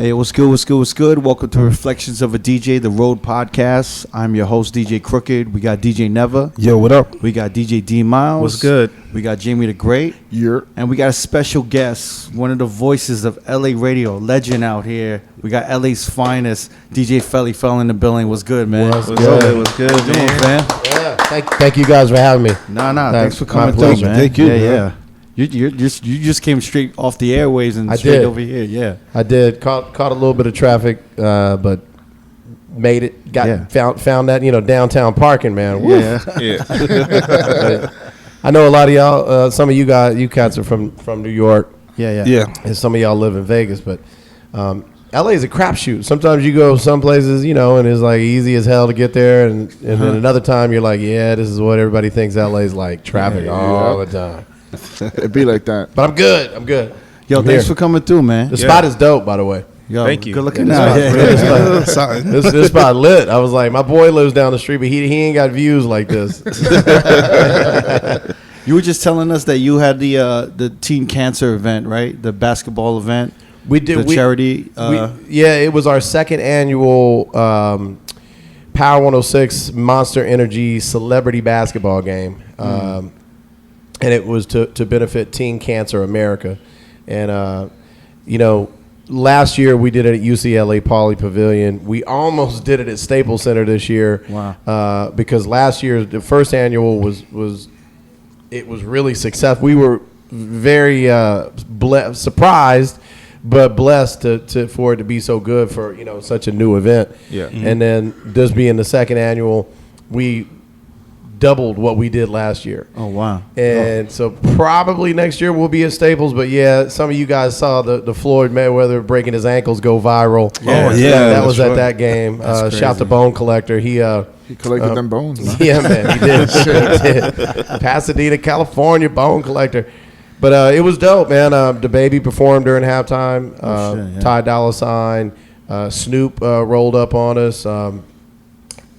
Hey, what's good, what's good, what's good? Welcome to Reflections of a DJ, the R.O.A.D podcast. I'm your host, DJ Crooked. We got DJ Never. Yo, what up? We got DJ D Miles. What's good? We got Jamie the Great. Yeah. And we got a special guest, one of the voices of LA radio, legend out here. We got LA's finest, DJ Felli. Fell in the building. What's good, man? What's good? What's good, How you doing, fam? Yeah, thank you guys for having me. Nah, thanks for coming through, pleasure. man. Thank you, Yeah. You just came straight off the airwaves and straight over here. Yeah, I did. Caught a little bit of traffic, but made it. Found that downtown parking, man. Woo. Yeah. I know a lot of y'all. Some of you cats are from New York. Yeah. And some of y'all live in Vegas, but LA is a crapshoot. Sometimes you go some places, and it's like easy as hell to get there, and then another time you're like, yeah, this is what everybody thinks LA is like. Traffic all the time. It'd be like that. But I'm good. Yo, thanks for coming through, man. The spot is dope, by the way. Yo, Thank you. Good looking This out. this spot lit. I was like, my boy lives down the street, but he ain't got views like this. You were just telling us that you had the teen cancer event, right? The basketball event. We did the charity. It was our second annual Power 106 Monster Energy Celebrity Basketball game. And it was to benefit Teen Cancer America. And, last year we did it at UCLA Poly Pavilion. We almost did it at Staples Center this year. Wow. Because last year, the first annual was really successful. We were very surprised, but blessed for it to be so good for, such a new event. Yeah. Mm-hmm. And then this being the second annual, we doubled what we did last year. Oh, wow. And so probably next year we'll be at Staples. But, yeah, some of you guys saw the Floyd Mayweather breaking his ankles go viral. That was at that game. Shout to Bone Collector. He collected them bones, man. Yeah, man, he did. He did. Pasadena, California, Bone Collector. But it was dope, man. The Baby performed during halftime. Ty Dolla $ign. Snoop rolled up on us.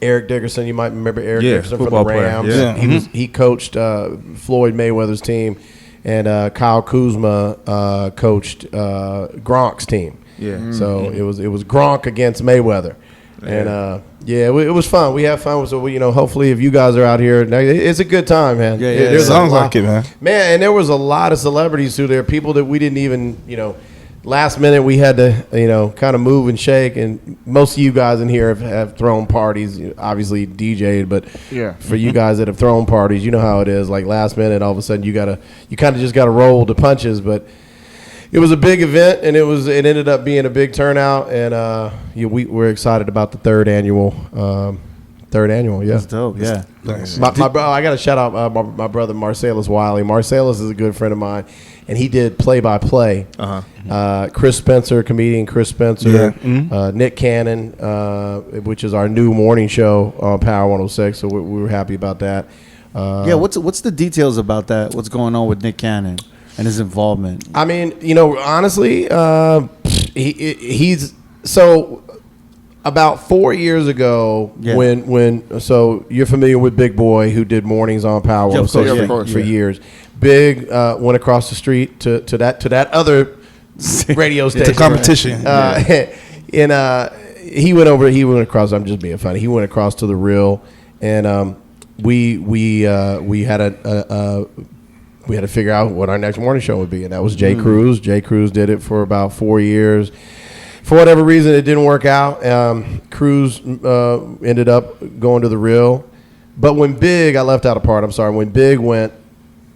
Eric Dickerson, you might remember Eric Dickerson from the Rams. Yeah. He coached Floyd Mayweather's team, and Kyle Kuzma coached Gronk's team. Yeah. So it was Gronk against Mayweather, and it was fun. We had fun. So hopefully if you guys are out here, it's a good time, man. Yeah. It sounds like it, man. Man, and there was a lot of celebrities through there. People that we didn't even last minute we had to, kind of move and shake, and most of you guys in here have thrown parties, obviously DJ'd, but for you guys that have thrown parties, you know how it is. Like last minute, all of a sudden you kind of just got to roll the punches. But it was a big event, and it ended up being a big turnout, and we're excited about the third annual. Yeah, That's dope. Yeah. Nice. my bro, I got to shout out my brother Marcellus Wiley. Marcellus is a good friend of mine, and he did play-by-play. Chris Spencer, comedian Chris Spencer, Nick Cannon, which is our new morning show on Power 106. So we were happy about that. What's the details about that? What's going on with Nick Cannon and his involvement? I mean, honestly, he's so. About 4 years ago, when you're familiar with Big Boy, who did mornings on Power 106 for years. Big went across the street to that other radio station. It's a competition. And he went across. I'm just being funny. He went across to the Real, and we had to figure out what our next morning show would be, and that was Jay Cruz. Jay Cruz did it for about 4 years. For whatever reason, it didn't work out. Cruz ended up going to the Real. But when Big, I left out a part, I'm sorry. When Big went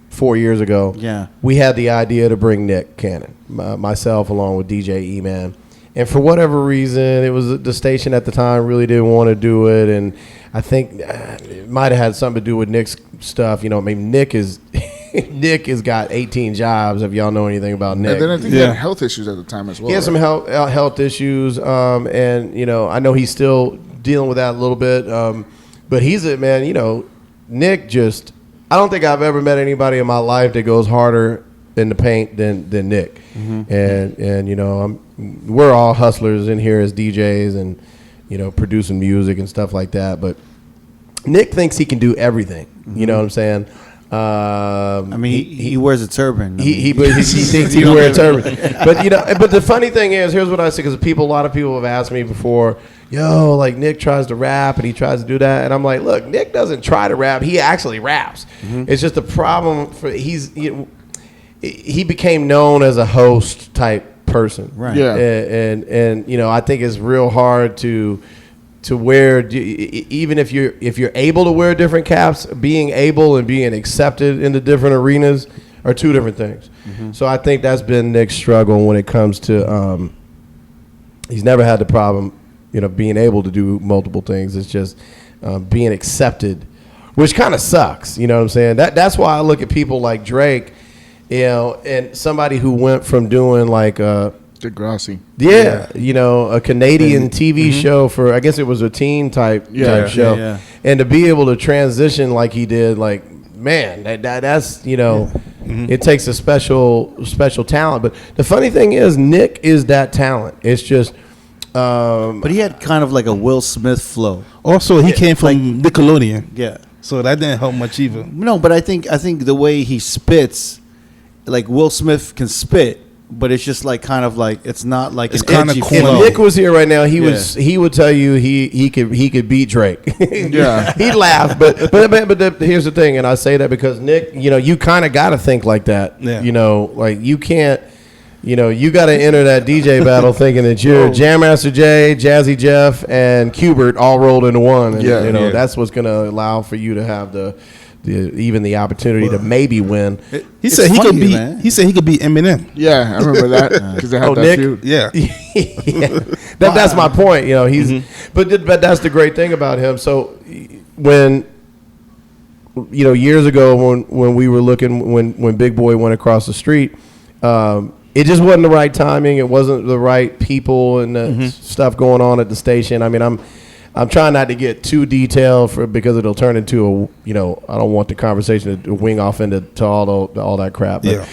4 years ago, we had the idea to bring Nick Cannon, myself along with DJ E-Man. And for whatever reason, it was the station at the time really didn't want to do it. And I think it might have had something to do with Nick's stuff. Nick has got 18 jobs, if y'all know anything about Nick. And then I think he had health issues at the time as well. He had some health issues, and I know he's still dealing with that a little bit. But he's a man, Nick just, I don't think I've ever met anybody in my life that goes harder in the paint than Nick. And we're all hustlers in here as DJs and producing music and stuff like that. But Nick thinks he can do everything. You know what I'm saying? I mean, he wears a turban. He thinks he wears a turban. But the funny thing is, here's what I say, because a lot of people have asked me before, like Nick tries to rap and he tries to do that, and I'm like, look, Nick doesn't try to rap. He actually raps. Mm-hmm. It's just the problem for he became known as a host type person, right? Yeah, and I think it's real hard to wear, even if you're able to wear different caps, being able and being accepted into different arenas are two different things. Mm-hmm. So I think that's been Nick's struggle when it comes to he's never had the problem, being able to do multiple things. It's just being accepted, which kind of sucks. You know what I'm saying? That's why I look at people like Drake, and somebody who went from doing like Degrassi. Yeah, a Canadian TV show for, I guess it was a teen type show. Yeah. And to be able to transition like he did, like, man, that's, it takes a special talent. But the funny thing is, Nick is that talent. It's just... but he had kind of like a Will Smith flow. Also, he came from Nickelodeon. Yeah. So that didn't help much either. No, but I think the way he spits, like Will Smith can spit, but it's just like kind of like it's not like it's kind of cool. If Nick was here right now, he would tell you he could beat Drake. Yeah, he'd laugh. But here's the thing, and I say that because Nick, you kind of got to think like that. Yeah. Like you can't. You got to enter that DJ battle thinking that you're Jam Master Jay, Jazzy Jeff, and Qbert all rolled into one. And, that's what's going to allow for you to have even the opportunity to maybe win. He said he could beat Eminem. Yeah, I remember that because they had that Nick? feud. Yeah, that's my point. He's but that's the great thing about him. So when years ago when we were looking when Big Boy went across the street, it just wasn't the right timing. It wasn't the right people and the stuff going on at the station. I mean, I'm trying not to get too detailed because it'll turn into I don't want the conversation to wing off into all that crap. But,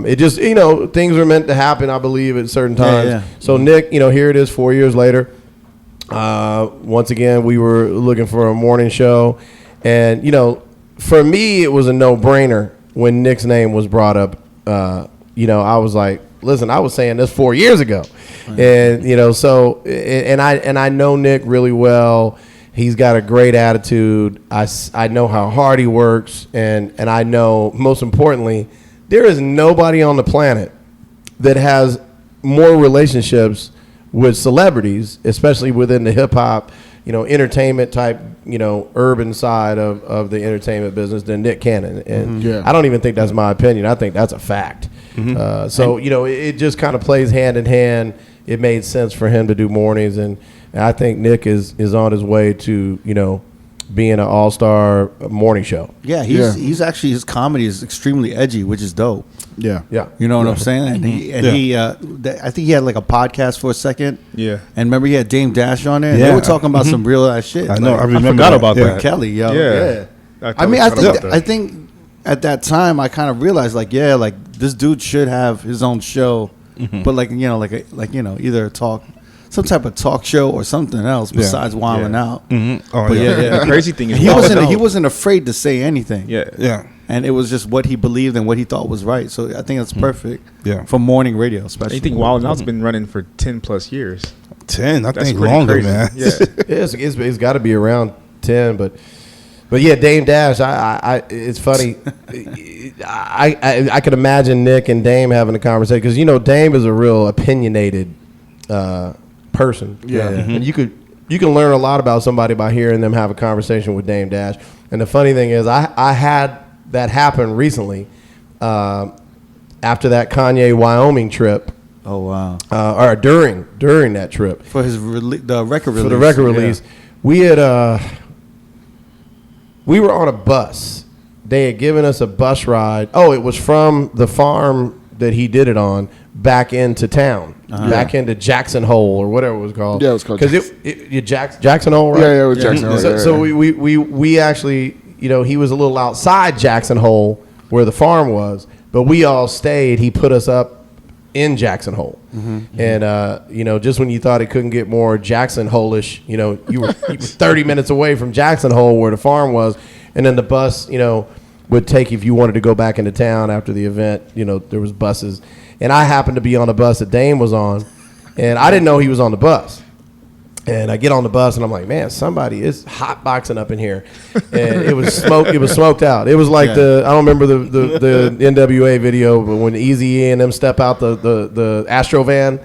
it just, things are meant to happen, I believe, at certain times. Yeah. So Nick, here it is 4 years later. Once again, we were looking for a morning show. And, for me, it was a no-brainer when Nick's name was brought up. I was like, listen, I was saying this 4 years ago. Right. And, so, and I know Nick really well. He's got a great attitude. I know how hard he works. And I know, most importantly, there is nobody on the planet that has more relationships with celebrities, especially within the hip hop, entertainment type, urban side of the entertainment business than Nick Cannon. And I don't even think that's my opinion. I think that's a fact. Mm-hmm. It just kind of plays hand in hand. It made sense for him to do mornings, and I think Nick is on his way to being an all-star morning show. Yeah, he's actually, his comedy is extremely edgy, which is dope. Yeah. You know what I'm saying? And he I think he had like a podcast for a second. Yeah. And remember he had Dame Dash on there. Yeah. They were talking about some real ass shit. I know. Like, I forgot about that. Kelly, yo. Yeah. I think at that time I kind of realized this dude should have his own show, but either some type of talk show or something else besides wilding out. Mm-hmm. Oh, but The crazy thing is he wasn't afraid to say anything. Yeah. And it was just what he believed and what he thought was right. So I think that's perfect. Yeah. For morning radio, especially. I think Wild 'N Out's been running for 10 plus years. 10, I think longer, crazy. Man. Yeah. It's got to be around 10, but yeah, Dame Dash. It's funny. I could imagine Nick and Dame having a conversation because Dame is a real opinionated person. Yeah. And you can learn a lot about somebody by hearing them have a conversation with Dame Dash. And the funny thing is, I had that happen recently after that Kanye Wyoming trip. Oh wow! Or during that trip for the record release. For the record release, we were on a bus. They had given us a bus ride. Oh, it was from the farm that he did it on back into town, back into Jackson Hole or whatever it was called. Yeah, it was called Jackson Hole, right? Yeah, it was Jackson Hole. So we actually, he was a little outside Jackson Hole where the farm was, but we all stayed. He put us up in Jackson Hole. And, just when you thought it couldn't get more Jackson Hole-ish, you were 30 minutes away from Jackson Hole where the farm was. And then the bus, would take if you wanted to go back into town after the event. You know, there was buses, and I happened to be on the bus that Dame was on, and I didn't know he was on the bus. And I get on the bus and I'm like, man, somebody is hot boxing up in here, and it was smoke. It was smoked out. It was like I don't remember the NWA video, but when Eazy-E and them step out the Astro van,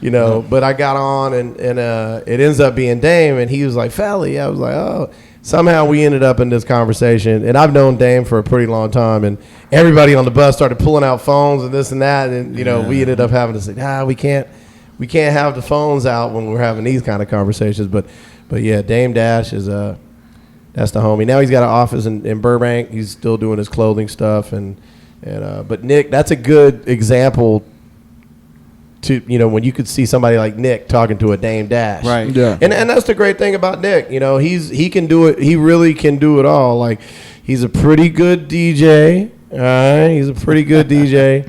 you know. But I got on and it ends up being Dame, and he was like, Felli. I was like, oh. Somehow we ended up in this conversation, and I've known Dame for a pretty long time, and everybody on the bus started pulling out phones and this and that, and you know, we ended up having to say, we can't have the phones out when we're having these kind of conversations. But yeah, Dame Dash is that's the homie. Now he's got an office in Burbank. He's still doing his clothing stuff, but Nick, that's a good example to, you know, when you could see somebody like Nick talking to a Dame Dash. Right. Yeah. And that's the great thing about Nick. You know, he can do it. He really can do it all. Like, he's a pretty good DJ. All right, he's a pretty good DJ.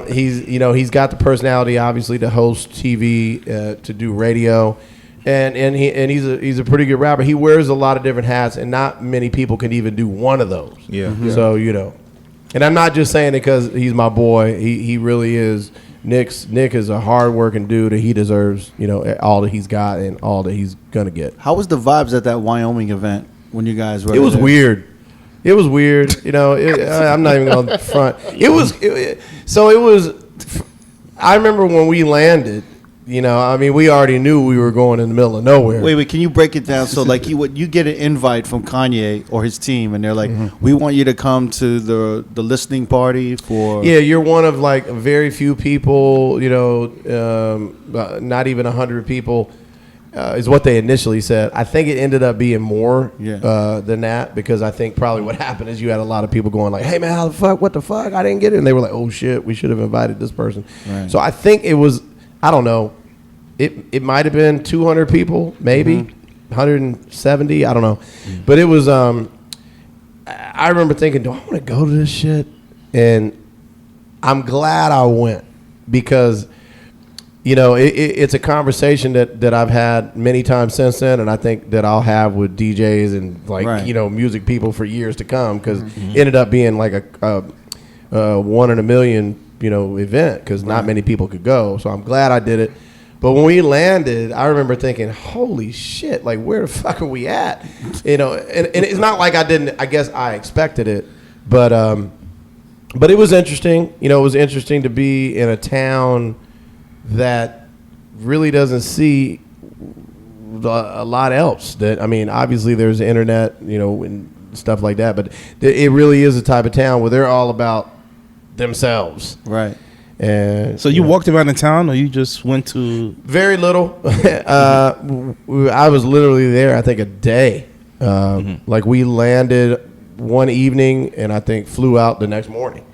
He's got the personality, obviously, to host TV, to do radio, and he's a pretty good rapper. He wears a lot of different hats, and not many people can even do one of those. Yeah. Mm-hmm. So, you know, and I'm not just saying it because he's my boy. He really is. Nick is a hard-working dude, and he deserves, you know, all that he's got and all that he's gonna get. How was the vibes at that Wyoming event when you guys were? It was weird. It was weird, you know. I'm not even going to front. It was. I remember when we landed. You know, I mean, we already knew we were going in the middle of nowhere. Wait, can you break it down? So, like, you get an invite from Kanye or his team, and they're like, "We want you to come to the listening party for." Yeah, you're one of like very few people. You know, not even 100 people. Is what they initially said. I think it ended up being more than that, because I think probably what happened is you had a lot of people going like, hey man, how the fuck, what the fuck, I didn't get it, and they were like, oh shit, we should have invited this person. Right. So I think it was, I don't know, it might have been 200 people, maybe 170, I don't know, but it was, I remember thinking, do I want to go to this shit? And I'm glad I went, because you know, it's a conversation that I've had many times since then, and I think that I'll have with DJs and like you know, music people for years to come, because it ended up being like a 1 in a million, you know, event, because not many people could go. So I'm glad I did it. But when we landed, I remember thinking, holy shit, like where the fuck are we at? You know, and it's not like I didn't. I guess I expected it, but it was interesting. You know, it was interesting to be in a town that really doesn't see a lot else. That, I mean, obviously there's the internet, you know, and stuff like that, but it really is a type of town where they're all about themselves. Right. And so you walked around in town, or you just went to? Very little. I was literally there, I think, a day. Like, we landed one evening and I think flew out the next morning.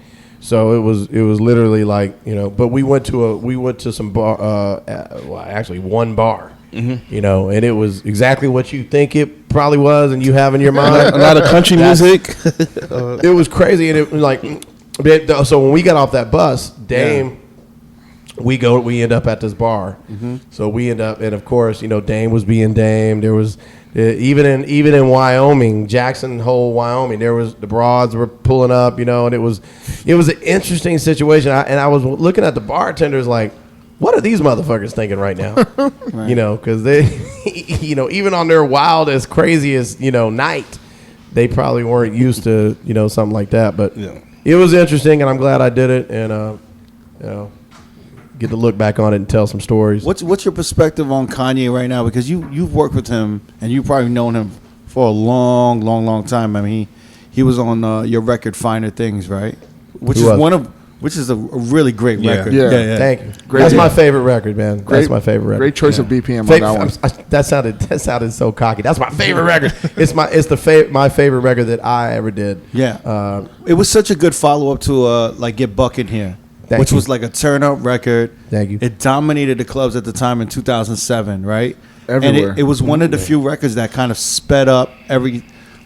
So it was literally like, you know, but we went to some bar, actually one bar, you know, and it was exactly what you think it probably was, and you have in your mind. A lot of country music. It was crazy, and it was like, so when we got off that bus, Dame, we end up at this bar. So we end up, and of course, you know, Dame was being Dame. There was even in Wyoming, Jackson Hole, Wyoming, there was the broads were pulling up, you know, and it was an interesting situation. I was looking at the bartenders like, what are these motherfuckers thinking right now? You know, because they, you know, even on their wildest, craziest, you know, night, they probably weren't used to, you know, something like that. But it was interesting, and I'm glad I did it, and you know, get to look back on it and tell some stories. What's your perspective on Kanye right now? Because you've worked with him, and you've probably known him for a long time. I mean, he was on your record Finer Things, right? Which is a really great record. Yeah. Thank you. That's my favorite record, man. That's my favorite record. Great choice of BPM on that one. That sounded so cocky. That's my favorite record. It's my favorite record that I ever did. Yeah. It was such a good follow up to like Get Buck in Here. Which was like a turn-up record. Thank you. It dominated the clubs at the time in 2007, right? Everywhere. And it was one of the few records that kind of sped up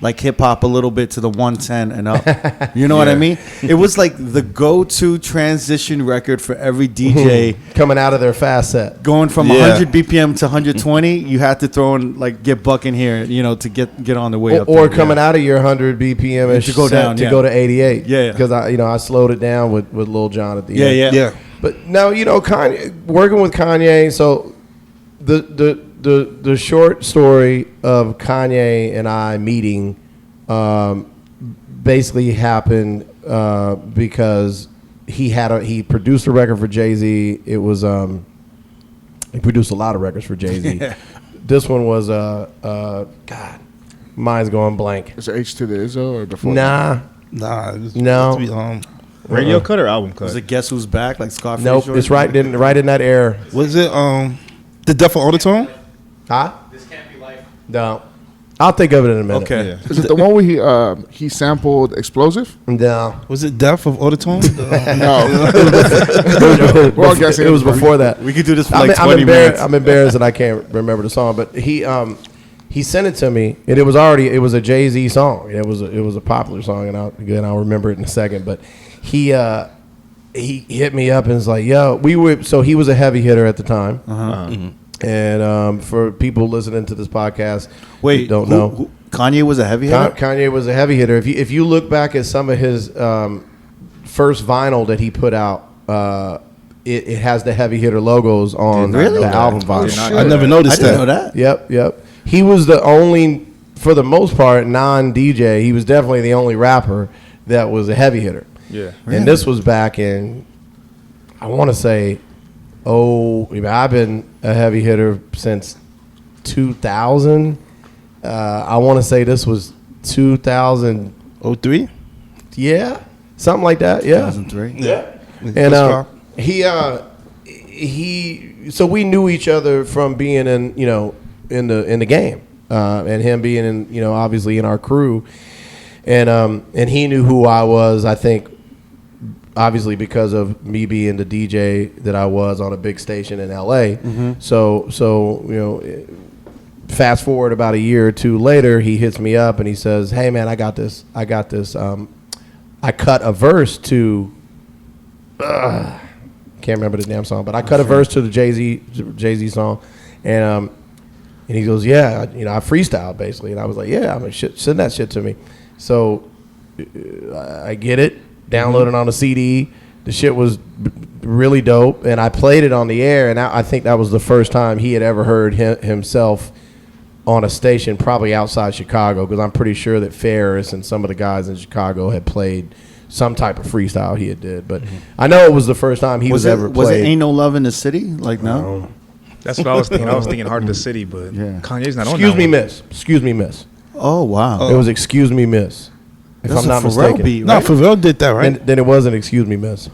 like hip hop a little bit to the 110 and up. You know what I mean? It was like the go-to transition record for every DJ coming out of their fast set. Going from 100 BPM to 120, you had to throw in like get buck in here, you know, to get on the way up. Or coming out of your 100 BPM to go down to go to 88. Yeah, because I slowed it down with Lil Jon at the end. Yeah. But now Kanye, working with Kanye, so the short story of Kanye and I meeting basically happened because he produced a record for Jay-Z. It was he produced a lot of records for Jay-Z. This one was God, mine's going blank. Is it H to the Izzo or before? No. Radio cut or album cut? Was it Guess Who's Back, like Scarface? Nope, it's right in that era. Was it the Death of Autotune? Huh? This can't be life. No, I'll think of it in a minute. Okay. Yeah. Is it the one where he sampled Explosive? No. Was it Death of Autotune? No. We're all guessing. It was before that. We could do this for like 20 minutes. I'm embarrassed that I can't remember the song, but he sent it to me, and it was a Jay-Z song. It was a popular song, and I'll remember it in a second. But he hit me up and was like, "Yo, he was a heavy hitter at the time." And for people listening to this podcast, who don't know, Kanye was a heavy hitter. Kanye was a heavy hitter. If you look back at some of his first vinyl that he put out, it has the heavy hitter logos on the album vinyl. I never noticed that. I didn't know that. Yep. He was the only, for the most part, non-DJ. He was definitely the only rapper that was a heavy hitter. Yeah. And this was back in, I want to say, I've been a heavy hitter since 2000. I want to say this was 2003? Yeah, something like that. Yeah. 2003. Yeah. And so we knew each other from being in the game, and him being in, obviously in our crew, and he knew who I was. I think, obviously, because of me being the DJ that I was on a big station in LA. Mm-hmm. So fast forward about a year or two later, he hits me up and he says, "Hey man, I got this. I cut a verse to." Can't remember the damn song, but I cut a verse to the Jay-Z song, and he goes, "Yeah, I freestyled basically," and I was like, "Yeah, send that shit to me." So I get it, download it on a CD. The shit was really dope, and I played it on the air, and I think that was the first time he had ever heard himself on a station, probably outside Chicago, because I'm pretty sure that Ferris and some of the guys in Chicago had played some type of freestyle he had did, but I know it was the first time he was ever played. Was it Ain't No Love in the City? Like, no? That's what I was thinking. I was thinking Heart of the City, but Kanye's not on that Excuse me, miss. Oh, wow. It was Excuse Me, Miss. If That's I'm not a Pharrell mistaken. beat, No, right? Pharrell did that, right? Then it wasn't Excuse Me, Miss.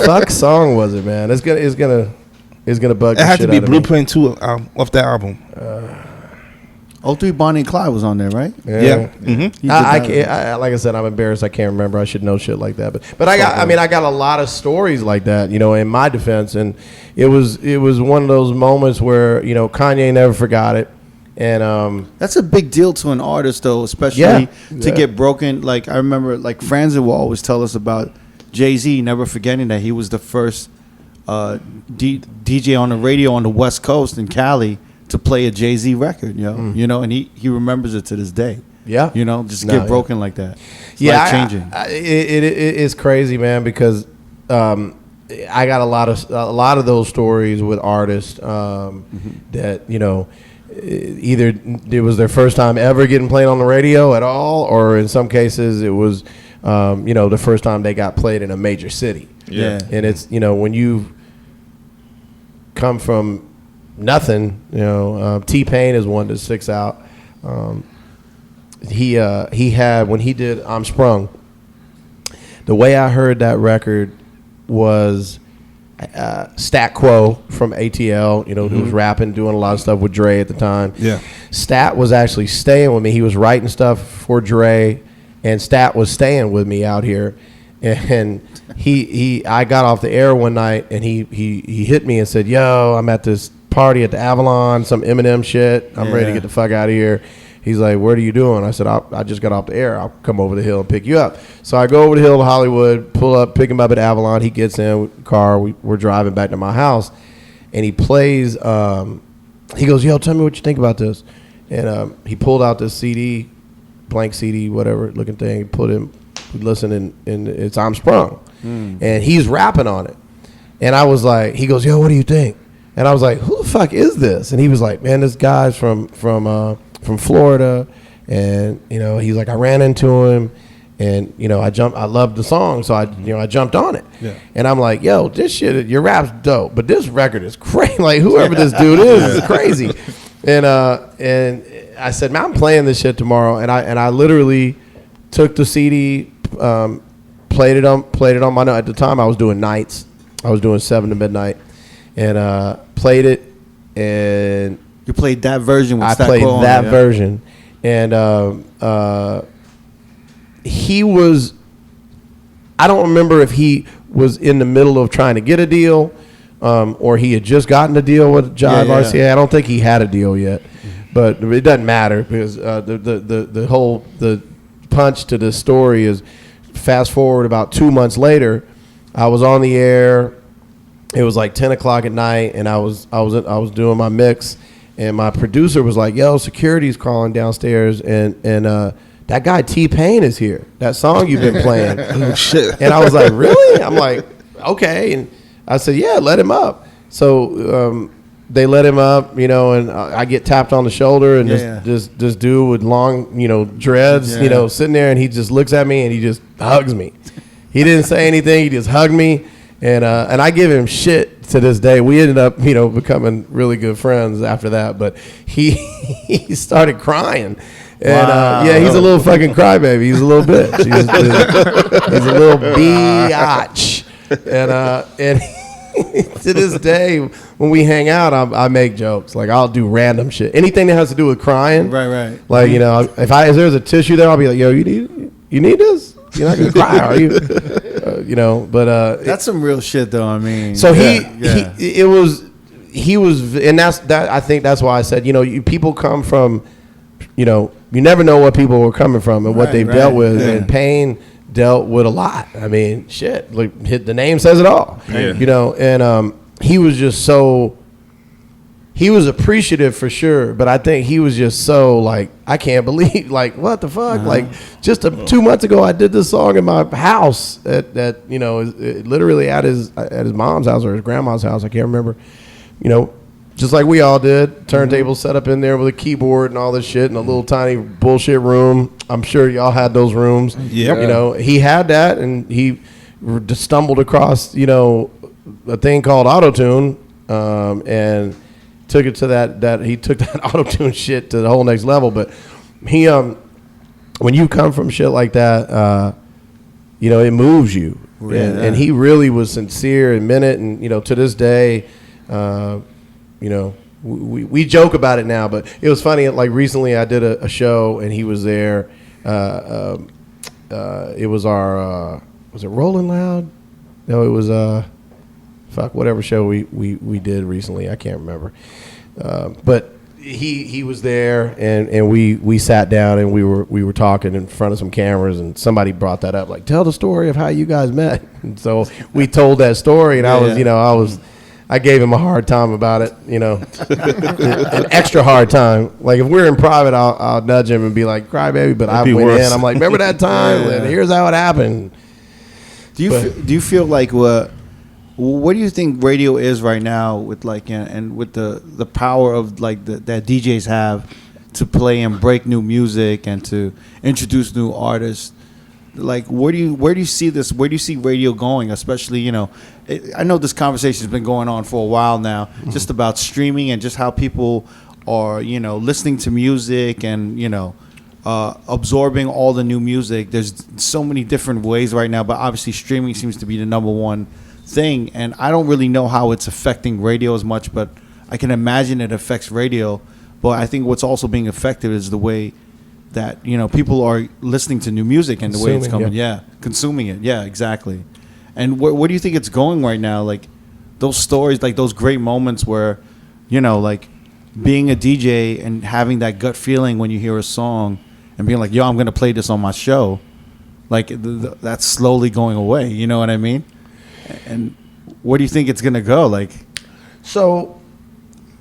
Fuck song was it, man? It's gonna bug It the had shit to be out of me. Blueprint 2 off that album. 03 Bonnie and Clyde was on there, right? Yeah. He did I that. can't, like I said, I'm embarrassed. I can't remember. I should know shit like that. But I got a lot of stories like that, in my defense, and it was one of those moments where Kanye never forgot it, and That's a big deal to an artist, though, especially to get broken. Like, I remember, like, Franzen will always tell us about Jay-Z, never forgetting that he was the first DJ on the radio on the West Coast in Cali to play a Jay-Z record, and he remembers it to this day. Yeah. Get broken like that. It's life-changing. It It's crazy, man, because I got a lot of those stories with artists that either it was their first time ever getting played on the radio at all, or in some cases it was the first time they got played in a major city. Yeah. And it's when you come from nothing, T-Pain is one that sticks out. He had, when he did I'm Sprung, the way I heard that record was Stat Quo from ATL, who was rapping, doing a lot of stuff with Dre at the time. Yeah. Stat was actually staying with me. He was writing stuff for Dre, and Stat was staying with me out here. And I got off the air one night, and he hit me and said, "Yo, I'm at this party at the Avalon, some Eminem shit. I'm ready to get the fuck out of here. He's like, what are you doing? I said, I just got off the air. I'll come over the hill and pick you up. So I go over the hill to Hollywood, pull up, pick him up at Avalon. He gets in the car. We're driving back to my house. And he plays, he goes, yo, tell me what you think about this. And he pulled out this CD, blank CD, whatever looking thing, we listened, and it's I'm Sprung. And he's rapping on it. And I was like, he goes, yo, what do you think? And I was like, who the fuck is this? And he was like, man, this guy's from Florida. And, you know, he's like, I ran into him. And, you know, I loved the song, so I jumped on it. Yeah. And I'm like, yo, this shit, your rap's dope, but this record is crazy. Like, whoever this dude is crazy. And I said, man, I'm playing this shit tomorrow. And I literally took the CD, played it on my night. At the time, I was doing nights. I was doing 7 to midnight, and played it. And you played that version. With I played that version, and he was. I don't remember if he was in the middle of trying to get a deal, or he had just gotten a deal with Jive RCA. I don't think he had a deal yet, but it doesn't matter because the punch to this story is. Fast forward about 2 months later, I was on the air. It was like 10 o'clock at night, and I was doing my mix, and my producer was like, "Yo, security's calling downstairs, and that guy T-Pain is here. That song you've been playing." Oh shit! And I was like, "Really?" I'm like, "Okay," and I said, "Yeah, let him up." So they let him up, you know, and I get tapped on the shoulder, and this dude with long, you know, dreads, you know, sitting there, and he just looks at me and he just hugs me. He didn't say anything. He just hugged me, and I give him shit to this day. We ended up, you know, becoming really good friends after that. But he started crying, and he's a little fucking crybaby. He's a little bitch. He's a little biatch, and. To this day, when we hang out, I make jokes. Like, I'll do random shit. Anything that has to do with crying. Right. Like, you know, if there's a tissue there, I'll be like, yo, you need this? You're not gonna cry, are you? You know, but that's some real shit, though. I mean, so he was, and I think that's why I said, you know, people come from, you know, you never know what people were coming from and what they've dealt with, and pain. Dealt with a lot. I mean, shit. Like, the name says it all. Yeah. You know, and he was just so. He was appreciative for sure, but I think he was just so like, I can't believe, like, what the fuck? Like, just 2 months ago, I did this song in my house at you know, literally at his mom's house or his grandma's house. I can't remember. You know, just like we all did. Turntable set up in there with a keyboard and all this shit in a little tiny bullshit room. I'm sure y'all had those rooms. Yeah. You know, he had that, and he just stumbled across, you know, a thing called auto-tune, and took it to that he took that auto-tune shit to the whole next level. But he, when you come from shit like that, you know, it moves you. And he really was sincere and meant it. And, you know, to this day, you know, we joke about it now, but it was funny. Like, recently I did a show and he was there. It was our, was it Rolling Loud? No, it was, whatever show we did recently. I can't remember. But he was there, and we sat down and we were talking in front of some cameras, and somebody brought that up, like, tell the story of how you guys met. And so we told that story, and I gave him a hard time about it, you know, an extra hard time. Like, if we're in private, I'll nudge him and be like, cry baby, but I went in. I'm like, remember that time? And here's how it happened. Do you feel like what do you think radio is right now with, like, and with the power of, like, that DJs have to play and break new music and to introduce new artists? Like, where do you see this? Where do you see radio going? Especially, you know, I know this conversation has been going on for a while now, just about streaming and just how people are, you know, listening to music and, you know, absorbing all the new music. There's so many different ways right now, but obviously streaming seems to be the number one thing. And I don't really know how it's affecting radio as much, but I can imagine it affects radio. But I think what's also being affected is the way that, you know, people are listening to new music and the way it's coming. Yeah, consuming it. Yeah, exactly. And where do you think it's going right now? Like, those stories, like those great moments where, you know, like being a DJ and having that gut feeling when you hear a song and being like, yo, I'm going to play this on my show. Like that's slowly going away. You know what I mean? And where do you think it's going to go? Like, so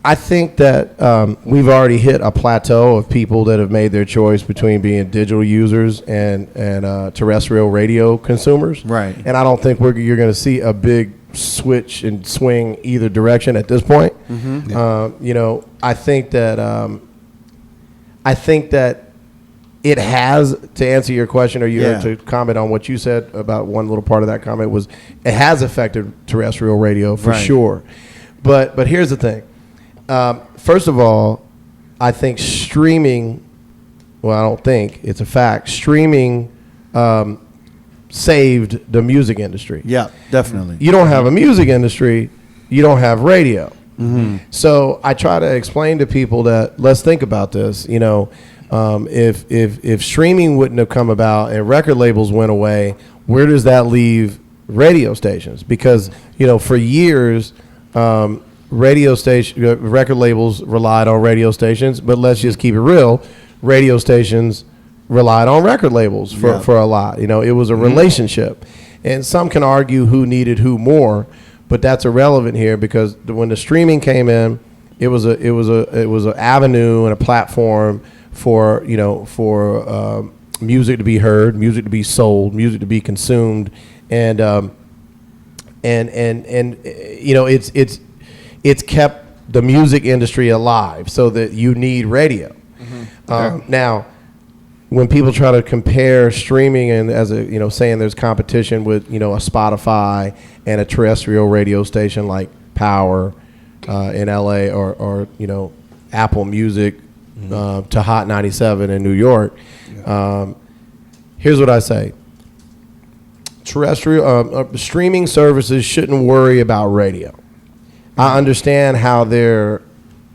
I think that we've already hit a plateau of people that have made their choice between being digital users and terrestrial radio consumers. Right. And I don't think you're going to see a big switch and swing either direction at this point. Mm-hmm. Yeah. You know, I think that it has, to answer your question, or to comment on what you said about one little part of that comment, was it has affected terrestrial radio for sure. But here's the thing. First of all, I think streaming, well, I don't think, it's a fact, streaming saved the music industry. Yeah, definitely. You don't have a music industry, you don't have radio. Mm-hmm. So I try to explain to people that, let's think about this, you know, if streaming wouldn't have come about and record labels went away, where does that leave radio stations? Because, you know, for years, record labels relied on radio stations, but let's just keep it real, radio stations relied on record labels for a lot. You know, it was a relationship, and some can argue who needed who more, but that's irrelevant here because when the streaming came in, it was an avenue and a platform for music to be heard, music to be sold, music to be consumed, and you know, it's kept the music industry alive so that you need radio. Mm-hmm. Now, when people try to compare streaming and saying there's competition with, you know, a Spotify and a terrestrial radio station like Power in LA or you know, Apple Music to Hot 97 in New York, here's what I say. Terrestrial streaming services shouldn't worry about radio. I understand how they're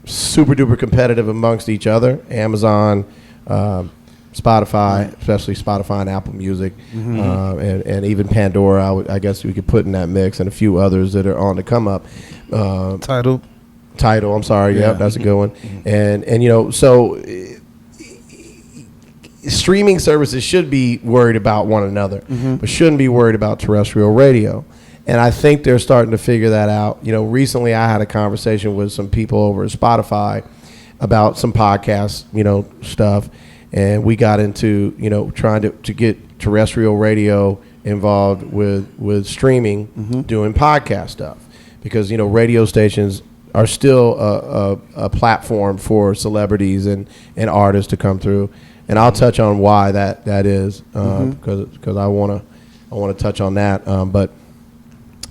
super duper competitive amongst each other. Amazon, Spotify, especially Spotify and Apple Music, and even Pandora, I guess we could put in that mix, and a few others that are on the come up. Tidal, I'm sorry, yeah, that's a good one. And you know, so streaming services should be worried about one another, but shouldn't be worried about terrestrial radio. And I think they're starting to figure that out. You know, recently I had a conversation with some people over at Spotify about some podcast, you know, stuff. And we got into, you know, trying to get terrestrial radio involved with streaming, doing podcast stuff. Because, you know, radio stations are still a platform for celebrities and artists to come through. And I'll touch on why that is, because I want to touch on that.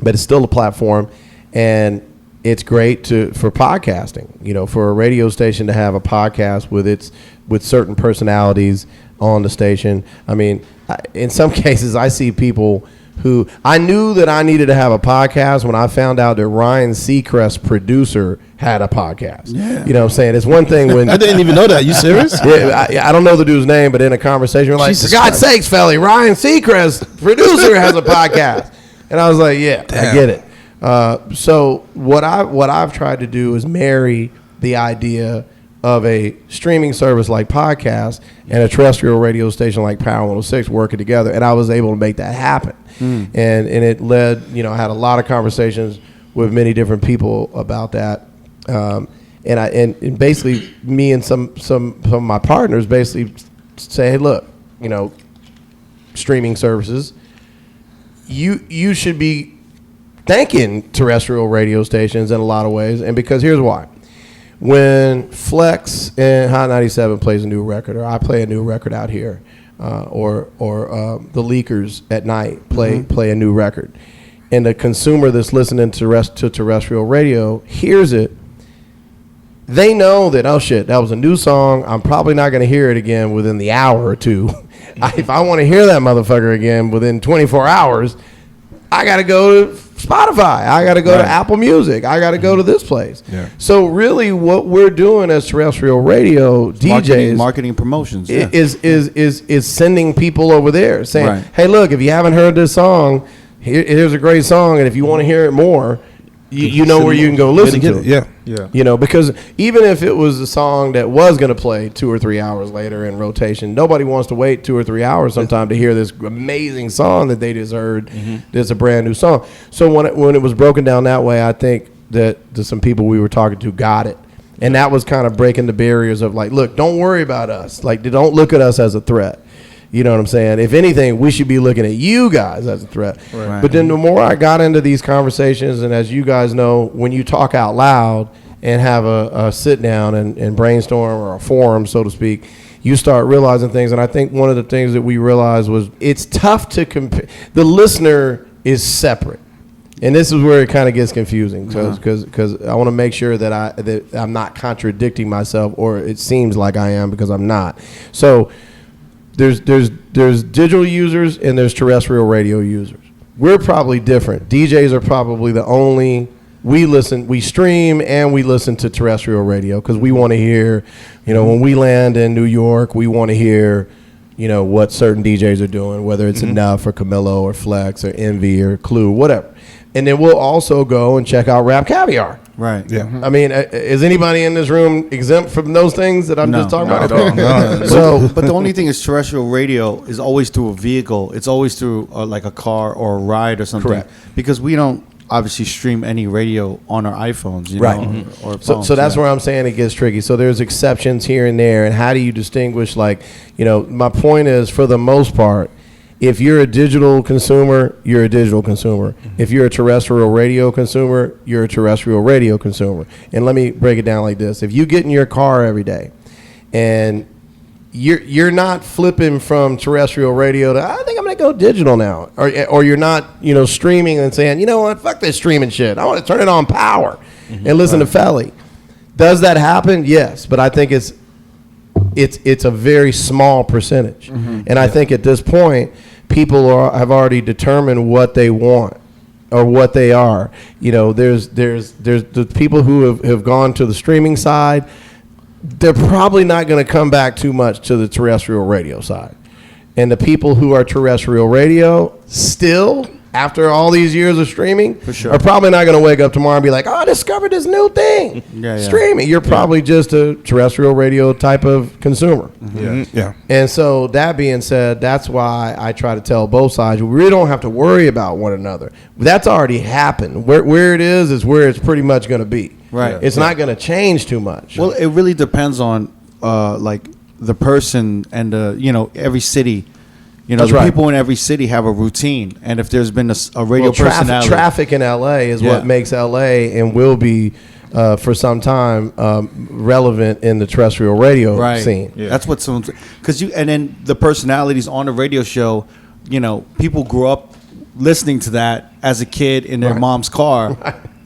But it's still a platform, and it's great for podcasting. You know, for a radio station to have a podcast with certain personalities on the station. I mean, in some cases, I see people who I knew that I needed to have a podcast when I found out that Ryan Seacrest's producer had a podcast. Yeah. You know what I'm saying? It's one thing when I didn't even know that. You serious? Yeah, I don't know the dude's name, but in a conversation, we're like, for God's sakes, Felli, Ryan Seacrest's producer has a podcast. And I was like, yeah, damn. I get it. So what I've tried to do is marry the idea of a streaming service like podcast and a terrestrial radio station like Power 106 working together, and I was able to make that happen. And it led, you know, I had a lot of conversations with many different people about that. And basically me and some of my partners basically say, hey, look, you know, streaming services, you should be thanking terrestrial radio stations in a lot of ways, and because here's why. When Flex and Hot 97 plays a new record, or I play a new record out here, or the Leakers at night play a new record, and the consumer that's listening to terrestrial radio hears it, they know that, oh shit, that was a new song. I'm probably not going to hear it again within the hour or two. If I want to hear that motherfucker again within 24 hours, I got to go to Spotify. I got to go to Apple Music. I got to go to this place. Yeah. So really what we're doing as terrestrial radio DJs, marketing promotions, is sending people over there saying, hey, look, if you haven't heard this song, here's a great song, and if you want to hear it more, you know where you can go listen to it. Yeah. You know, because even if it was a song that was going to play 2 or 3 hours later in rotation, nobody wants to wait 2 or 3 hours sometime to hear this amazing song that they just heard. That's a brand new song. So when it was broken down that way, I think that some people we were talking to got it. And that was kind of breaking the barriers of like, look, don't worry about us. Like, don't look at us as a threat. You know what I'm saying? If anything, we should be looking at you guys as a threat. Right. But then the more I got into these conversations, and as you guys know, when you talk out loud and have a sit down and brainstorm or a forum, so to speak, you start realizing things. And I think one of the things that we realized was it's tough to compare. The listener is separate. And this is where it kind of gets confusing because I want to make sure that I'm not contradicting myself, or it seems like I am because I'm not. So there's digital users and there's terrestrial radio users. We're probably different. DJs are probably the only we stream and we listen to terrestrial radio because we want to hear, when we land in New York, we want to hear, what certain DJs are doing, whether it's Enough or Camilo or Flex or Envy or Clue, whatever. And then we'll also go and check out Rap Caviar. Right. Yeah. I mean, is anybody in this room exempt from those things that I'm just talking about? No. But the only thing is terrestrial radio is always through a vehicle. It's always through like a car or a ride or something. Correct. Because we don't obviously stream any radio on our iPhones, right? Or phones, so that's where I'm saying it gets tricky. So there's exceptions here and there, and how do you distinguish? Like, my point is, for the most part, if you're a digital consumer, you're a digital consumer. If you're a terrestrial radio consumer, you're a terrestrial radio consumer. And let me break it down like this. If you get in your car every day and you're not flipping from terrestrial radio to, I think I'm going to go digital now. Or you're not, streaming and saying, you know what, fuck this streaming shit. I want to turn it on power and listen to Felli. Does that happen? Yes. But I think it's a very small percentage. And I think at this point, people have already determined what they want or what they are. There's the people who have gone to the streaming side. They're probably not going to come back too much to the terrestrial radio side. And the people who are terrestrial radio still, after all these years of streaming, for sure, are probably not going to wake up tomorrow and be like, oh, I discovered this new thing. Streaming. You're probably just a terrestrial radio type of consumer. Yeah. And so that being said, that's why I try to tell both sides, we really don't have to worry about one another. That's already happened. Where it is where it's pretty much going to be. Right. It's not going to change too much. Well, it really depends on like the person and every city. That's the right. people in every city have a routine, and if there's been a radio personality, traffic in LA is what makes LA and will be for some time relevant in the terrestrial radio scene. Yeah. That's what someone, and then the personalities on the radio show, people grew up listening to that as a kid in their mom's car,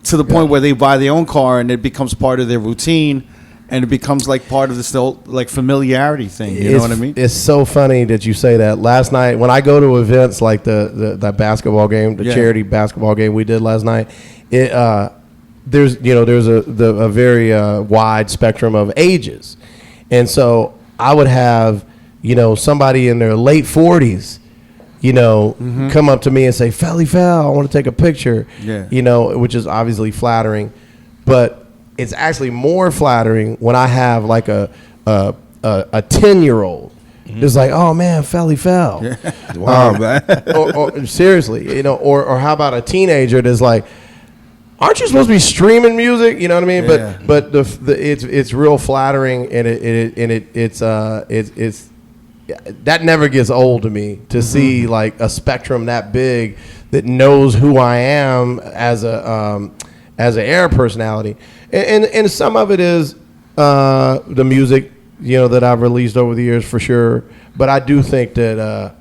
to the point where they buy their own car and it becomes part of their routine. And it becomes like part of this like familiarity thing. You know what I mean? It's so funny that you say that. Last night, when I go to events like the basketball game, the charity basketball game we did last night, there's a very wide spectrum of ages, and so I would have somebody in their late 40s, come up to me and say, "Felli, I want to take a picture." Which is obviously flattering, but it's actually more flattering when I have like a 10-year-old. It's like, oh man, Felli. Wow, man. or seriously, or how about a teenager that's like, aren't you supposed to be streaming music? You know what I mean? Yeah. But it's real flattering, and it's that never gets old to me to see like a spectrum that big that knows who I am as an air personality. And some of it is the music, that I've released over the years for sure. But I do think that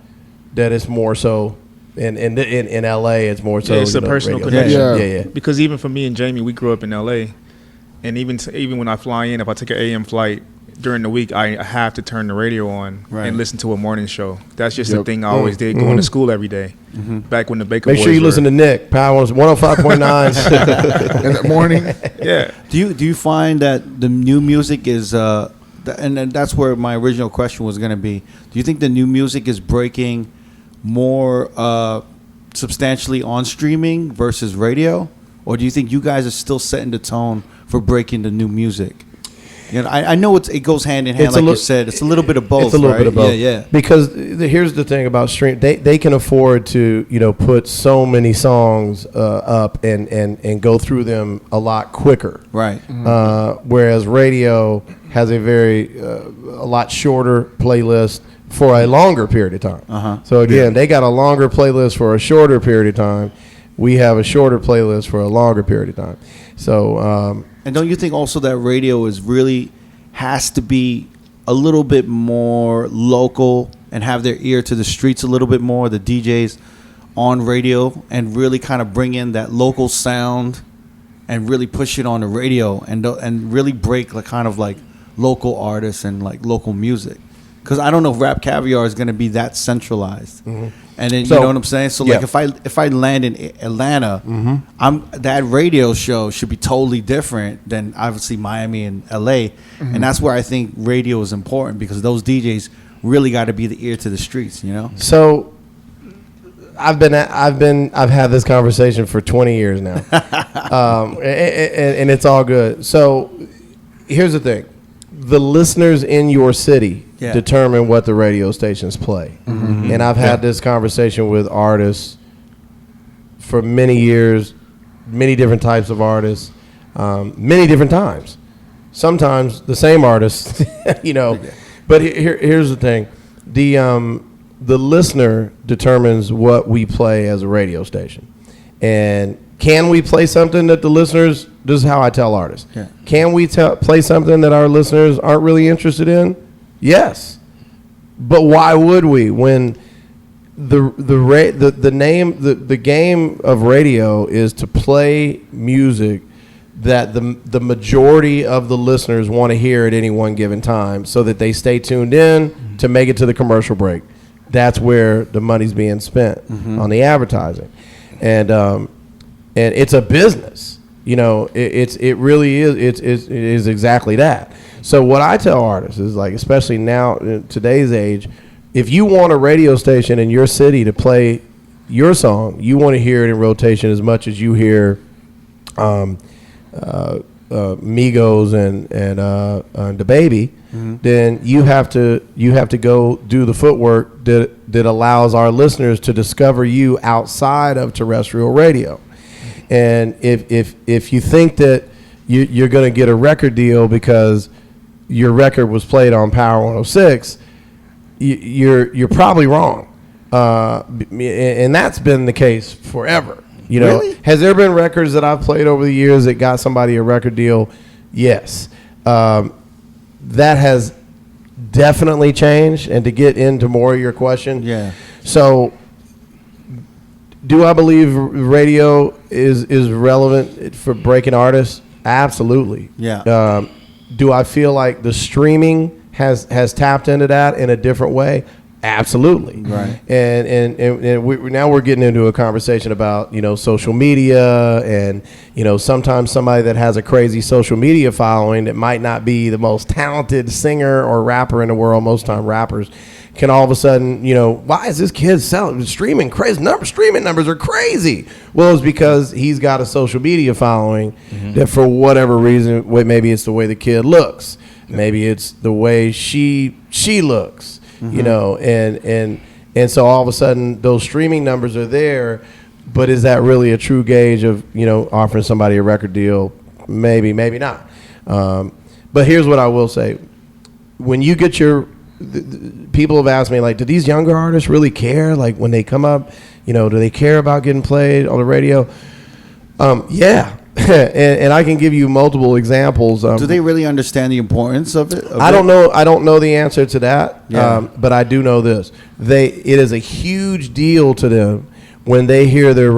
it's more so in LA. It's more so. It's a personal connection. Yeah. Because even for me and Jamie, we grew up in LA, and even when I fly in, if I take an AM flight during the week, I have to turn the radio on and listen to a morning show. That's just the thing I always did, going to school every day. Back when the Baker Make Boys sure you were. listen to Nick. Power 105.9 in the morning. Yeah. Do you find that the new music is and that's where my original question was going to be. Do you think the new music is breaking more substantially on streaming versus radio, or do you think you guys are still setting the tone for breaking the new music? You know, I know it goes hand in hand, like you said. It's a little bit of both. It's a little bit of both. Yeah. Because here's the thing about stream: they can afford to put so many songs up and go through them a lot quicker. Right. Whereas radio has a lot shorter playlist for a longer period of time. So again, they got a longer playlist for a shorter period of time. We have a shorter playlist for a longer period of time. So. And don't you think also that radio has to be a little bit more local and have their ear to the streets a little bit more, the DJs on radio, and really kind of bring in that local sound and really push it on the radio and really break like kind of like local artists and like local music? Because I don't know if Rap Caviar is going to be that centralized. And then, you know what I'm saying? So, like, if I land in Atlanta, that radio show should be totally different than, obviously, Miami and L.A. And that's where I think radio is important, because those DJs really got to be the ear to the streets, you know? So, I've had this conversation for 20 years now. And it's all good. So, here's the thing. The listeners in your city determine what the radio stations play. And I've had this conversation with artists for many years, many different types of artists, many different times. Sometimes the same artists, But here's the thing. The listener determines what we play as a radio station. And can we play something that the listeners, this is how I tell artists. Yeah. Can we play something that our listeners aren't really interested in? Yes. But why would we, when the game of radio is to play music that the majority of the listeners want to hear at any one given time, so that they stay tuned in to make it to the commercial break. That's where the money's being spent on the advertising. And it's a business, it really is. It is exactly that. So what I tell artists is, like, especially now in today's age, if you want a radio station in your city to play your song, you want to hear it in rotation as much as you hear Migos and the Baby. Then you have to go do the footwork that allows our listeners to discover you outside of terrestrial radio. And if you think that you're going to get a record deal because your record was played on Power 106, you're probably wrong. And that's been the case forever. Really? Has there been records that I've played over the years that got somebody a record deal? Yes. That has definitely changed. And to get into more of your question, so do I believe radio is relevant for breaking artists? Absolutely. Yeah. Do I feel like the streaming has tapped into that in a different way? Absolutely. Right. And now we're getting into a conversation about, social media, and, sometimes somebody that has a crazy social media following that might not be the most talented singer or rapper in the world. Most time rappers can all of a sudden, why is this kid streaming crazy numbers? Streaming numbers are crazy. Well, it's because he's got a social media following that, for whatever reason, maybe it's the way the kid looks, maybe it's the way she looks, and so all of a sudden those streaming numbers are there. But is that really a true gauge of, offering somebody a record deal? Maybe, maybe not. But here's what I will say: when you get people have asked me, like, do these younger artists really care? Like, when they come up, do they care about getting played on the radio? Yeah. and I can give you multiple examples. Do they really understand the importance of it? I don't know. I don't know the answer to that. Yeah. But I do know this. It is a huge deal to them when they hear their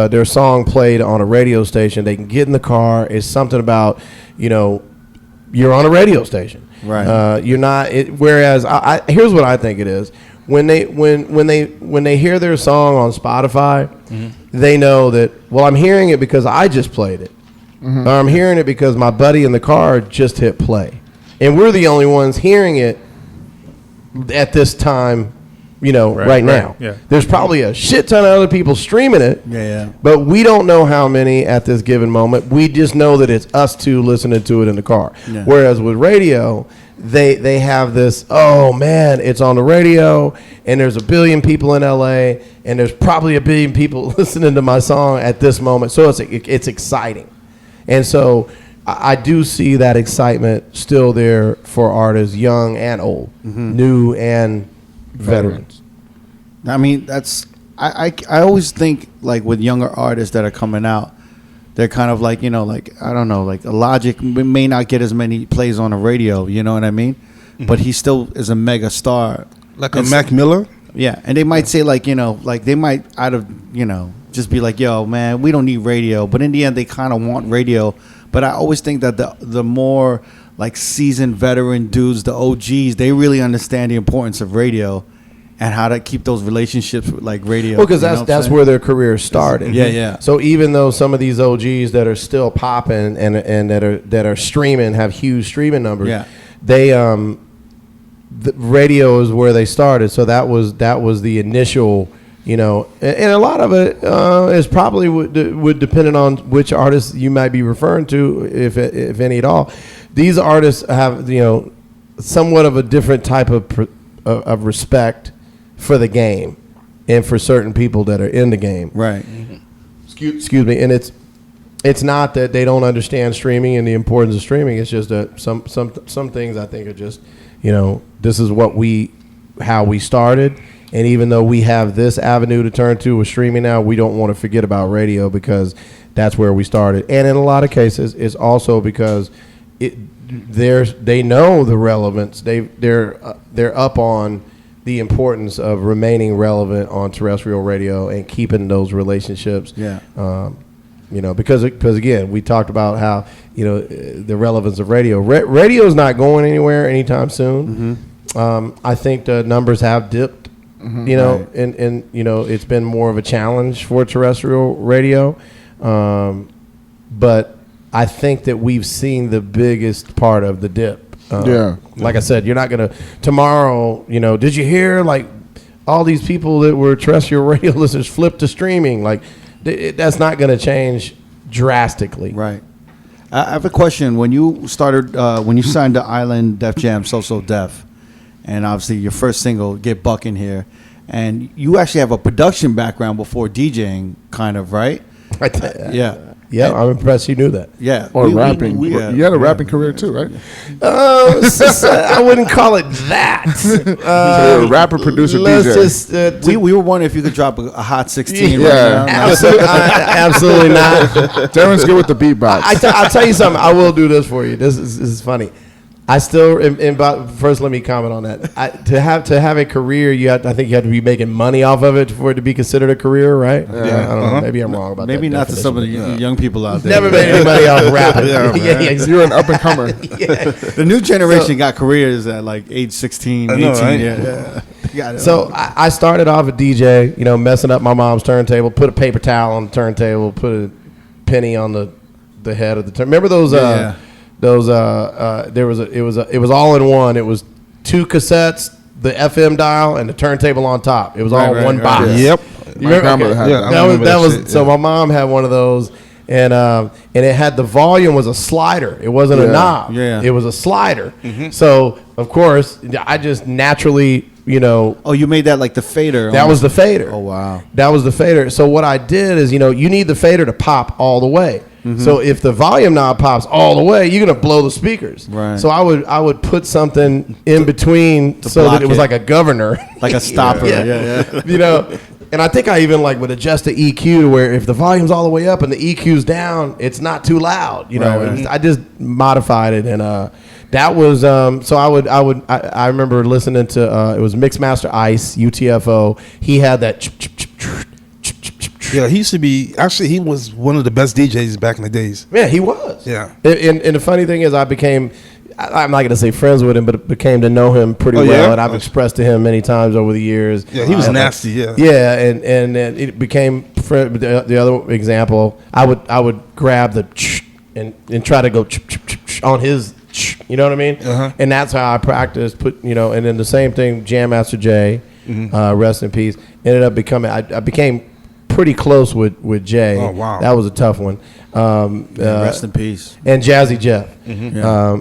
their song played on a radio station. They can get in the car. It's something about, you're on a radio station. Right. You're not. Whereas here's what I think it is: when they hear their song on Spotify, they know that, well, I'm hearing it because I just played it, or I'm hearing it because my buddy in the car just hit play, and we're the only ones hearing it at this time right now. Yeah. There's probably a shit ton of other people streaming it. Yeah. But we don't know how many at this given moment. We just know that it's us two listening to it in the car. Yeah. Whereas with radio, they have this, oh man, it's on the radio, and there's 1 billion people in LA, and there's probably 1 billion people listening to my song at this moment. So it's exciting. And so I do see that excitement still there for artists, young and old, new and veterans. I mean, that's I always think like with younger artists that are coming out, they're kind of like, like, I don't know, like Logic may not get as many plays on the radio, you know what I mean? But he still is a mega star. Like a Mac Miller? Yeah, and they might say like, like they might just be like, yo, man, we don't need radio. But in the end, they kind of want radio. But I always think that the more like seasoned veteran dudes, the OGs, they really understand the importance of radio and how to keep those relationships with like radio. Well, because that's where their career started. Yeah. So even though some of these OGs that are still popping and that are streaming have huge streaming numbers, they the radio is where they started. So that was the initial, and a lot of it is probably would depend on which artist you might be referring to, if any at all. These artists have somewhat of a different type of respect for the game and for certain people that are in the game. Right. Excuse me. And it's not that they don't understand streaming and the importance of streaming. It's just that some things I think are just, this is how we started. And even though we have this avenue to turn to with streaming now, we don't want to forget about radio because that's where we started. And in a lot of cases, it's also because they know the relevance. They're up on the importance of remaining relevant on terrestrial radio and keeping those relationships. Yeah. Because again, we talked about how the relevance of radio. Radio is not going anywhere anytime soon. I think the numbers have dipped. And it's been more of a challenge for terrestrial radio. But I think that we've seen the biggest part of the dip. Like I said, you're not going to tomorrow, did you hear like all these people that were terrestrial radio listeners flip to streaming? Like that's not going to change drastically. Right. I have a question. When you started, when you signed to Island Def Jam, So Def, and obviously your first single, Get Buckin' Here, and you actually have a production background before DJing, kind of, right? Yeah, I'm impressed you knew that. Yeah. Or rapping. You had a rapping career too, right? I wouldn't call it that. So a rapper, producer, DJ. We were wondering if you could drop a hot 16 right now. Absolutely not. Darren's good with the beatbox. I'll tell you something. I will do this for you. This is funny. I still first let me comment on that. To have a career, I think you have to be making money off of it for it to be considered a career, right? Yeah. I don't know. Maybe I'm wrong about that. Maybe not to some of the young people out there. Never made any money off rapping. You're an up and comer. The new generation got careers at like age 16, 18. Right? So I started off a DJ, messing up my mom's turntable, put a paper towel on the turntable, put a penny on the head of the turntable. Remember those? It was all in one. It was 2 cassettes, the FM dial, and the turntable on top. It was all one box. Yep. You remember? So my mom had one of those, and it had the volume was a slider. It wasn't a knob. Yeah. It was a slider. Mm-hmm. So of course I just naturally. Oh, you made that like the fader. That was the fader. Oh, wow. That was the fader. So what I did is, you need the fader to pop all the way. Mm-hmm. So if the volume knob pops all the way, you're gonna blow the speakers. Right. So I would put something in between so that it was like a governor, like a stopper. Yeah. And I think I even would adjust the EQ to where if the volume's all the way up and the EQ's down, it's not too loud. Right. I just modified it and. That was so I remember listening to it was Mixmaster Ice UTFO. He had that. Yeah, he used to be. Actually, he was one of the best DJs back in the days. Yeah, he was. Yeah. And the funny thing is, I'm not going to say friends with him, but became to know him pretty well, and I've expressed to him many times over the years. Yeah, he was nasty. Yeah. Yeah, and it became the other example. I would grab the and try to go on his. You know what I mean? Uh-huh. And that's how I practice. And then the same thing, Jam Master Jay. rest in peace. Ended up becoming, I became pretty close with Jay. Oh, wow. That was a tough one. Rest in peace. And Jazzy Jeff.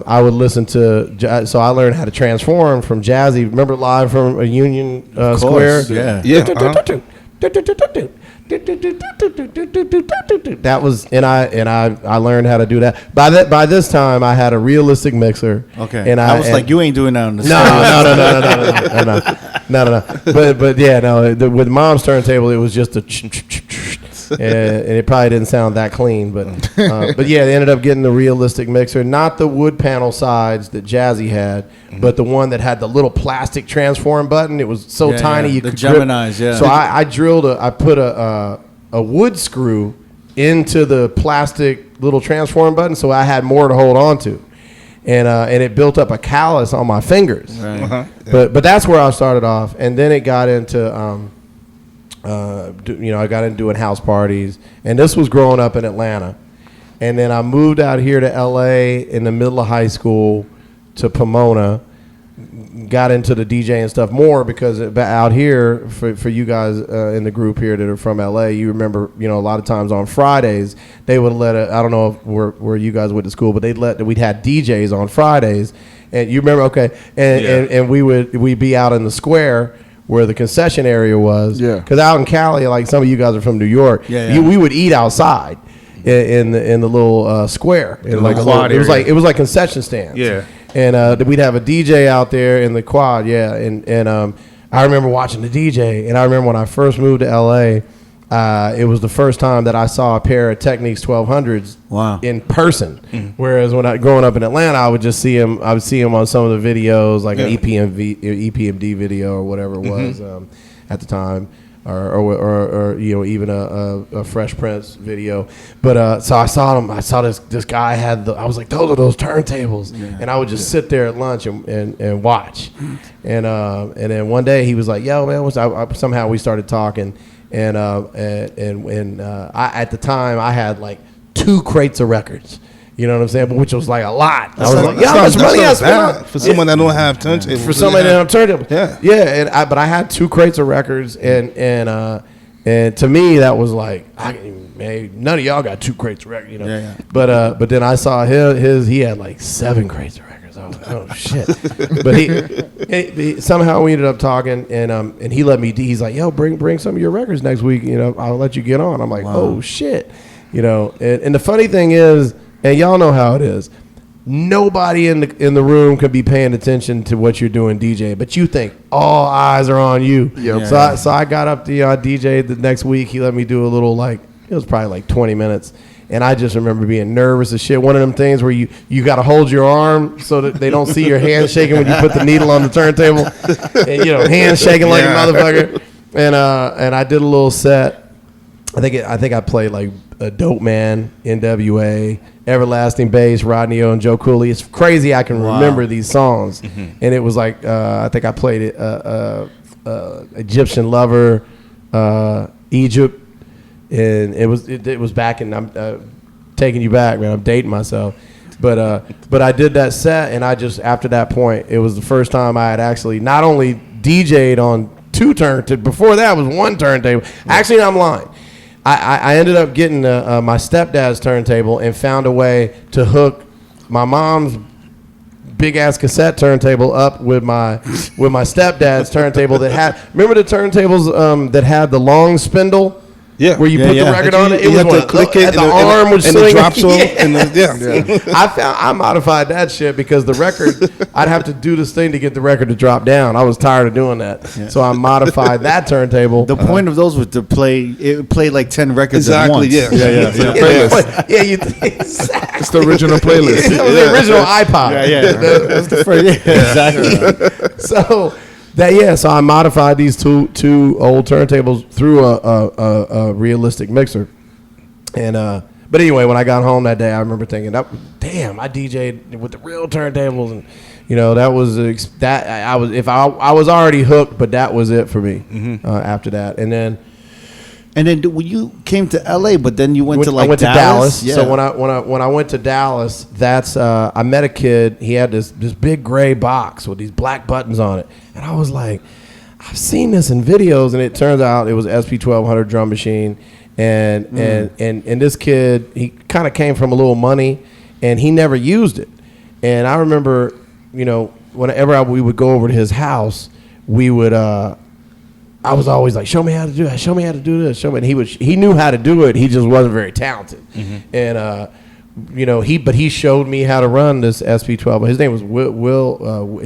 I would listen to, so I learned how to transform from Jazzy. Remember Live from a Union Square? Yeah. That was, and I learned how to do that. By this time, I had a realistic mixer. Okay. And I was like, you ain't doing that on the No. But yeah, no. With Mom's turntable, it was just a, and it probably didn't sound that clean. But yeah, they ended up getting the realistic mixer, not the wood panel sides that Jazzy had, but the one that had the little plastic transform button. It was so tiny you could Geminis, grip. So I drilled I put a wood screw into the plastic little transform button, so I had more to hold on to. And it built up a callus on my fingers. Right. But that's where I started off, and then it got into I got into doing house parties, and this was growing up in Atlanta, and then I moved out here to L.A. in the middle of high school to Pomona. Got into the DJ and stuff more because out here for you guys in the group here that are from LA, you remember, a lot of times on Fridays they would let I don't know where you guys went to school, but we'd had DJs on Fridays, and you remember, and we'd be out in the square where the concession area was, because out in Cali, like some of you guys are from New York, we would eat outside in the little square, it was like concession stands, and we'd have a DJ out there in the quad, and I remember watching the DJ, and I remember when I first moved to LA, it was the first time that I saw a pair of Technics 1200s in person. Whereas when growing up in Atlanta, I would just see him. I would see him on some of the videos, like an EPMD video or whatever it was at the time, or even a Fresh Prince video. But so I saw him. I saw this guy had I was like, those are those turntables, and I would just sit there at lunch and watch. And then one day he was like, yo man, somehow we started talking. And I at the time I had like 2 crates of records, you know what I'm saying, but which was like a lot. I was like, how much money I spent for someone that don't have turntables. For somebody that don't have turntables, but I had 2 crates of records, and to me that was like, none of y'all got 2 crates of records, But then I saw he had like 7 crates of records. I was like, oh shit! But he somehow we ended up talking, and he let me. He's like, yo, bring some of your records next week. I'll let you get on. I'm like, oh shit, And the funny thing is, and y'all know how it is. Nobody in the room could be paying attention to what you're doing, DJ. But you think all eyes are on you. Yep. So I got up to DJ the next week. He let me do a little it was probably like 20 minutes. And I just remember being nervous as shit. One of them things where you got to hold your arm so that they don't see your hand shaking when you put the needle on the turntable. And, hands shaking like a motherfucker. And I did a little set. I think I played like a Dope Man, NWA, Everlasting Bass, Rodney O and Joe Cooley. It's crazy I can remember these songs. And it was like, I think I played it, Egyptian Lover, Egypt. And it was back in, I'm taking you back, man. I'm dating myself, but I did that set, and I just, after that point, it was the first time I had actually not only DJ'd on 2 turntables. Before that was 1 turntable. Actually, I'm lying. I ended up getting my stepdad's turntable and found a way to hook my mom's big ass cassette turntable up with my stepdad's turntable that had. Remember the turntables that had the long spindle. Yeah, where you put the record on it. It was to click it, and the arm would swing. And it drops off. I modified that shit because the record, I'd have to do this thing to get the record to drop down. I was tired of doing that, so I modified that turntable. The point of those was to play like 10 records at once. Playlist. Exactly. It's the original playlist. It was the original iPod. That's the first. Exactly. So. So I modified these two old turntables through a realistic mixer, and but anyway, when I got home that day, I remember thinking, damn, I DJ'd with the real turntables, and that was I was already hooked, but that was it for me after that, and then when you came to LA, but then you went to I went Dallas. To Dallas. Yeah. So when I went to Dallas, that's I met a kid. He had this big gray box with these black buttons on it, and I was like, I've seen this in videos, and it turns out it was SP1200 drum machine, and this kid, he kind of came from a little money, and he never used it. And I remember, whenever we would go over to his house, we would. I was always like, show me how to do that. Show me how to do this. Show me. And he knew how to do it. He just wasn't very talented. And he showed me how to run this SP12. His name was Will.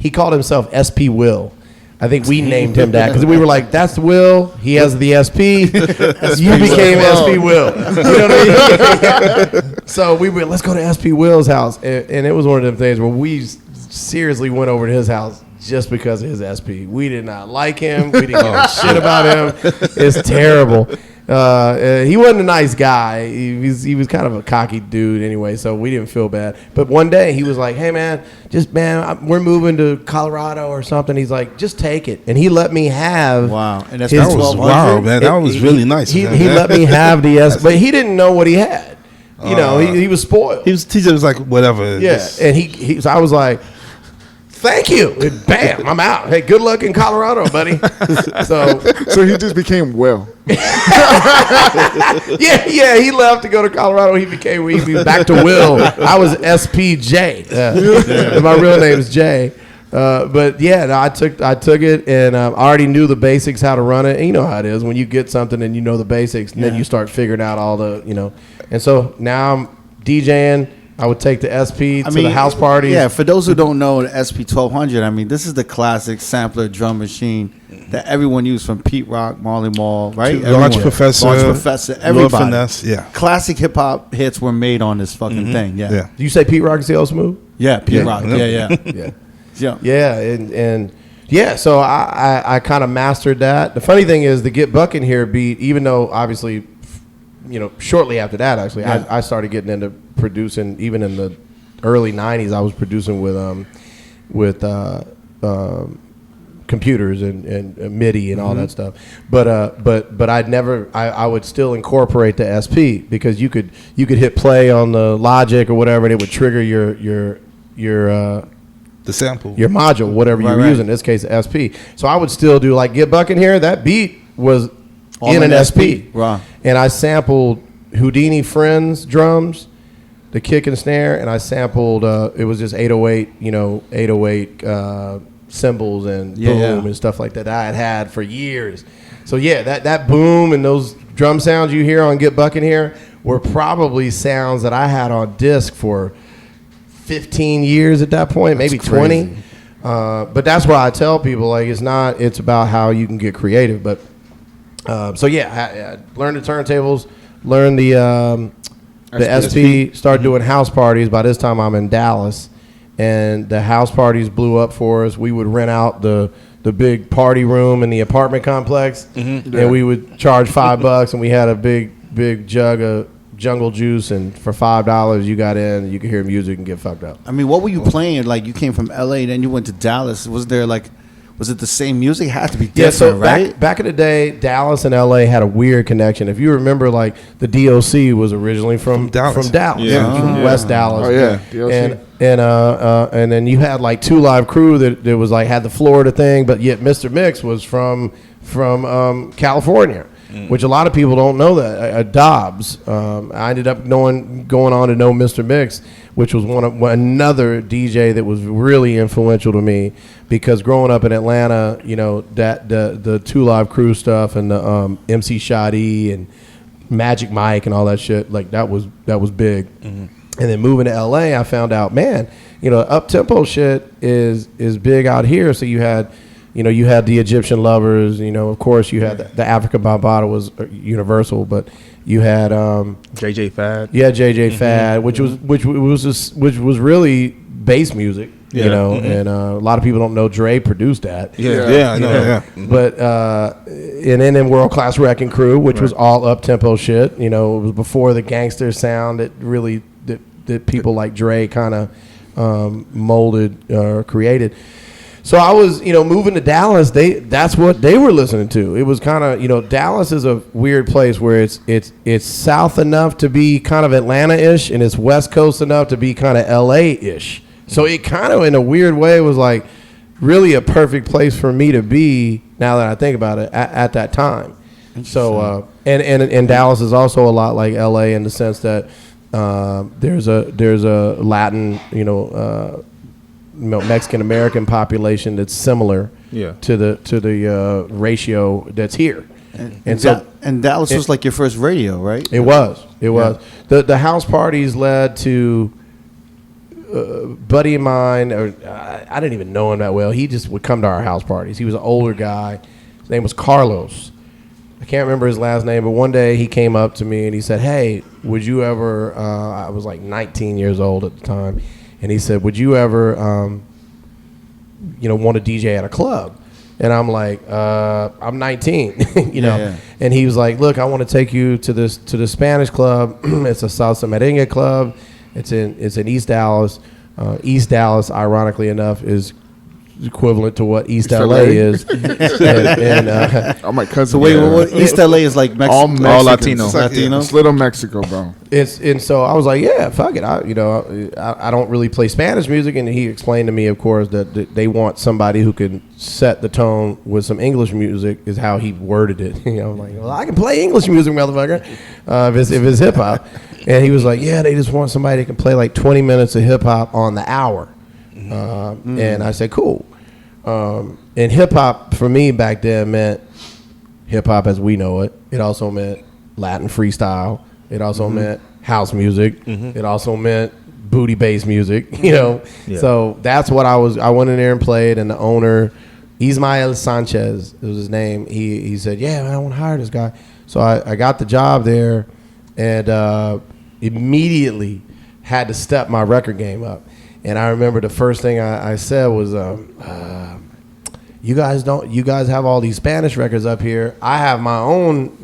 He called himself SP Will. I think we named him that because we were like, that's Will. He has the SP. You became SP Will. You know what I mean? So we were, let's go to SP Will's house. And it was one of them things where we seriously went over to his house just because of his SP. We did not like him. We didn't give a shit about him. It's terrible. He wasn't a nice guy. He was kind of a cocky dude anyway, so we didn't feel bad. But one day he was like, hey, man, we're moving to Colorado or something. He's like, just take it. And he let me have. Wow. And that was wow, man. That was really nice. He let me have the SP, but he didn't know what he had. He was spoiled. He was like, whatever. Yeah. And so I was like, thank you. And bam, I'm out. Hey, good luck in Colorado, buddy. So he just became Will. Yeah, he left to go to Colorado. He was back to Will. I was SPJ. My real name is Jay. But yeah, no, I took it, and I already knew the basics, how to run it. And you know how it is when you get something and you know the basics, and then you start figuring out all the, And so now I'm DJing. I would take the SP to the house parties. Yeah, for those who don't know, the SP1200, this is the classic sampler drum machine that everyone used, from Pete Rock, Marley Marl, right? Launch Professor, everybody. Lord Finesse, yeah. Classic hip-hop hits were made on this fucking thing, yeah. Do you say Pete Rock is the smooth? Yeah, Pete Rock, yeah. Yeah, so I kind of mastered that. The funny thing is, the Get Buck in Here beat, even though obviously, shortly after that, actually, I started getting into producing. Even in the early 90s, I was producing with computers and MIDI and all that stuff. But I would still incorporate the SP, because you could hit play on the Logic or whatever, and it would trigger your the sample, your module, whatever you're using. In this case, SP. So I would still do like Get Buck in Here. That beat was in an SP. Wow. And I sampled Houdini Friends drums, the kick and snare, and I sampled it was just 808, 808 cymbals and boom and stuff like that I had for years. So yeah, that boom and those drum sounds you hear on Get Buck in Here were probably sounds that I had on disc for 15 years at that point, maybe 20. But that's why I tell people, like, it's about how you can get creative. But so yeah, I learned the turntables, learned the SP, started doing house parties. By this time I'm in Dallas, and the house parties blew up for us. We would rent out the big party room in the apartment complex, and we would charge $5, and we had a big jug of jungle juice, and for $5 you got in, you could hear music and get fucked up. What were you playing? Like, you came from LA, then you went to Dallas. Was it the same music? It had to be different, right? Back in the day, Dallas and LA had a weird connection. If you remember, like, the DOC was originally from Dallas. From West Dallas. Oh yeah, DOC. And then you had like Two Live Crew that was like had the Florida thing, but yet Mr. Mix was from California. Which a lot of people don't know that. Dobbs. I ended up going on to know Mr. Mix, which was another DJ that was really influential to me, because growing up in Atlanta, that the Two Live Crew stuff and the MC Shoddy and Magic Mike and all that shit, like that was big. And then moving to LA, I found out, man, up tempo shit is big out here. So you had the Egyptian Lovers, of course you had the Africa Bambaataa was universal, but you had JJ Fad. Yeah, JJ Fad, which was really bass music, and a lot of people don't know Dre produced that. But and then in World Class Wrecking Crew, which was all up tempo shit, it was before the gangster sound that people like Dre kind of molded or created. So I was, moving to Dallas. That's what they were listening to. It was kind of, Dallas is a weird place where it's south enough to be kind of Atlanta-ish, and it's west coast enough to be kind of LA-ish. So it kind of, in a weird way, was like really a perfect place for me to be. Now that I think about it, at that time. So and Dallas is also a lot like LA in the sense that there's a Latin, Mexican American population that's similar to the ratio that's here. And Dallas was like your first radio, right? It was. The house parties led to a buddy of mine, or I didn't even know him that well. He just would come to our house parties. He was an older guy. His name was Carlos. I can't remember his last name, but one day he came up to me and he said, "Hey, would you ever?" I was like 19 years old at the time, and he said, "Would you ever, want to DJ at a club?" And I'm like, "I'm 19, And he was like, "Look, I want to take you to the Spanish club. It's a salsa merengue club. It's in East Dallas. East Dallas, ironically enough, is equivalent to what East LA is." Oh, my cousin. So wait, what East LA is like Mexico, all Latino. It's little Mexico, bro. And so I was like, yeah, fuck it. I don't really play Spanish music, and he explained to me, of course, that they want somebody who can set the tone with some English music, is how he worded it. I'm like, well, I can play English music, motherfucker, if it's hip hop. And he was like, yeah, they just want somebody that can play like 20 minutes of hip hop on the hour. And I said, cool. And hip hop for me back then meant hip hop as we know it. It also meant Latin freestyle. It also meant house music. It also meant booty bass music, So that's what I went in there and played, and the owner, Ismael Sanchez, was his name. He said, yeah, man, I want to hire this guy. So I got the job there, and immediately had to step my record game up. And I remember the first thing I said was, you guys have all these Spanish records up here. I have my own,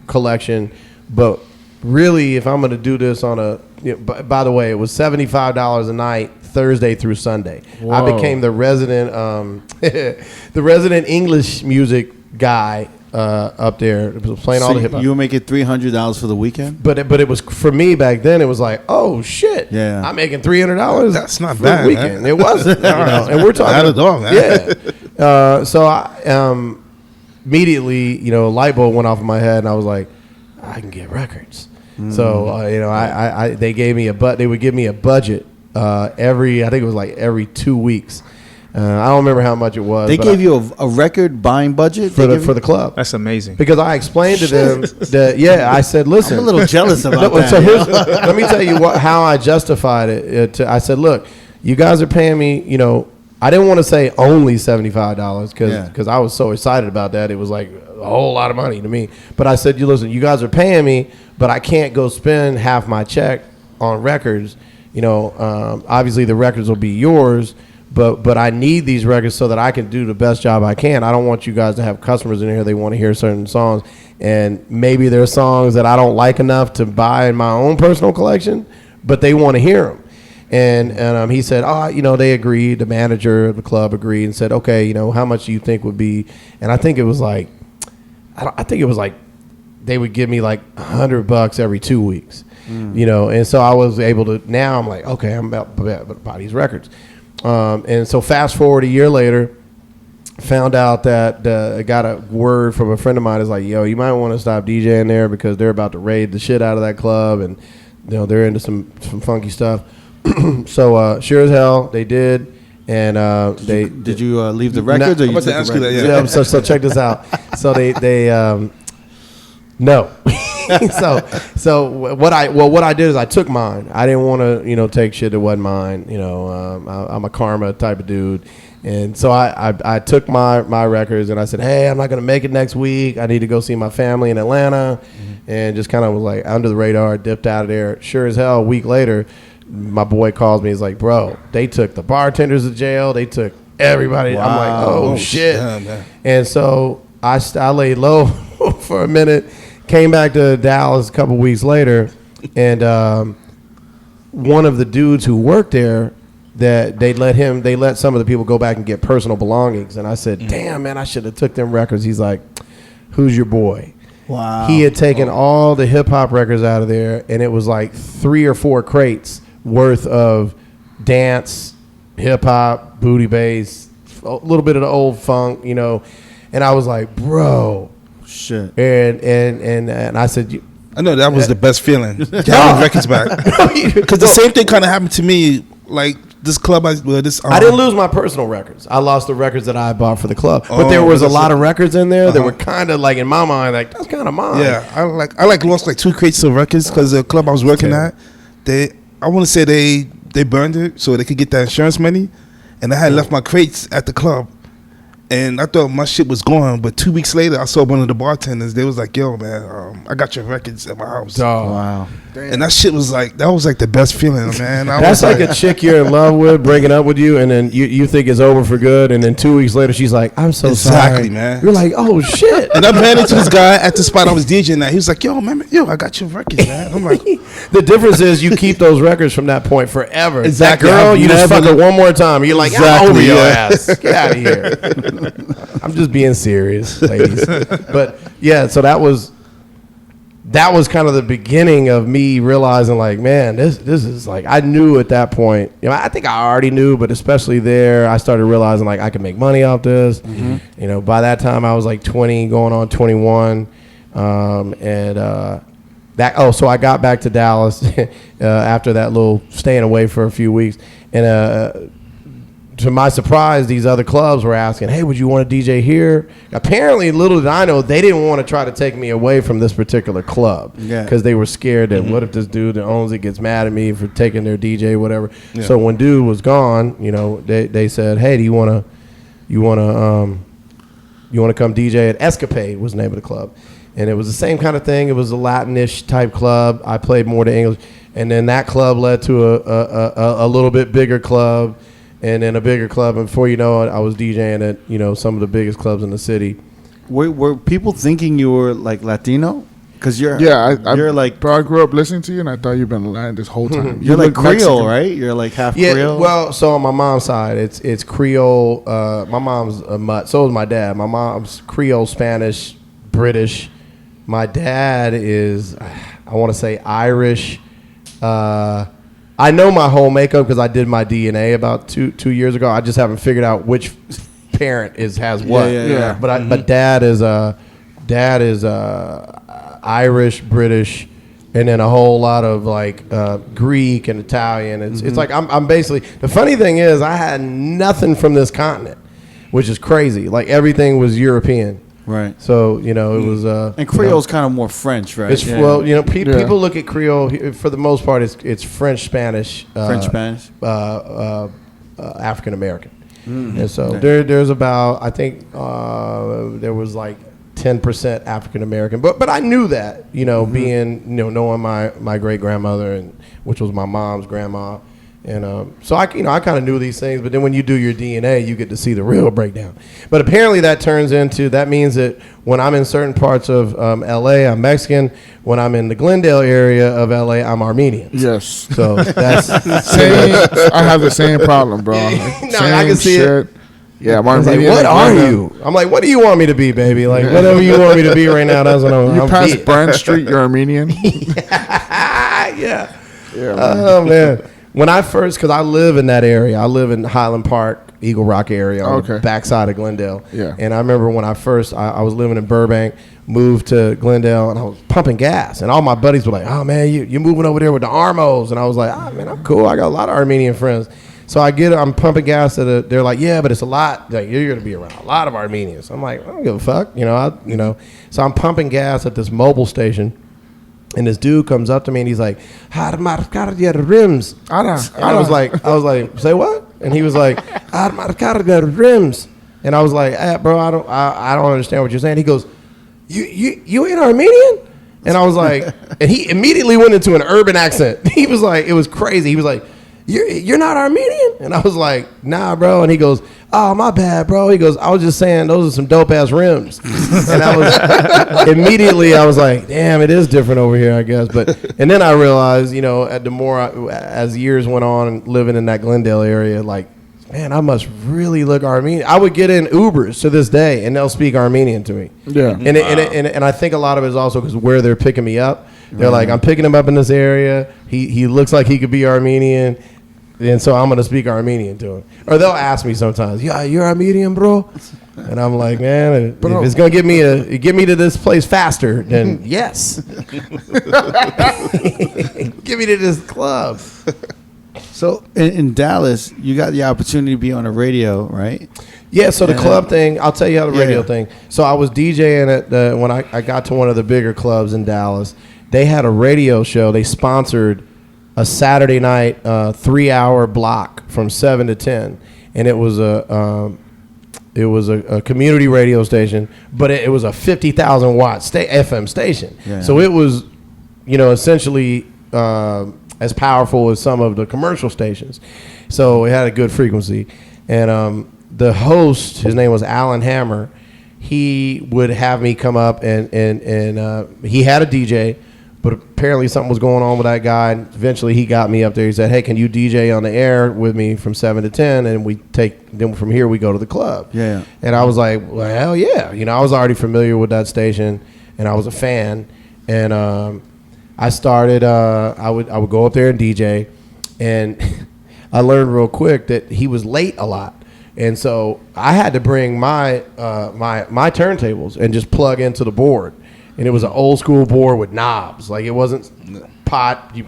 collection, but really, if I'm going to do this on by the way, it was $75 a night, Thursday through Sunday. Whoa. I became the resident, the resident English music guy up there. It was playing all the hip hop. You were making $300 for the weekend, but it was, for me back then. It was like, oh shit, yeah, I'm making $300. That's not bad. The weekend. It wasn't, and we're talking not at all, man. Yeah. So I immediately, a light bulb went off in my head, and I was like, I can get records. So I they gave me they would give me a budget I think it was like every 2 weeks. I don't remember how much it was. They gave you a record buying budget for the club. That's amazing. Because I explained to them that, I said, listen. I'm a little jealous about that. So let me tell you how I justified it. I said, look, you guys are paying me, I didn't want to say only $75 because I was so excited about that. It was like a whole lot of money to me. But I said, listen, you guys are paying me, but I can't go spend half my check on records. Obviously the records will be yours, but I need these records so that I can do the best job I can. I don't want you guys to have customers in here. They want to hear certain songs, and maybe there are songs that I don't like enough to buy in my own personal collection, but they want to hear them. And he said, they agreed. The manager of the club agreed and said, okay, how much do you think would be? And I think it was like, they would give me like $100 every 2 weeks, and so I was able to, now I'm like, okay, I'm about to buy these records. And so fast forward a year later, found out that I got a word from a friend of mine. Is like, yo, you might want to stop DJing there because they're about to raid the shit out of that club, and they're into some funky stuff. So sure as hell they did, and did you leave the records? Or you I'm about to ask you that. Yeah. So check this out. So they no. so what I did is I took mine. I didn't want to take shit that wasn't mine. I'm a karma type of dude, and so I took my records and I said, hey, I'm not gonna make it next week. I need to go see my family in Atlanta, and just kind of was like under the radar, dipped out of there. Sure as hell, a week later, my boy calls me. He's like, bro, they took the bartenders to jail. They took everybody. Wow. I'm like, oh shit. Yeah, and so I laid low for a minute. Came back to Dallas a couple weeks later, and one of the dudes who worked there, that they let some of the people go back and get personal belongings. And I said, damn, man, I should have took them records. He's like, who's your boy? Wow. He had taken all the hip hop records out of there, and it was like 3 or 4 crates worth of dance, hip hop, booty bass, little bit of the old funk, you know. And I was like, bro, shit. And I said, I know that was the best feeling. Having records back. Because the same thing kind of happened to me. Like this club, I didn't lose my personal records. I lost the records that I bought for the club. But there was a lot of records in there that were kind of like in my mind, like that's kind of mine. Yeah, I lost like 2 crates of records because the club I was working at, I want to say they burned it so they could get that insurance money, and I had left my crates at the club. And I thought my shit was gone, but 2 weeks later, I saw one of the bartenders. They was like, "Yo, man, I got your records at my house." Oh, wow! Damn. And that shit was like the best feeling, man. That's like a chick you're in love with breaking up with you, and then you think it's over for good, and then 2 weeks later, she's like, "I'm so sorry." Man. You're like, "Oh shit!" And I ran into this guy at the spot I was DJing at. He was like, "Yo, man, I got your records, man." I'm like, the difference is you keep those records from that point forever. Exactly. That girl, you just fuck her one more time. You're like, "I'm over your ass. Get out of here." I'm just being serious, ladies. But yeah, so that was kind of the beginning of me realizing, like, man, this is like, I knew at that point. You know, I think I already knew, but especially there, I started realizing like I could make money off this. Mm-hmm. You know, by that time I was like 20, going on 21, so I got back to Dallas after that little staying away for a few weeks, and to my surprise, these other clubs were asking, "Hey, would you want to DJ here?" Apparently, little did I know, they didn't want to try to take me away from this particular club because they were scared that what if this dude that owns it gets mad at me for taking their DJ, whatever. Yeah. So when dude was gone, you know, they said, "Hey, do you want to come DJ at Escapade?" was the name of the club, and it was the same kind of thing. It was a Latinish type club. I played more to English, and then that club led to a little bit bigger club. And then a bigger club, and before you know it, I was DJing at, you know, some of the biggest clubs in the city. Were people thinking you were like Latino? Because you're like, bro, I grew up listening to you, and I thought you've been lying this whole time. You're like Creole, Mexican, right? You're like half Creole. Well, so on my mom's side, it's Creole. My mom's a mutt. So is my dad. My mom's Creole, Spanish, British. My dad is, I want to say, Irish. I know my whole makeup because I did my DNA about two years ago. I just haven't figured out which parent has what. Yeah. But dad is Irish, British, and then a whole lot of like Greek and Italian. It's like I'm basically. The funny thing is I had nothing from this continent, which is crazy. Like everything was European. Right. So, you know, it was... and Creole's kind of more French, right? Well, you know, people look at Creole, for the most part, it's French, Spanish. African-American. Mm-hmm. And so there's about, I think there was like 10% African-American. But I knew that, you know, being, you know, knowing my great-grandmother, and which was my mom's grandma. And so I kind of knew these things, but then when you do your DNA, you get to see the real breakdown. But apparently that means that when I'm in certain parts of LA, I'm Mexican. When I'm in the Glendale area of LA, I'm Armenian. Yes. So that's same. I have the same problem, bro. No, I can see it. Yeah, I'm like, what are you? I'm like, what do you want me to be, baby? Like, whatever you want me to be right now, that's what I'm. You pass Brand Street, you're Armenian. Yeah. Oh man. When I first, because I live in that area, I live in Highland Park, Eagle Rock area, on the backside of Glendale. Yeah. And I remember when I first, I was living in Burbank, moved to Glendale, and I was pumping gas. And all my buddies were like, "Oh man, you're moving over there with the Armos." And I was like, "Ah man, I'm cool. I got a lot of Armenian friends." So I'm pumping gas. They're like, "Yeah, but it's a lot. Like, you're going to be around a lot of Armenians." I'm like, "I don't give a fuck." You know, So I'm pumping gas at this mobile station. And this dude comes up to me and he's like, rims. And I was like, say what? And he was like, rims. And I was like, bro, I don't understand what you're saying. He goes, you ain't Armenian? And I was like, and he immediately went into an urban accent. He was like, it was crazy. He was like, you're not Armenian? And I was like, nah, bro. And he goes, oh, my bad, bro. He goes, I was just saying those are some dope-ass rims. And I was immediately, I was like, damn, it is different over here, I guess. And then I realized, you know, as years went on living in that Glendale area, like, man, I must really look Armenian. I would get in Ubers to this day, and they'll speak Armenian to me. Yeah. And I think a lot of it is also because where they're picking me up. They're like, I'm picking him up in this area. He looks like he could be Armenian. And so I'm gonna speak Armenian to him, or they'll ask me sometimes, "Yeah, you're Armenian, bro," and I'm like, "Man, if it's gonna get me to this place faster, then yes, get me to this club." So in Dallas, you got the opportunity to be on the radio, right? Yeah. So the club thing, I'll tell you how the radio thing. So I was DJing at when I got to one of the bigger clubs in Dallas. They had a radio show. They sponsored a Saturday night 3-hour block from 7 to 10, and it was a community radio station, but it was a 50,000 watt FM station. Yeah. So it was, essentially as powerful as some of the commercial stations. So it had a good frequency, and the host, his name was Alan Hammer. He would have me come up and he had a DJ. But apparently something was going on with that guy. And eventually he got me up there. He said, "Hey, can you DJ on the air with me from 7 to 10? And then from here we go to the club." Yeah. And I was like, "Well, hell yeah!" I was already familiar with that station, and I was a fan. And I started. I would go up there and DJ, and I learned real quick that he was late a lot. And so I had to bring my turntables and just plug into the board. And it was an old school board with knobs. Like, it wasn't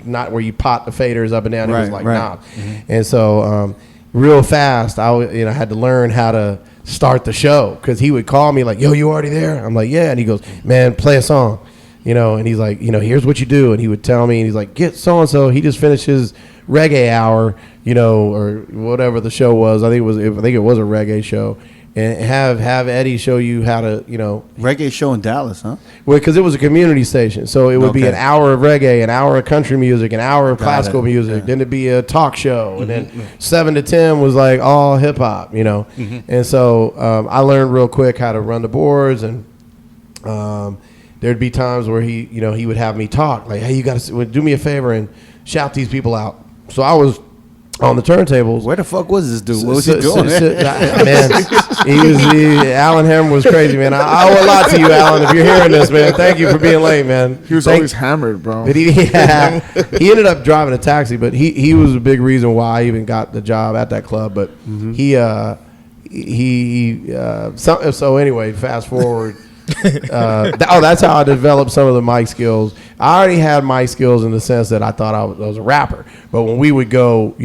not where you pot the faders up and down. It was like knobs. Mm-hmm. And so real fast, I had to learn how to start the show, because he would call me like, "Yo, you already there?" I'm like, "Yeah." And he goes, "Man, play a song." And he's like, "Here's what you do." And he would tell me, and he's like, "Get so-and-so. He just finished his reggae hour, or whatever the show was. I think it was a reggae show. And have Eddie show you how to, reggae show in Dallas, huh? Well, because it was a community station, so it would be an hour of reggae, an hour of country music, an hour of classical music. Yeah. Then it'd be a talk show, and then 7 to 10 was like all hip hop, And so I learned real quick how to run the boards, and there'd be times where he would have me talk like, "Hey, you got to do me a favor and shout these people out." So I was on the turntables. Where the fuck was this dude? What was he doing? Man, Alan Hammer was crazy, man. I owe a lot to you, Alan, if you're hearing this, man. Thank you for being late, man. He was always hammered, bro. But he ended up driving a taxi, but he was a big reason why I even got the job at that club. But so anyway, fast forward. That's how I developed some of the mic skills. I already had mic skills in the sense that I thought I was a rapper. But when we would go,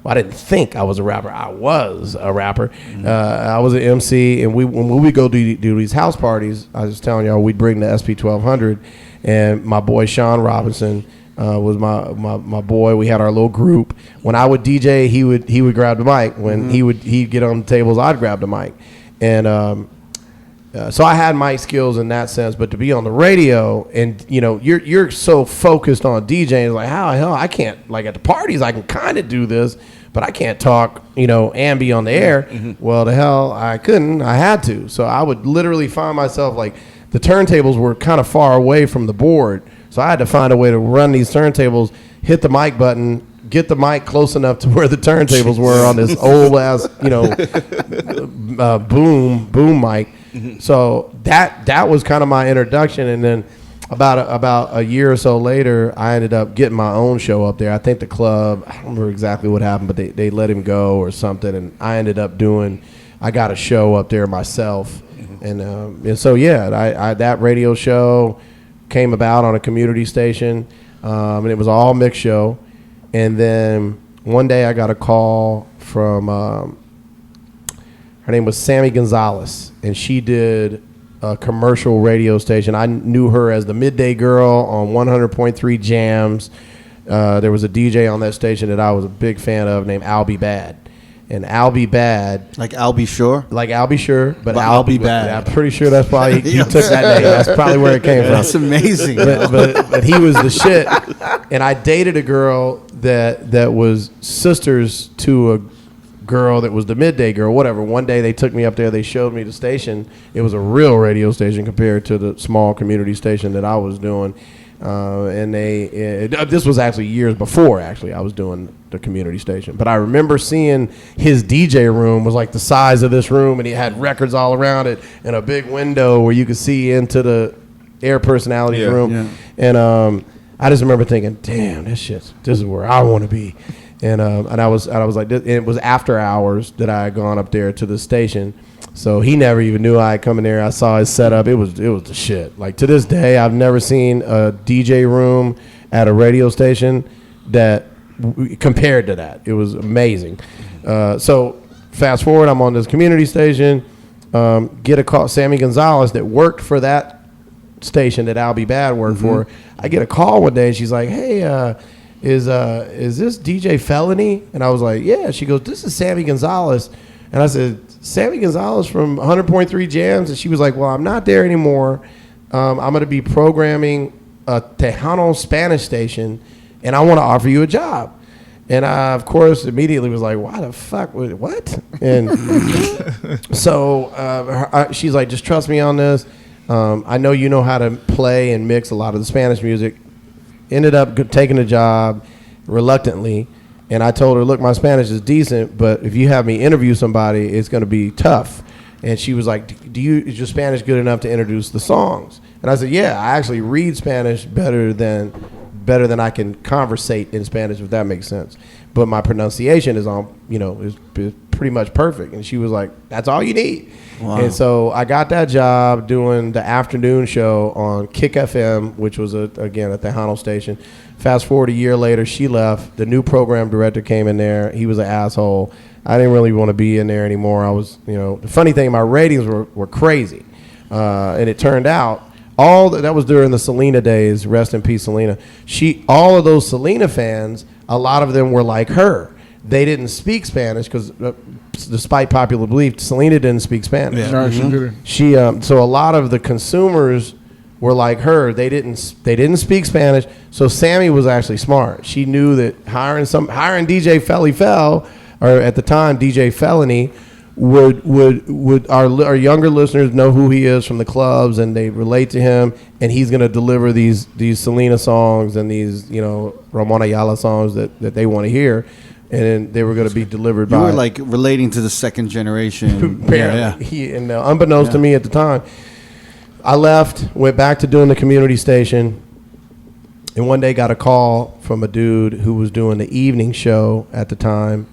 I didn't think I was a rapper. I was a rapper. I was an MC, and when we would go do these house parties, I was telling y'all, we'd bring the SP1200, and my boy Sean Robinson was my boy. We had our little group. When I would DJ, he would grab the mic. When he'd get on the tables, I'd grab the mic, and so I had mic skills in that sense. But to be on the radio, and you're so focused on DJing, like, how the hell I can't, like, at the parties I can kind of do this, but I can't talk and be on the air. Well, the hell I couldn't. I had to. So I would literally find myself, like, the turntables were kind of far away from the board, so I had to find a way to run these turntables, hit the mic button, get the mic close enough to where the turntables were on this old ass boom mic. So that was kind of my introduction, and then about a year or so later, I ended up getting my own show up there. I think the club, I don't remember exactly what happened, but they let him go or something, and I ended up I got a show up there myself, and so I that radio show came about on a community station, and it was all mixed show, and then one day I got a call from her name was Sammy Gonzalez, and she did a commercial radio station. I knew her as the Midday Girl on 100.3 Jams. There was a DJ on that station that I was a big fan of named Albie Bad. And Albie Bad. Like Albie Shore? Like Albie Shore, but Albie Bad. I'm pretty sure that's probably, you took that name. That's probably where it came from. That's amazing. But he was the shit. And I dated a girl that was sisters to a girl that was the Midday Girl, whatever. One day they took me up there, they showed me the station. It was a real radio station compared to the small community station that I was doing. And this was actually years before I was doing the community station. But I remember seeing his DJ room was like the size of this room, and he had records all around it and a big window where you could see into the air personality's room. Yeah. And I just remember thinking, damn, this is where I want to be. And I was like, it was after hours that I had gone up there to the station. So he never even knew I had come in there. I saw his setup. It was the shit. Like, to this day, I've never seen a DJ room at a radio station that compared to that. It was amazing. So fast forward, I'm on this community station. Get a call. Sammy Gonzalez, that worked for that station that I'll Be Bad worked for. I get a call one day, and she's like, "Hey, is this DJ Felli?" And I was like, "Yeah." She goes, "This is Sammy Gonzalez." And I said, "Sammy Gonzalez from 100.3 Jams?" And she was like, "Well, I'm not there anymore. I'm going to be programming a Tejano Spanish station, and I want to offer you a job." And I, of course, immediately was like, "Why the fuck? What?" And so she's like, "Just trust me on this. I know you know how to play and mix a lot of the Spanish music." Ended up taking the job reluctantly. And I told her, "Look, my Spanish is decent, but if you have me interview somebody, it's going to be tough." And she was like, is your Spanish good enough to introduce the songs? And I said, "Yeah, I actually read Spanish better than I can conversate in Spanish, if that makes sense. But my pronunciation is is pretty much perfect." And she was like, "That's all you need." Wow. And so I got that job doing the afternoon show on Kick FM, which was again at the Tejano station. Fast forward a year later, she left. The new program director came in there. He was an asshole. I didn't really want to be in there anymore. I was, the funny thing, my ratings were crazy. And it turned out, that was during the Selena days. Rest in peace, Selena. All of those Selena fans, a lot of them were like her. They didn't speak Spanish because, despite popular belief, Selena didn't speak Spanish. Yeah. No, she didn't. So a lot of the consumers were like her. They didn't speak Spanish. So Sammy was actually smart. She knew that hiring DJ Felli, or at the time DJ Felony, would our younger listeners know who he is from the clubs, and they relate to him, and he's going to deliver these Selena songs and these Ramon Ayala songs that they want to hear, and then they were going to be delivered by. You were like relating to the second generation. Yeah. And unbeknownst to me at the time, I left, went back to doing the community station, and one day got a call from a dude who was doing the evening show at the time.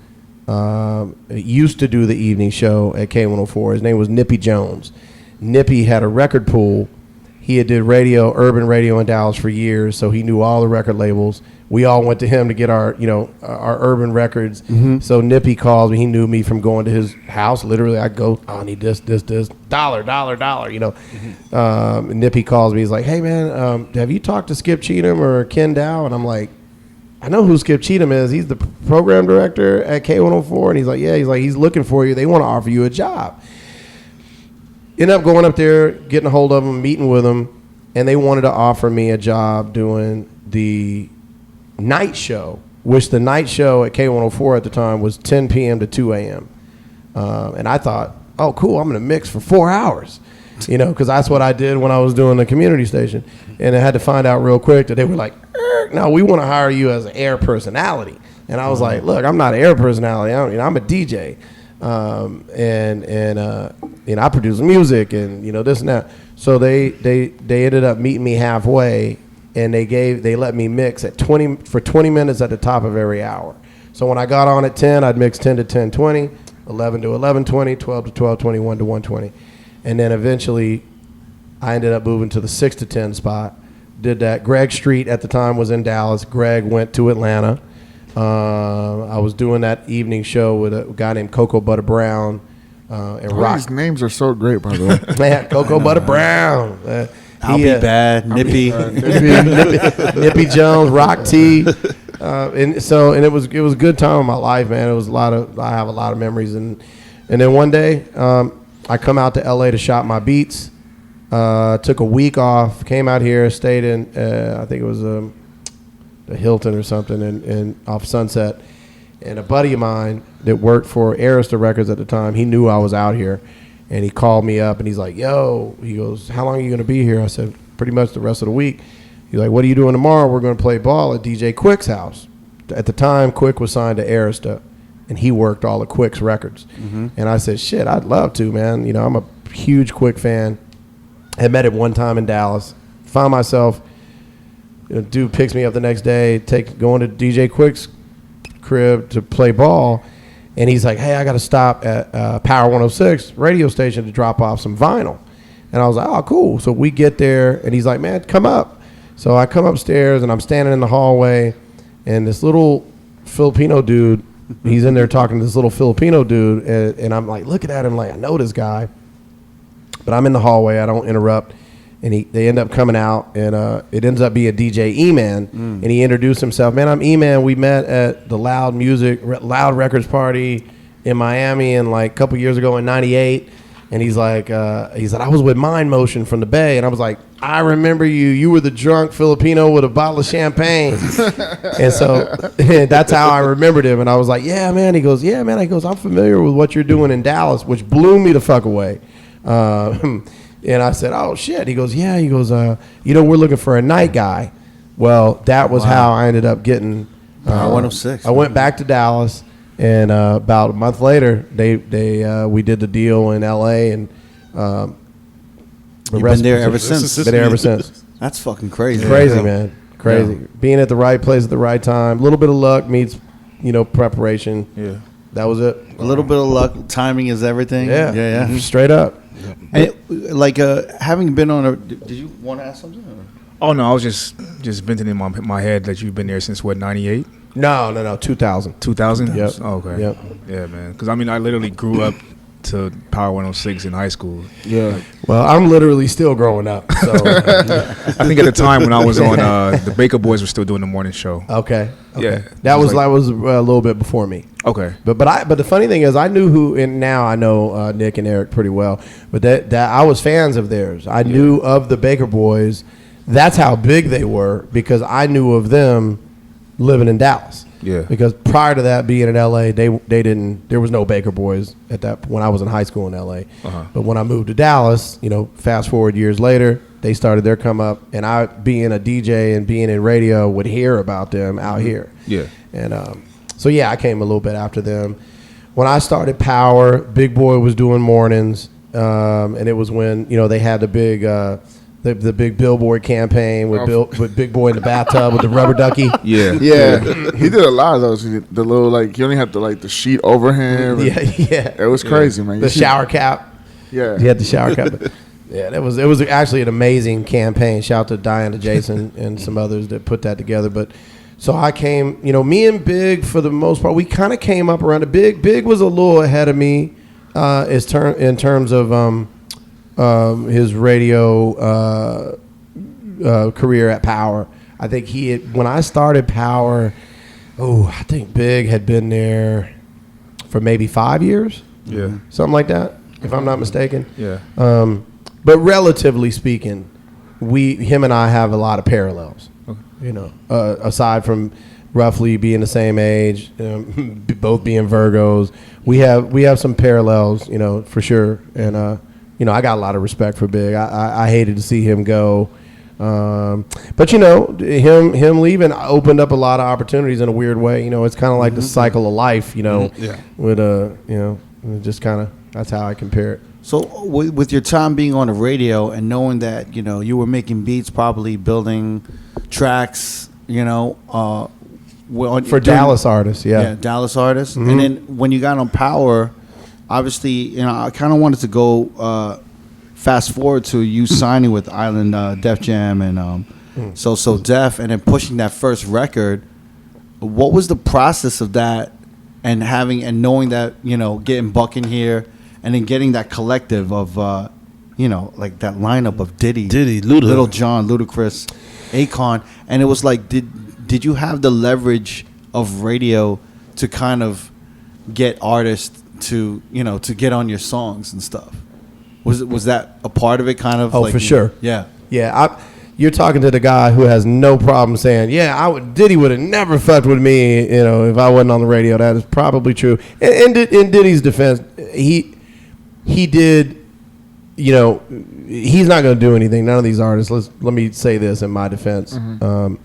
Used to do the evening show at K104. His name was Nippy Jones. Nippy had a record pool. He had did urban radio in Dallas for years, so he knew all the record labels. We all went to him to get our urban records. Mm-hmm. So Nippy calls me. He knew me from going to his house. Literally, I go, "I need this, dollar. Mm-hmm. Nippy calls me. He's like, "Hey, man, have you talked to Skip Cheatham or Ken Dow?" And I'm like, "I know who Skip Cheatham is. He's the program director at K104. And he's like, "Yeah." He's like, "He's looking for you. They want to offer you a job." Ended up going up there, getting a hold of him, meeting with him, and they wanted to offer me a job doing the night show, which the night show at K104 at the time was 10 p.m. to 2 a.m. And I thought, "Oh, cool, I'm going to mix for 4 hours." Because that's what I did when I was doing the community station. And I had to find out real quick that they were like, "No, we want to hire you as an air personality." And I was like, "Look, I'm not an air personality. I'm a DJ. I produce music and, this and that." So they ended up meeting me halfway, and they let me mix for 20 minutes at the top of every hour. So when I got on at 10, I'd mix 10 to 10:20, 11 to 11:20, 12 to 12:20, 1 to 1:20. And then eventually I ended up moving to the 6 to 10 spot. Did that. Greg Street at the time was in Dallas. Greg went to Atlanta. I was doing that evening show with a guy named Cocoa Butter Brown. And All these names are so great, by the way. Man, Cocoa Butter Brown. I'll Be Bad, Nippy. Nippy Jones, Rock T. And it was a good time in my life, man. It was I have a lot of memories. And then one day, I come out to LA to shop my beats. Took a week off, came out here, stayed in, I think it was the Hilton or something, and off Sunset. And a buddy of mine that worked for Arista Records at the time, he knew I was out here, and he called me up, and he's like, "Yo," he goes, "how long are you going to be here?" I said, "Pretty much the rest of the week." He's like, "What are you doing tomorrow?" "We're going to play ball at DJ Quick's house." At the time, Quick was signed to Arista, and he worked all of Quick's records. Mm-hmm. And I said, "Shit, I'd love to, man. I'm a huge Quick fan." I met him one time in Dallas. Found myself, dude picks me up the next day, going to DJ Quick's crib to play ball, and he's like, hey, I got to stop at Power 106 radio station to drop off some vinyl. And I was like, oh, cool. So we get there, and he's like, man, come up. So I come upstairs, and I'm standing in the hallway, and this little Filipino dude, he's in there talking to this little Filipino dude, and I'm like looking at him like, I know this guy. But I'm in the hallway. I don't interrupt. And they end up coming out, and it ends up being DJ E-Man. And he introduced himself. Man, I'm E-Man. We met at the Loud Records party in Miami and like a couple years ago in '98. And he's like, he said, I was with Mind Motion from the Bay. And I was like, I remember you. You were the drunk Filipino with a bottle of champagne. And so that's how I remembered him. And I was like, yeah, man. He goes, yeah, man. He goes, I'm familiar with what you're doing in Dallas, which blew me the fuck away. And I said, oh, shit. He goes, yeah. He goes, we're looking for a night guy. Well, that was how I ended up getting 106. I went back to Dallas. And about a month later, we did the deal in L.A. and you've been there ever since. Been there ever since. That's fucking crazy. Crazy, man. Crazy. Yeah. Being at the right place at the right time. A little bit of luck meets, preparation. Yeah, that was it. A little bit of luck. Timing is everything. Yeah, yeah. Mm-hmm. Straight up. And having been on did you want to ask something? Or? Oh no, I was just venting in my head that you've been there since what, 98? No, 2000. 2000? Yep. Oh, okay. Yep. Yeah, man. Because I literally grew up to Power 106 in high school. Yeah. Well, I'm literally still growing up. So I think at the time when I was on, the Baker Boys were still doing the morning show. Okay. Yeah. That was a little bit before me. Okay. But the funny thing is, I knew who, and now I know Nick and Eric pretty well. But that I was fans of theirs. I knew of the Baker Boys. That's how big they were because I knew of them living in Dallas. Yeah. Because prior to that, being in LA, they didn't. There was no Baker Boys at that when I was in high school in LA. Uh-huh. But when I moved to Dallas, fast forward years later, they started their come up, and I, being a DJ and being in radio, would hear about them out here. Yeah. And so I came a little bit after them. When I started Power, Big Boy was doing mornings, and it was when they had the big. The big billboard campaign with Big Boy in the bathtub with the rubber ducky. Yeah. He did a lot of those. The little you only have the sheet over him. Yeah. It was crazy, man. The shower cap. Yeah. He had the shower cap. Yeah, it was actually an amazing campaign. Shout out to Diana Jason and some others that put that together. But so I came, me and Big for the most part, we kind of came up around it. Big was a little ahead of me in terms of his radio career at Power. I think when I started Power, I think Big had been there for maybe 5 years. Yeah. Something like that, if I'm not mistaken. Yeah. But relatively speaking, him and I have a lot of parallels. Okay. Aside from roughly being the same age, both being Virgos, we have some parallels, for sure. And I got a lot of respect for Big. I hated to see him go. But him leaving opened up a lot of opportunities in a weird way. It's kind of like the cycle of life, with just kind of, that's how I compare it. So with your time being on the radio and knowing that, you were making beats, probably building tracks, for Dallas artists. Yeah, Dallas artists. Mm-hmm. And then when you got on Power, obviously, I kind of wanted to go fast forward to you signing with Island Def Jam and So Def, and then pushing that first record. What was the process of that, and knowing that getting Buck in here, and then getting that collective of that lineup of Diddy, Little John, Ludacris, Akon, and it was like, did you have the leverage of radio to kind of get artists to get on your songs and stuff? Was that a part of it, kind of? Oh, for sure. Yeah. You're talking to the guy who has no problem saying, Diddy would have never fucked with me, if I wasn't on the radio. That is probably true. And in Diddy's defense, he did, he's not going to do anything. None of these artists. Let me say this in my defense. Mm-hmm.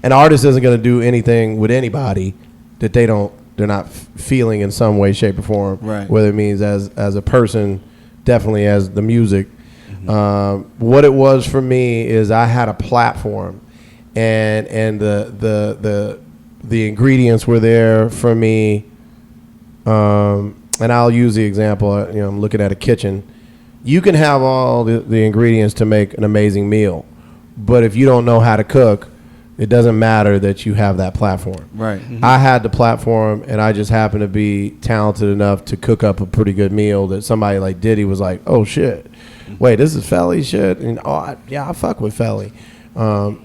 An artist isn't going to do anything with anybody that they're not feeling in some way, shape, or form. Right. Whether it means as a person, definitely as the music. Mm-hmm. What it was for me is I had a platform, and the the ingredients were there for me. And I'll use the example. I'm looking at a kitchen. You can have all the ingredients to make an amazing meal, but if you don't know how to cook, it doesn't matter that you have that platform. Right. Mm-hmm. I had the platform, and I just happened to be talented enough to cook up a pretty good meal that somebody like Diddy was like, oh, shit. Wait, this is Felli shit? And I fuck with Felli,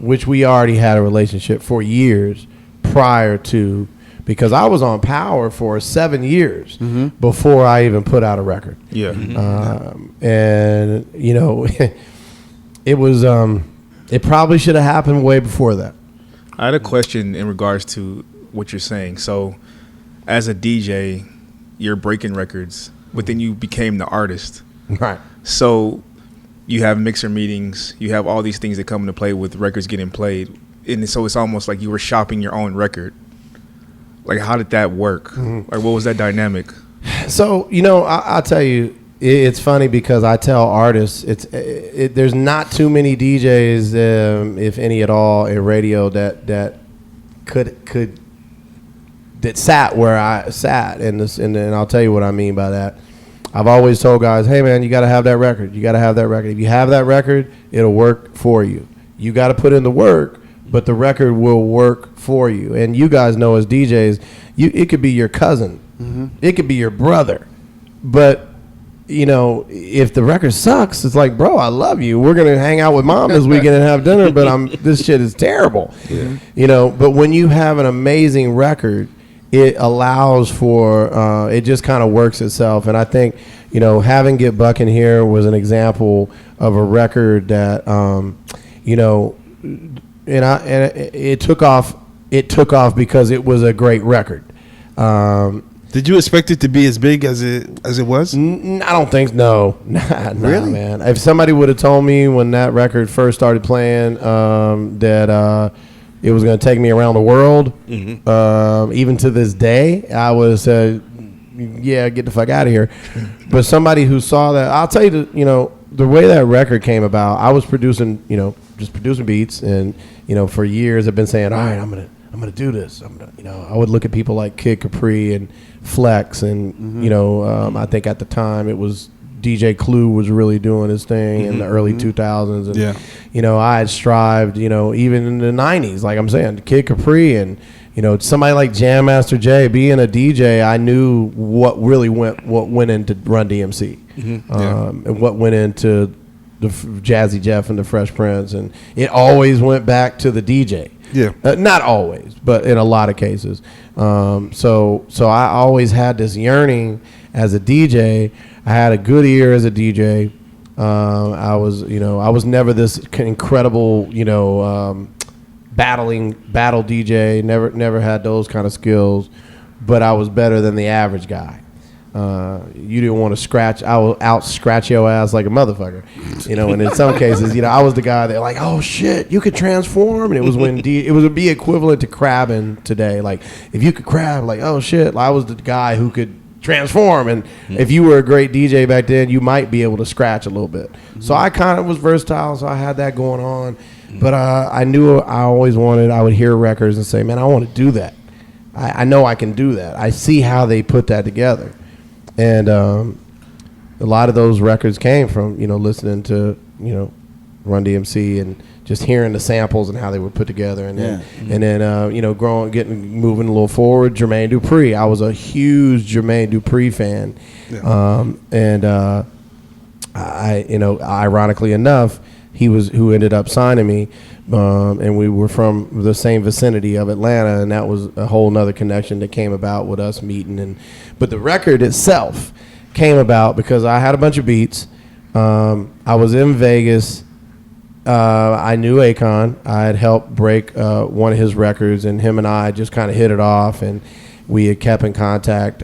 which we already had a relationship for years prior to, because I was on Power for 7 years before I even put out a record. Yeah. And, it was, it probably should have happened way before that. I had a question in regards to what you're saying. So, as a DJ, you're breaking records, but then you became the artist. Right. So, you have mixer meetings, you have all these things that come into play with records getting played. And so, it's almost like you were shopping your own record. Like, how did that work? Like, what was that dynamic? So, I'll tell you, it's funny because I tell artists, there's not too many DJs, if any at all, in radio that sat where I sat, and I'll tell you what I mean by that. I've always told guys, hey man, you got to have that record. You got to have that record. If you have that record, it'll work for you. You got to put in the work, but the record will work for you. And you guys know as DJs, it could be your cousin, it could be your brother, but if the record sucks, it's like, bro, I love you. We're gonna hang out with mom this weekend and have dinner, but this shit is terrible. Yeah. But when you have an amazing record, it allows for it just kind of works itself. And I think having Get Buck in here was an example of a record that it took off. It took off because it was a great record. Did you expect it to be as big as it was? I don't think no. Nah, really, man. If somebody would have told me when that record first started playing that it was going to take me around the world, even to this day, I would have said, "Yeah, get the fuck out of here." But somebody who saw that, I'll tell you, the way that record came about. I was producing, just producing beats, and for years I've been saying, "All right, I'm gonna do this." I would look at people like Kid Capri and Flex, and I think at the time it was DJ Clue was really doing his thing in the early 2000s, and I had strived, even in the 90s, like I'm saying, Kid Capri, and somebody like Jam Master Jay. Being a DJ, I knew what went into Run DMC, and what went into the Jazzy Jeff and the Fresh Prince, and it always went back to the DJ. Yeah, not always, but in a lot of cases. So I always had this yearning as a DJ. I had a good ear as a DJ. I was never this incredible, battle DJ. Never had those kind of skills, but I was better than the average guy. You didn't want to scratch. I will out scratch your ass like a motherfucker, and in some cases, I was the guy that like, oh shit, you could transform. And it was when it would be equivalent to crabbing today. Like if you could crab, like, oh shit, I was the guy who could transform. And if you were a great DJ back then, you might be able to scratch a little bit. So I kind of was versatile. So I had that going on, but I knew I always wanted. I would hear records and say, man, I want to do that. I know I can do that. I see how they put that together. And a lot of those records came from, listening to, Run-DMC and just hearing the samples and how they were put together. And then, moving a little forward, Jermaine Dupri. I was a huge Jermaine Dupri fan. Yeah. Ironically enough, he was who ended up signing me. And we were from the same vicinity of Atlanta, and that was a whole nother connection that came about with us meeting. But the record itself came about because I had a bunch of beats. I was in Vegas. I knew Akon. I had helped break one of his records, and him and I just kind of hit it off, and we had kept in contact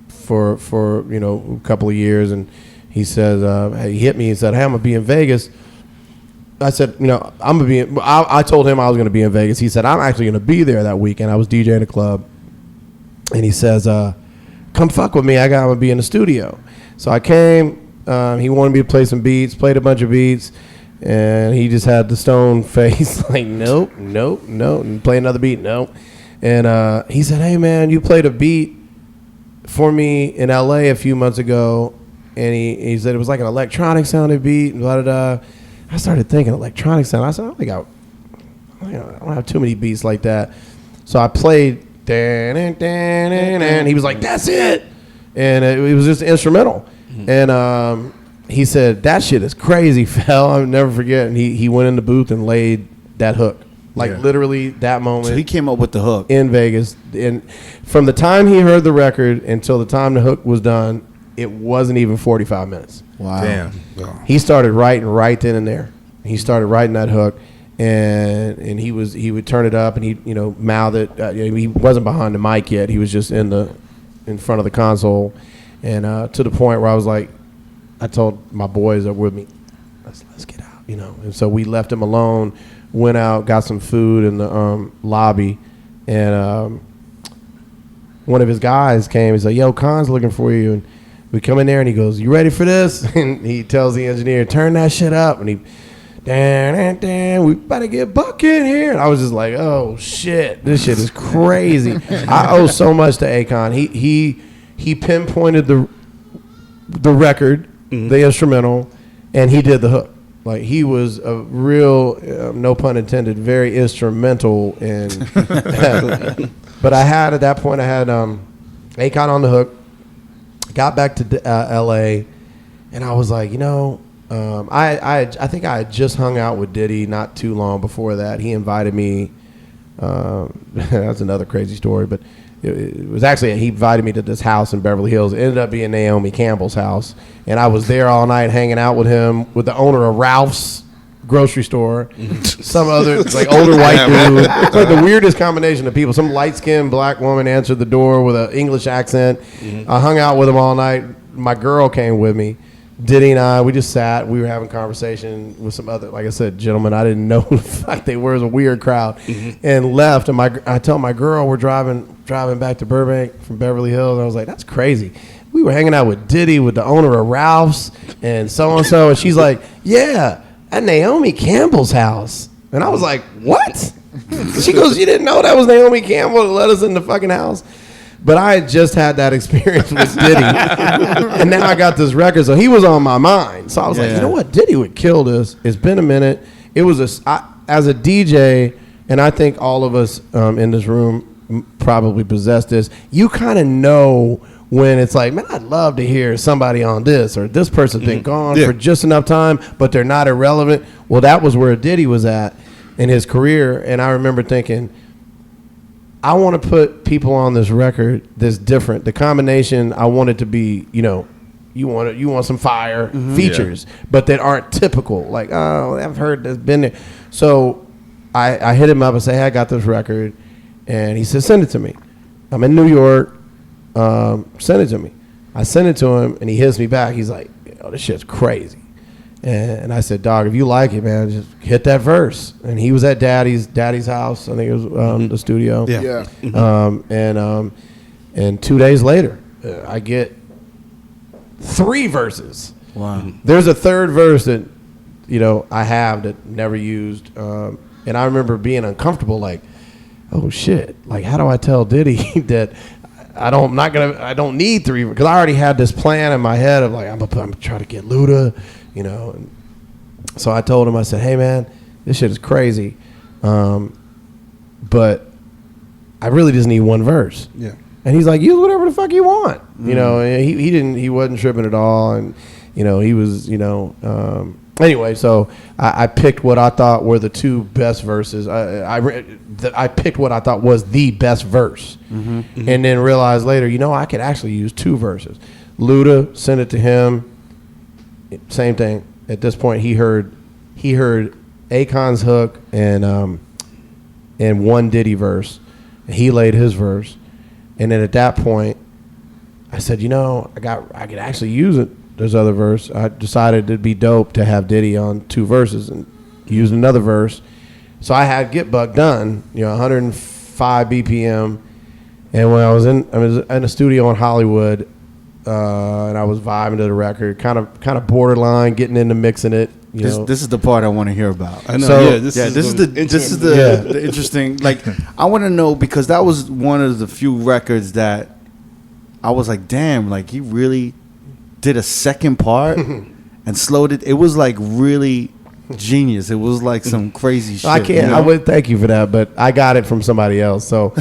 for a couple of years. And he says, he hit me and said, hey, I'm going to be in Vegas. I said, I'm going to be I told him I was going to be in Vegas. He said, I'm actually going to be there that weekend. I was DJing a club. And he says, come fuck with me. I'm going to be in the studio. So I came. He wanted me to play some beats, played a bunch of beats. And he just had the stone face, like, nope, and play another beat, nope. And he said, hey, man, you played a beat for me in L.A. a few months ago. And he said it was like an electronic sounding beat, and blah, blah, blah. I started thinking electronic sound. I said, I don't have too many beats like that. So I played, and he was like, that's it. And it was just instrumental. And he said, that shit is crazy, Fel. I'll never forget. And he went in the booth and laid that hook. Literally that moment. So he came up with the hook. In Vegas. And from the time he heard the record until the time the hook was done, it wasn't even 45 minutes. Wow. Damn. He started writing right then and there. He started writing that hook. And he would turn it up and he mouth it. He wasn't behind the mic yet. He was just in front of the console. And to the point where I was like, I told my boys that were with me, let's get out, And so we left him alone, went out, got some food in the lobby, and one of his guys came. He's like, yo, Khan's looking for you. And we come in there, and he goes, you ready for this? And he tells the engineer, turn that shit up. And he, damn, we better get Buck in here. And I was just like, oh, shit, this shit is crazy. I owe so much to Akon. He pinpointed the record, the instrumental, and he did the hook. Like, he was a real, no pun intended, very instrumental in. But at that point, I had Akon on the hook. Got back to L.A., and I was like, I think I had just hung out with Diddy not too long before that. He invited me. That's another crazy story, but it was actually, he invited me to this house in Beverly Hills. It ended up being Naomi Campbell's house, and I was there all night hanging out with him, with the owner of Ralph's grocery store, some other like older white dude. It's like the weirdest combination of people. Some light-skinned black woman answered the door with an English accent. I hung out with him all night. My girl came with me. Diddy and I, we just sat. We were having conversation with some other, like I said, gentlemen. I didn't know who the fuck they were. It was a weird crowd. And left. And I told my girl we're driving back to Burbank from Beverly Hills. And I was like, that's crazy. We were hanging out with Diddy, with the owner of Ralph's and so-and-so. And she's like, yeah, at Naomi Campbell's house. And I was like, what? She goes, you didn't know that was Naomi Campbell that let us in the fucking house? But I had just had that experience with Diddy. And now I got this record. So he was on my mind. So I was like, you know what? Diddy would kill this. It's been a minute. It was as a DJ, and I think all of us in this room probably possess this. You kind of know when it's like, man, I'd love to hear somebody on this, or this person's been gone for just enough time, but they're not irrelevant. Well, that was where Diddy was at in his career. And I remember thinking, I want to put people on this record that's different. The combination, I want it to be, you want some fire features, but that aren't typical. Like, oh, I've heard that's been there. So I hit him up and say, hey, I got this record. And he said, send it to me. I'm in New York. Send it to me. I sent it to him, and he hits me back. He's like, oh, this shit's crazy. And I said, dog, if you like it, man, just hit that verse. And he was at Daddy's house. I think it was the studio. And 2 days later, I get 3 verses. Wow. There's a third verse that, I have that never used. And I remember being uncomfortable, like, oh shit, like, how do I tell Diddy that I don't need 3, because I already had this plan in my head of like, I'm gonna try to get Luda, And so I told him, I said, hey man, this shit is crazy, but I really just need 1 verse. Yeah. And he's like, use whatever the fuck you want. And he wasn't tripping at all, and he was, anyway, so I picked what I thought were the 2 best verses. I picked what I thought was the best verse, and then realized later, I could actually use 2 verses. Luda, sent it to him. Same thing. At this point, he heard Akon's hook and 1 Diddy verse, and he laid his verse. And then at that point, I said, I could actually use it. There's other verse. I decided it'd be dope to have Diddy on 2 verses and use another verse. So I had Get Buck done, 105 BPM. And when I was in a studio in Hollywood, and I was vibing to the record, kind of borderline, getting into mixing it, This is the part I want to hear about. I know. So, This is the interesting. Like, I want to know, because that was one of the few records that I was like, damn, like he really did a second part and slowed it. It was like really genius. It was like some crazy shit. I can't. I would thank you for that, but I got it from somebody else. So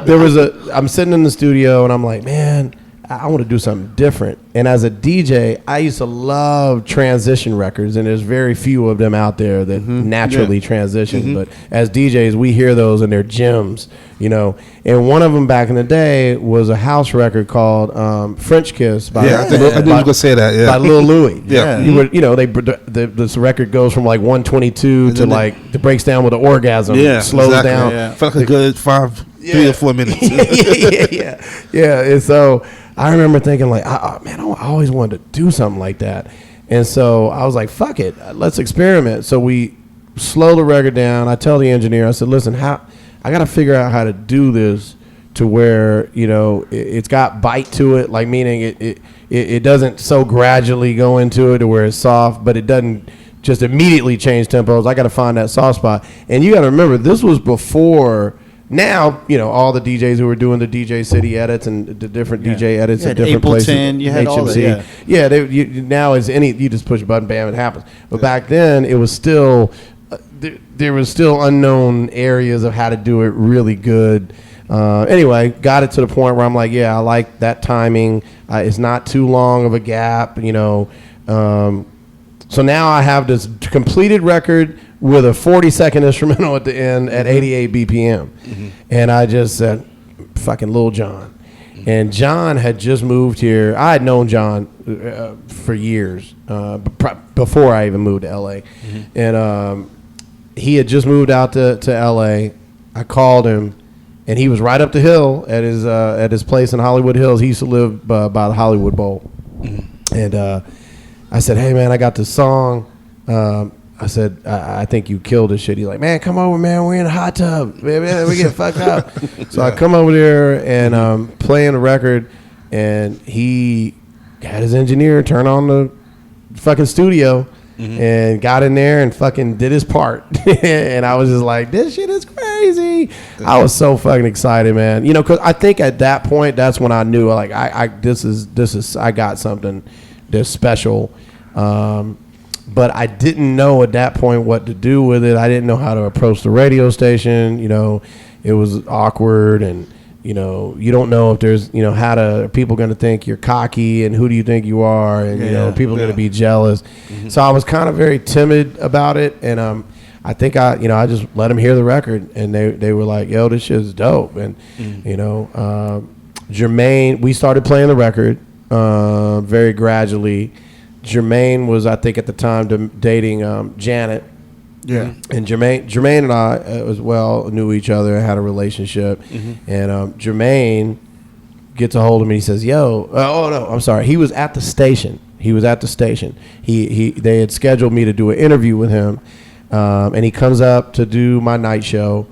there was I'm sitting in the studio and I'm like, man, I want to do something different. And as a DJ, I used to love transition records, and there's very few of them out there that naturally transition. But as DJs, we hear those and they're gems, And one of them back in the day was a house record called French Kiss by I knew you were gonna say that. Yeah, by Lil Louis. Yeah. This record goes from like 122 to like it breaks down with an orgasm. Yeah, slows exactly. down. Yeah. Felt like a good 3 or 4 minutes. yeah. And so I remember thinking like, man, I always wanted to do something like that. And so I was like, fuck it, let's experiment. So we slow the record down. I tell the engineer, I said, listen, I got to figure out how to do this to where, it's got bite to it, like meaning it doesn't so gradually go into it to where it's soft, but it doesn't just immediately change tempos. I got to find that soft spot. And you got to remember, this was before. Now, all the DJs who were doing the DJ City edits and the different DJ edits at different places. You had all that, now you just push a button, bam, it happens. But back then, it was still, there was still unknown areas of how to do it really good. Anyway, got it to the point where I'm like, yeah, I like that timing. It's not too long of a gap, So now I have this completed record with a 40-second instrumental at the end at 88 BPM. And I just said, fucking Lil Jon. And John had just moved here. I had known John for years before I even moved to LA. And he had just moved out to LA. I called him, and he was right up the hill at his place in Hollywood Hills. He used to live by the Hollywood Bowl. And I said, hey, man, I got this song. I said, I think you killed this shit. He's like, man, come over, man. We're in a hot tub. Man, we get fucked up. So I come over there and playing the record, and he had his engineer turn on the fucking studio and got in there and fucking did his part. And I was just like, this shit is crazy. I was so fucking excited, man. Because I think at that point, that's when I knew, like, I got something that's special. But I didn't know at that point what to do with it. I didn't know how to approach the radio station. It was awkward, and you don't know if there's are people going to think you're cocky, and who do you think you are, and people are going to be jealous. So I was kind of very timid about it, and I think I just let them hear the record, and they were like, yo, this shit's dope. And Jermaine, we started playing the record very gradually. Jermaine was, I think, at the time dating Janet. Yeah. And Jermaine and I as well knew each other and had a relationship. And Jermaine gets a hold of me. He says, yo, I'm sorry. He was at the station. They had scheduled me to do an interview with him. And he comes up to do my night show.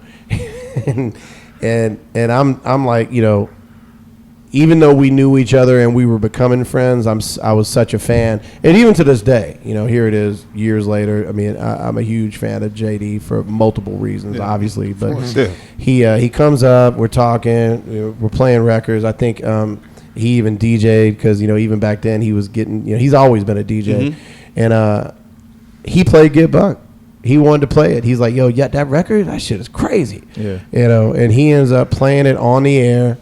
and I'm like, even though we knew each other and we were becoming friends, I was such a fan. And even to this day, here it is years later. I mean, I'm a huge fan of JD for multiple reasons, obviously. But he comes up, we're talking, we're playing records. I think he even DJ'd because, even back then he was getting, he's always been a DJ. And he played Get Buck. He wanted to play it. He's like, yo, that record, that shit is crazy. Yeah. And he ends up playing it on the air.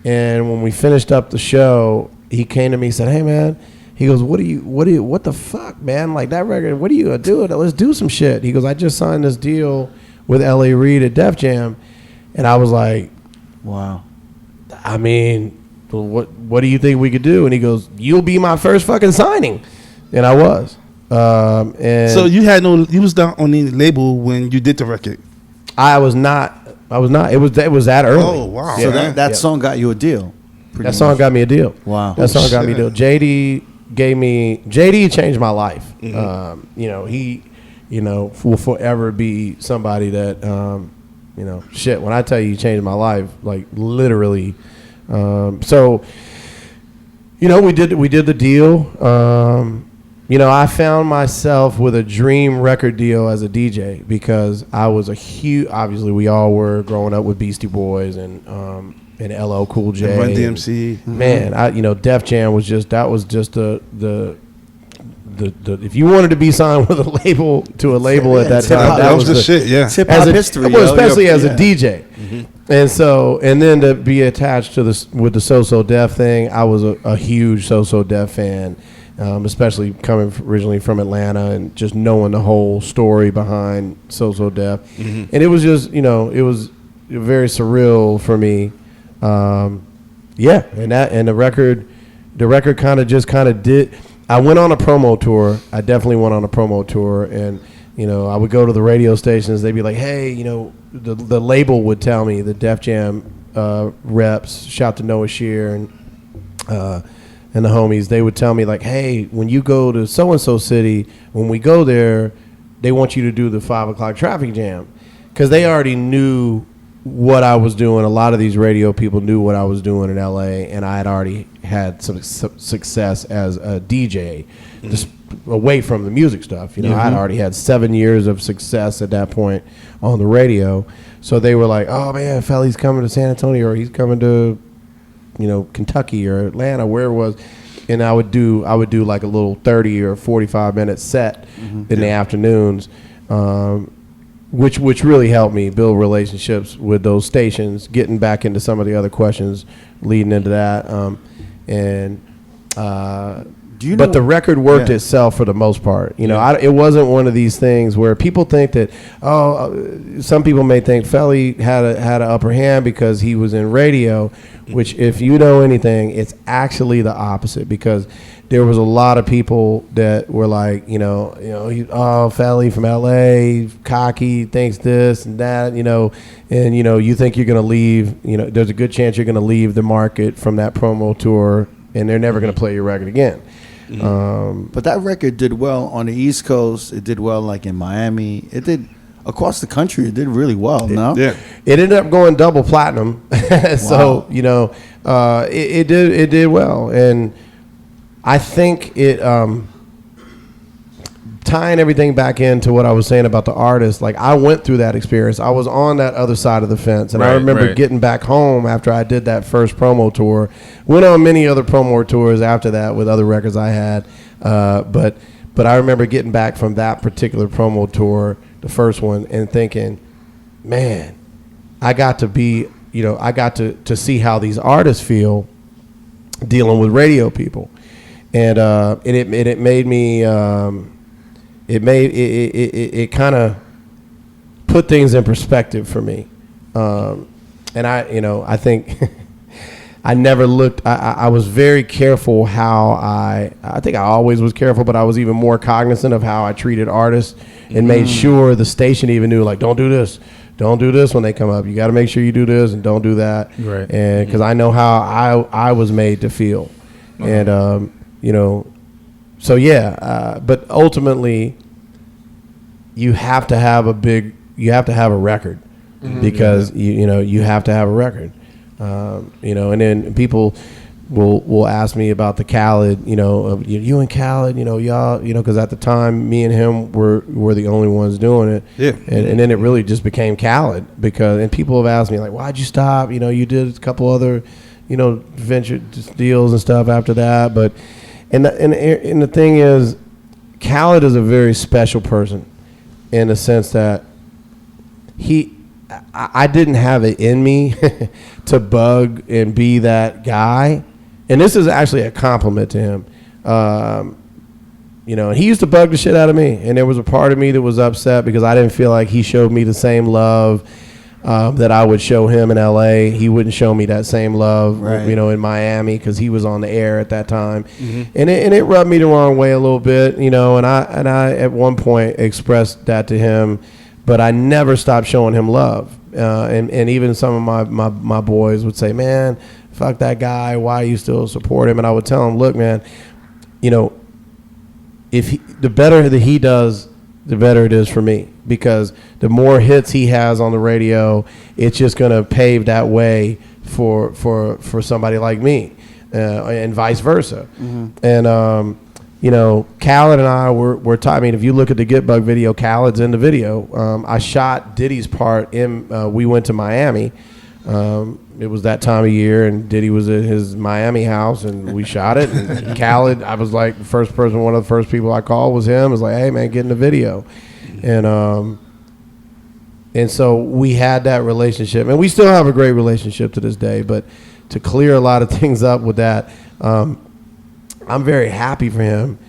And when we finished up the show, he came to me and said, hey, man, he goes, what the fuck, man? Like, that record, what are you going to do? Let's do some shit. He goes, I just signed this deal with R.O.A.D at Def Jam. And I was like, wow. I mean, what do you think we could do? And he goes, you'll be my first fucking signing. And I was. And so you was not on the label when you did the record? I was not. It was that early. Oh, wow. So that song got you a deal. That song got me a deal. Wow. That song got me a deal. JD changed my life. He will forever be somebody that, shit, when I tell you he changed my life, like literally. So, we did the deal. I found myself with a dream record deal as a DJ because I was a huge. Obviously, we all were growing up with Beastie Boys and LL Cool J, and Run DMC. Man, Def Jam was just the if you wanted to be signed with a label at that time, that was the shit. Yeah, hip hop history, especially as a DJ. And then to be attached to with the So Def thing, I was a huge So Def fan, especially coming originally from Atlanta and just knowing the whole story behind So Def. And it was just it was very surreal for me. And the record kind of did. I went on a promo tour. I definitely went on a promo tour, and I would go to the radio stations. They'd be like, "Hey, the label would tell me, the Def Jam reps, shout to Noah Shear and the homies. They would tell me like, "Hey, when you go to so and so city, when we go there, they want you to do the 5 o'clock traffic jam," because they already knew what I was doing. A lot of these radio people knew what I was doing in LA, and I had already had some success as a DJ, just away from the music stuff. I had already had 7 years of success at that point on the radio. So they were like, "Oh man, Felli's coming to San Antonio, or he's coming to, Kentucky or Atlanta, where it was." And I would do like a little 30 or 45 minute set in the afternoons. Which really helped me build relationships with those stations, getting back into some of the other questions leading into that. But the record worked itself for the most part. It wasn't one of these things where people think that, some people may think Felli had an upper hand because he was in radio, which if you know anything, it's actually the opposite, because there was a lot of people that were like, Felli from LA, cocky, thinks this and that, and you think you're going to leave, there's a good chance you're going to leave the market from that promo tour, and they're never going to play your record again. But that record did well on the East Coast. It did well like in Miami. It did across the country. It did really well. It ended up going double platinum. So it did well, and I think it tying everything back into what I was saying about the artist. Like, I went through that experience. I was on that other side of the fence, and I remember getting back home after I did that first promo tour. Went on many other promo tours after that with other records I had, but I remember getting back from that particular promo tour, the first one, and thinking, man, I got to be, I got to see how these artists feel dealing with radio people. And it made me, it kind of put things in perspective for me. And I think I never looked, I was very careful how I think I always was careful, but I was even more cognizant of how I treated artists and made sure the station even knew, like, don't do this when they come up. You got to make sure you do this and don't do that. Right. And because I know how I was made to feel. And, but ultimately you have to have a record because you have to have a record, and then people will ask me about the Khaled, you and Khaled, y'all, because at the time me and him were the only ones doing it. Yeah. And then it really just became Khaled and people have asked me like, why'd you stop? You did a couple other, venture deals and stuff after that. But, and the thing is, Khaled is a very special person in the sense that I didn't have it in me to bug and be that guy. And this is actually a compliment to him. And he used to bug the shit out of me. And there was a part of me that was upset because I didn't feel like he showed me the same love that I would show him in LA. He wouldn't show me that same love, in Miami, because he was on the air at that time. And it rubbed me the wrong way a little bit, and I at one point expressed that to him, but I never stopped showing him love. And even some of my boys would say, man, fuck that guy, why you still support him? And I would tell him, look, man, the better that he does, the better it is for me, because the more hits he has on the radio, it's just going to pave that way for somebody like me, and vice versa. And Khaled and I were I mean, if you look at the Get Bug video, Khaled's in the video. I shot Diddy's part we went to Miami. It was that time of year, and Diddy was at his Miami house, and we shot it. And Khaled, I was like the first person, one of the first people I called was him. I was like, hey, man, get in the video. And so we had that relationship, and we still have a great relationship to this day. But to clear a lot of things up with that, I'm very happy for him.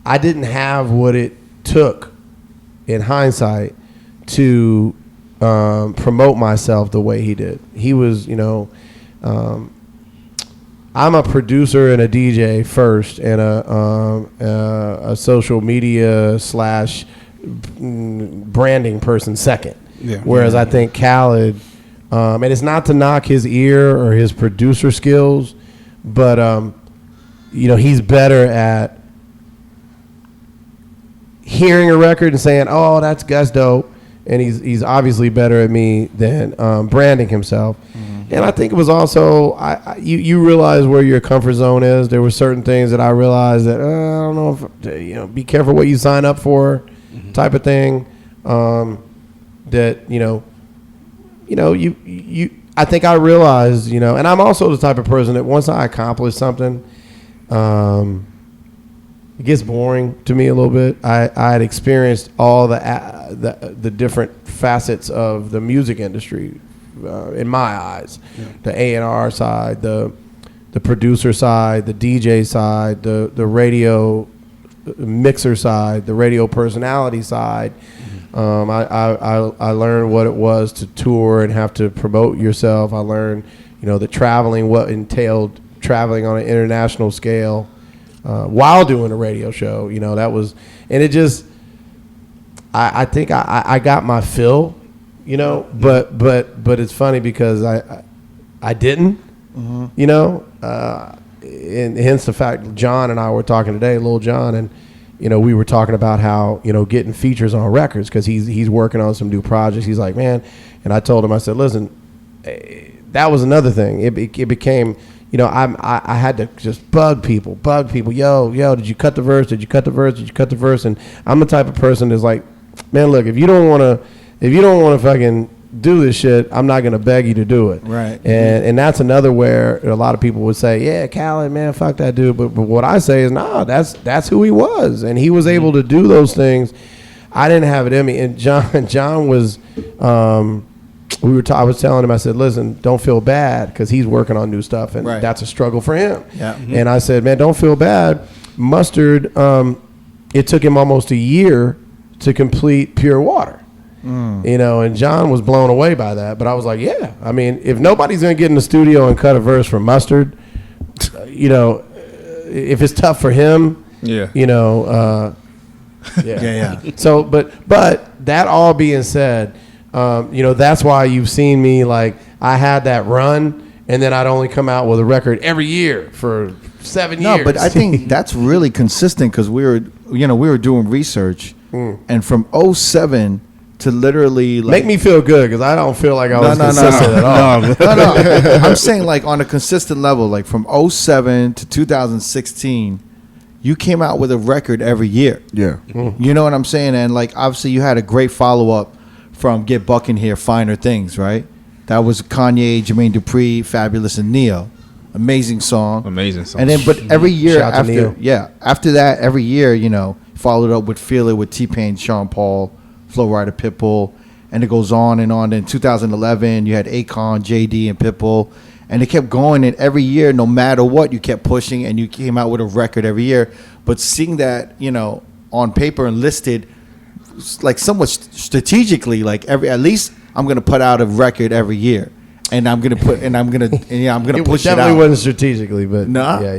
I didn't have what it took, in hindsight, to promote myself the way he did. He was, I'm a producer and a DJ first, and a social media / branding person second. Yeah. Whereas I think Khaled, and it's not to knock his ear or his producer skills, but he's better at hearing a record and saying, "Oh, that's dope," and he's obviously better at me than branding himself. Mm-hmm. And I think it was also you realize where your comfort zone is. There were certain things that I realized that I don't know if be careful what you sign up for, type of thing. That I think I realized, and I'm also the type of person that once I accomplish something, it gets boring to me a little bit. I had experienced all the different facets of the music industry in my eyes. Yeah. The A&R side, the producer side, the DJ side, the radio mixer side, the radio personality side. I learned what it was to tour and have to promote yourself. I learned, the traveling, what entailed traveling on an international scale while doing a radio show. That was, and it just, I think I got my fill, but it's funny because I didn't, and hence the fact John and I were talking today, Lil John, and we were talking about how, getting features on records because he's working on some new projects. He's like, man, and I told him, I said, listen, that was another thing. It became, I had to just bug people. Yo, did you cut the verse? Did you cut the verse? Did you cut the verse? And I'm the type of person that's like, man, look, if you don't want to fucking do this shit, I'm not gonna beg you to do it. Right. And that's another where a lot of people would say, yeah, Khaled, man, fuck that dude. But what I say is, nah, that's who he was, and he was able to do those things. I didn't have it in me. And John was, I was telling him, I said, listen, don't feel bad because he's working on new stuff, and that's a struggle for him. Yeah. Mm-hmm. And I said, man, don't feel bad. Mustard, it took him almost a year to complete Pure Water. And John was blown away by that. But I was like, yeah, I mean, if nobody's going to get in the studio and cut a verse for Mustard, if it's tough for him, yeah. So, but that all being said, that's why you've seen me, like, I had that run, and then I'd only come out with a record every year for 7 years. No, but I think that's really consistent because we were doing research, and from 2007 to literally, like, make me feel good because I don't feel like I was consistent at all. No. I'm saying, like, on a consistent level, like from 2007 to 2016, you came out with a record every year. Yeah. You know what I'm saying? And, like, obviously you had a great follow-up from Get Buck in Here, Finer Things, right? That was Kanye, Jermaine Dupri, Fabulous, and Neo. Amazing song. And then, but every year after that, every year, followed up with Feel It with T-Pain, Sean Paul, Flo Rida, Pitbull, and it goes on and on. In 2011, you had Akon, JD, and Pitbull, and it kept going. And every year, no matter what, you kept pushing, and you came out with a record every year. But seeing that, on paper and listed, like, somewhat strategically, like, at least I'm gonna put out a record every year, and I'm gonna push it out. Definitely wasn't strategically, but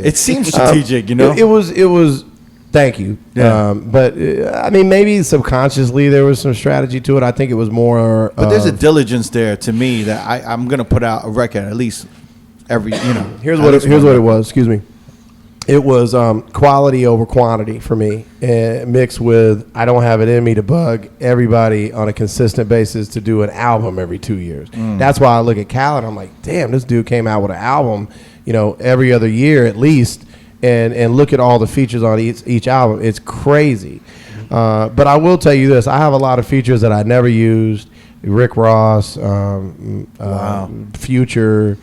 it seems strategic. It was. Thank you. Yeah. But I mean, maybe subconsciously there was some strategy to it. I think it was more. But there's a diligence there to me that I'm gonna put out a record at least every. Here's what it was. Excuse me. It was quality over quantity for me, mixed with I don't have it in me to bug everybody on a consistent basis to do an album every 2 years. That's why I look at Khaled. I'm like, damn, this dude came out with an album, every other year at least. and look at all the features on each album. It's crazy. But I will tell you this: I have a lot of features that I never used. Rick Ross, Future,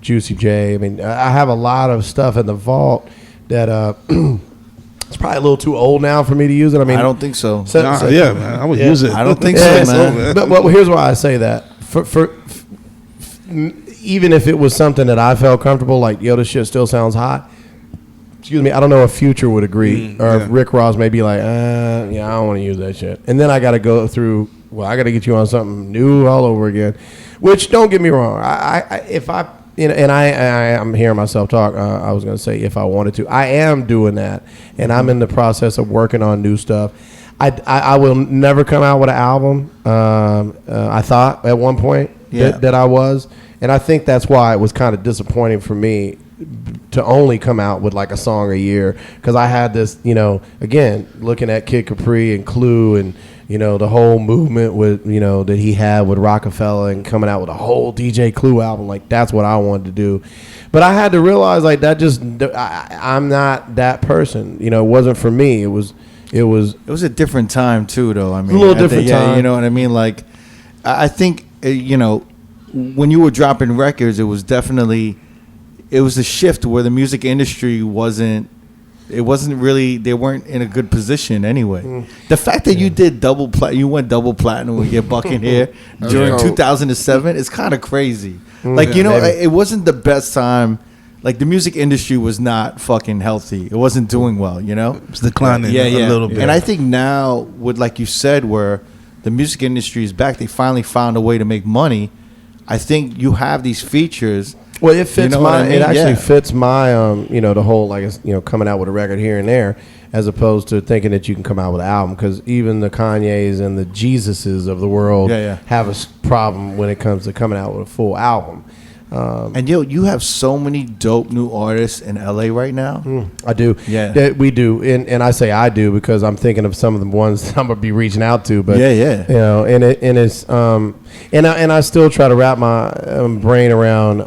Juicy J. I mean, I have a lot of stuff in the vault that it's probably a little too old now for me to use it. I mean, I don't think so. Yeah, man, I would use it. I don't think so, man. But here's why I say that. For even if it was something that I felt comfortable, like, yo, this shit still sounds hot. Excuse me, I don't know if Future would agree, or if Rick Ross may be like, I don't want to use that shit. And then I got to go through, I got to get you on something new all over again. Which, don't get me wrong, I'm hearing myself talk. I was going to say if I wanted to. I am doing that, and I'm in the process of working on new stuff. I will never come out with an album. I thought at one point that I was, and I think that's why it was kind of disappointing for me to only come out with like a song a year, because I had this, again, looking at Kid Capri and Clue and, the whole movement with, that he had with Rockefeller and coming out with a whole DJ Clue album. Like, that's what I wanted to do. But I had to realize, like, that just, I'm not that person. It wasn't for me. It was a different time too, though. I mean, a little different time. Yeah, you know what I mean? Like, I think, when you were dropping records, it was a shift where the music industry wasn't really, they weren't in a good position anyway. The fact that you did you went double platinum with Get Buck in Here during 2007 is kind of crazy. Like, it wasn't the best time. Like, the music industry was not fucking healthy. It wasn't doing well, It was declining a little bit. And I think now, with, like you said, where the music industry is back, they finally found a way to make money. I think you have these features. Well, it fits it actually fits my, the whole, like, coming out with a record here and there, as opposed to thinking that you can come out with an album, because even the Kanyes and the Jesuses of the world have a problem when it comes to coming out with a full album. And you have so many dope new artists in LA right now. I do. Yeah, we do. And I say I do because I'm thinking of some of the ones that I'm gonna be reaching out to. But and I still try to wrap my brain around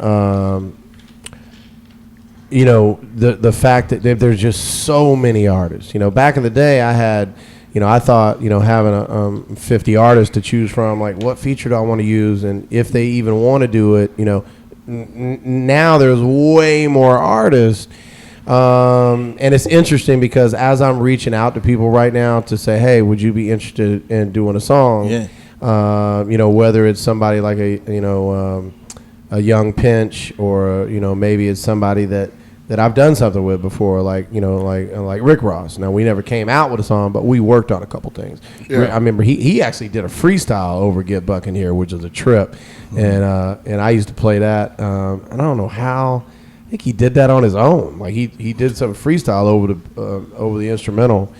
the fact that there's just so many artists. Back in the day, I had. I thought, having 50 artists to choose from, like, what feature do I want to use, and if they even want to do it, now there's way more artists, and it's interesting because as I'm reaching out to people right now to say, hey, would you be interested in doing a song? Whether it's somebody like a Young Pinch, or maybe it's somebody that I've done something with before, like Rick Ross. Now, we never came out with a song, but we worked on a couple things. Yeah. I remember he actually did a freestyle over Get Buck in Here, which was a trip, and I used to play that. And I don't know how. I think he did that on his own. Like, he did some freestyle over the instrumental,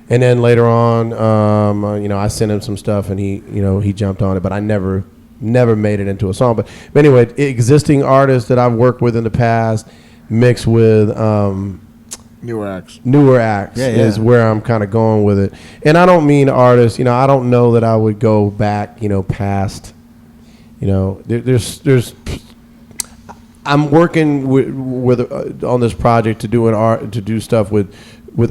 and then later on, I sent him some stuff, and he jumped on it, but I never made it into a song. But anyway, existing artists that I've worked with in the past, mixed with newer acts is where I'm kind of going with it. And I don't mean artists, I don't know that I would go back, past, there's I'm working with on this project to do stuff with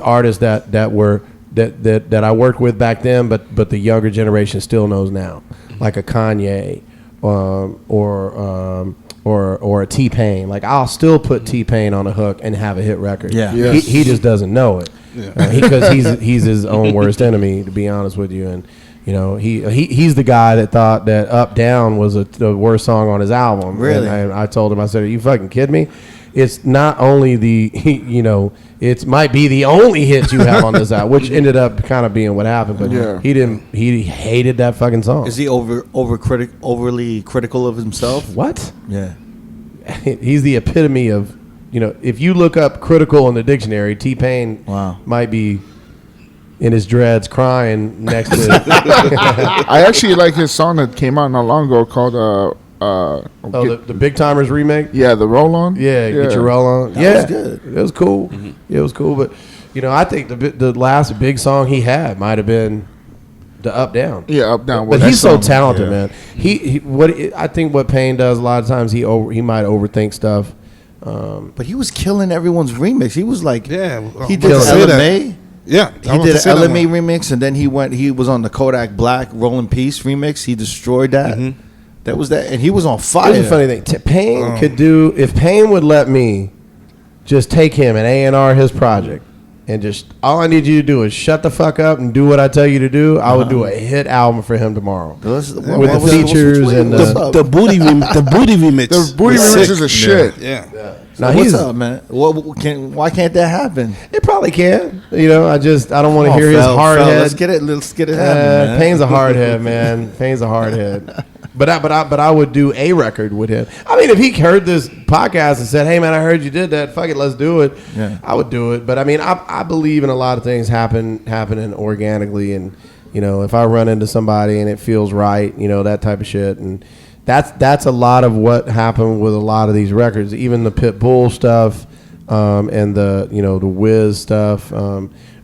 artists that I worked with back then, but the younger generation still knows now, like a Kanye, or a T-Pain. Like, I'll still put T-Pain on a hook and have a hit record. Yeah. Yes. He just doesn't know it. Because he's his own worst enemy, to be honest with you. And he's the guy that thought that Up Down was the worst song on his album. Really? And I told him, I said, are you fucking kidding me? It's not only it might be the only hit you have on this album, which ended up kind of being what happened. But he hated that fucking song. Is he overly critical of himself? What? Yeah. He's the epitome of, if you look up critical in the dictionary, T-Pain might be in his dreads crying next to I actually like his song that came out not long ago called the Big Timers remake. Yeah, the Roll On. Yeah, Get Your Roll On. That was good. It was cool. Mm-hmm. It was cool, but I think the last big song he had might have been the Up Down. Yeah, Up Down. But he's so talented, man. I think what Payne does a lot of times, he might overthink stuff. But he was killing everyone's remix. He was like, he did LMA. Yeah, he did an LMA remix, and then he was on the Kodak Black Roll in Peace remix. He destroyed that. Mm-hmm. That was that, and he was on fire. Here's the funny thing: Payne could do, if Payne would let me just take him and A&R his project, and just all I need you to do is shut the fuck up and do what I tell you to do. I would do a hit album for him tomorrow with the features and the booty remix. The booty remix is a shit. Yeah. Now what's up, man? Why can't that happen? It probably can. You know, I don't want to hear his hard head. Let's get it happening, man. Payne's a hard head, man. Payne's a hard head. But I would do a record with him. I mean, if he heard this podcast and said, "Hey, man, I heard you did that. Fuck it, let's do it." Yeah. I would do it. But I mean, I believe in a lot of things happening organically, and you know, if I run into somebody and it feels right, you know, that type of shit, and that's a lot of what happened with a lot of these records, even the Pitbull stuff, and the Wiz stuff.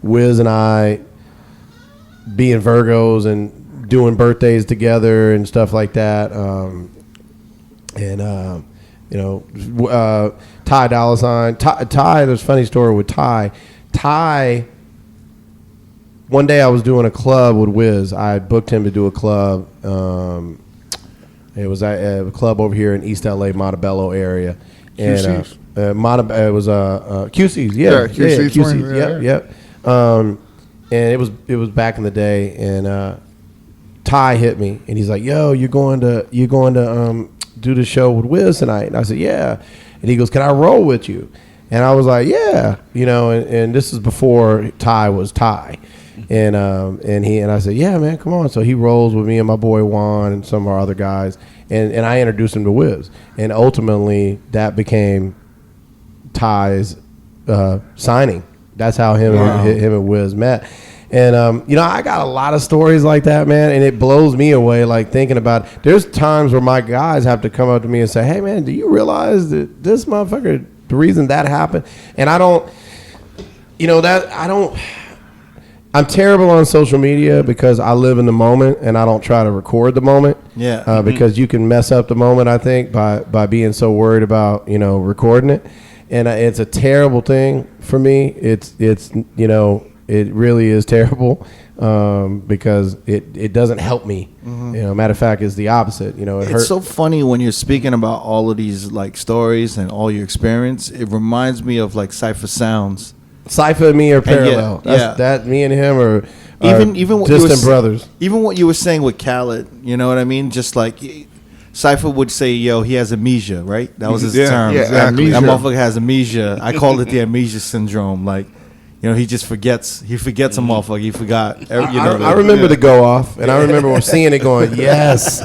Wiz and I being Virgos and doing birthdays together and stuff like that, Ty Dolla Sign. Ty, there's a funny story with Ty. Ty, one day I was doing a club with Wiz. I booked him to do a club. It was a club over here in East LA, Montebello area. QC's? And it was QC's, QC's. Yep. And it was back in the day, and Ty hit me, and he's like, "Yo, you're going to do the show with Wiz tonight?" And I said, "Yeah." And he goes, "Can I roll with you?" And I was like, "Yeah." You know, and this is before Ty was Ty. And I said, "Yeah, man, come on." So he rolls with me and my boy Juan and some of our other guys, and I introduced him to Wiz, and ultimately that became Ty's signing. That's how him and Wiz met. And, I got a lot of stories like that, man, and it blows me away, like, thinking about it. There's times where my guys have to come up to me and say, "Hey, man, do you realize that this motherfucker, the reason that happened?" And I'm terrible on social media because I live in the moment and I don't try to record the moment. Yeah. Because you can mess up the moment, I think, by being so worried about, recording it. And it's a terrible thing for me. It really is terrible because it doesn't help me. Mm-hmm. Matter of fact, it's the opposite. It hurts. So funny when you're speaking about all of these like stories and all your experience. It reminds me of like Cypher Sounds. Cypher and me are parallel. That me and him are even what distant brothers. Even what you were saying with Khaled, you know what I mean? Just like Cypher would say, "Yo, he has amnesia," right? That was his term. Yeah, exactly. That motherfucker has amnesia. I called it the amnesia syndrome. Like, he just forgets. He forgets a motherfucker. He forgot. I remember the go off, and I remember seeing it going, yes.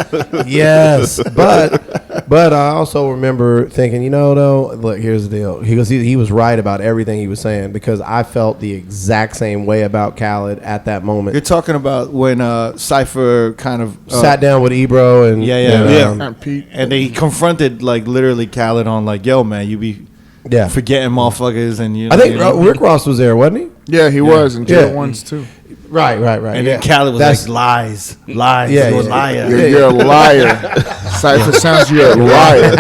But I also remember thinking, though, look, here's the deal. He was right about everything he was saying because I felt the exact same way about Khaled at that moment. You're talking about when Cypher kind of sat down with Ebro and and they confronted like literally Khaled on like, "Yo, man, you be." Yeah, forgetting motherfuckers, and I think Rick Ross was there, wasn't he? Yeah, he was, and Jail Ones too. Right. And then Khaled was lies. Yeah, you're a liar. You're a liar. Cypher Sounds, you're a liar.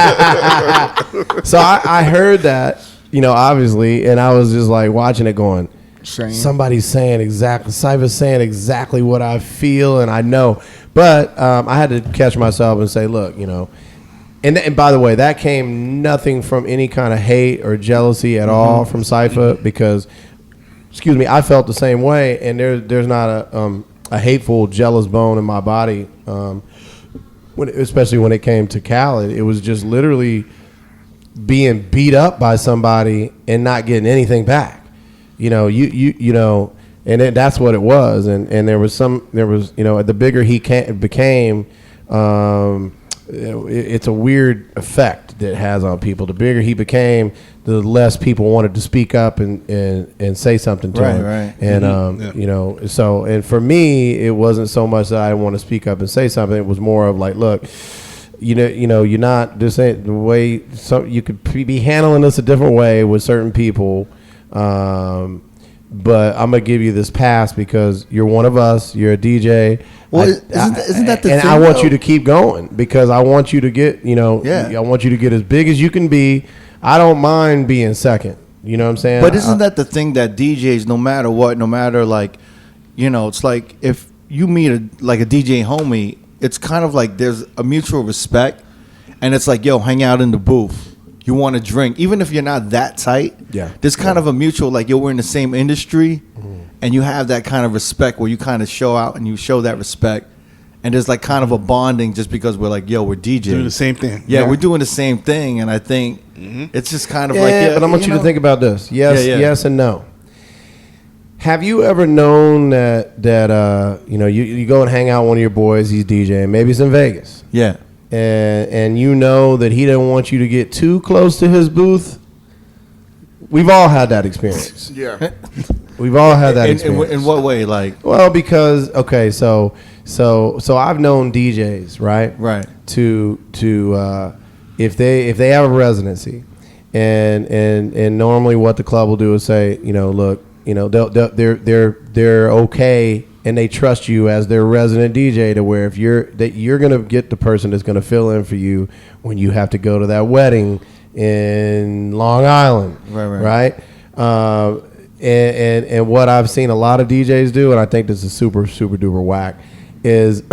So I heard that, obviously, and I was just like watching it, going, somebody's saying exactly. Cypher's saying exactly what I feel, and I know, but I had to catch myself and say, look, And by the way, that came nothing from any kind of hate or jealousy at all from Cypher because, I felt the same way, and there's not a hateful, jealous bone in my body, especially when it came to Khaled. It was just literally being beat up by somebody and not getting anything back. And that's what it was. And there was the bigger he became. It's a weird effect that it has on people. The bigger he became, the less people wanted to speak up and say something to him. Right. And so and for me, it wasn't so much that I want to speak up and say something. It was more of like, look, you're not this ain't the way. So you could be handling this a different way with certain people. But I'm gonna give you this pass because you're one of us. You're a DJ. Well, isn't that the thing? And I want you to keep going because I want you to get, I want you to get as big as you can be. I don't mind being second. You know what I'm saying? But isn't that the thing that DJs, no matter what, no matter like, it's like if you meet a DJ homie, it's kind of like there's a mutual respect, and it's like, yo, hang out in the booth. You want to drink, even if you're not that tight. Yeah. There's kind of a mutual, like, yo, we're in the same industry, and you have that kind of respect where you kind of show out and you show that respect, and there's like kind of a bonding just because we're like, yo, we're DJing. Doing the same thing. Yeah, we're doing the same thing, and I think it's just kind of but I want you to think about this. Yes and no. Have you ever known that you go and hang out with one of your boys, he's DJing, maybe it's in Vegas. Yeah. And you know that he didn't want you to get too close to his booth? We've all had that experience. Yeah. We've all had that experience. In what way? Like, well, because so I've known DJs, right? Right. To if they have a residency, and normally what the club will do is say, look, they're okay, and they trust you as their resident DJ to where if you're gonna get the person that's gonna fill in for you when you have to go to that wedding in Long Island, right? And what I've seen a lot of DJs do, and I think this is super duper whack, is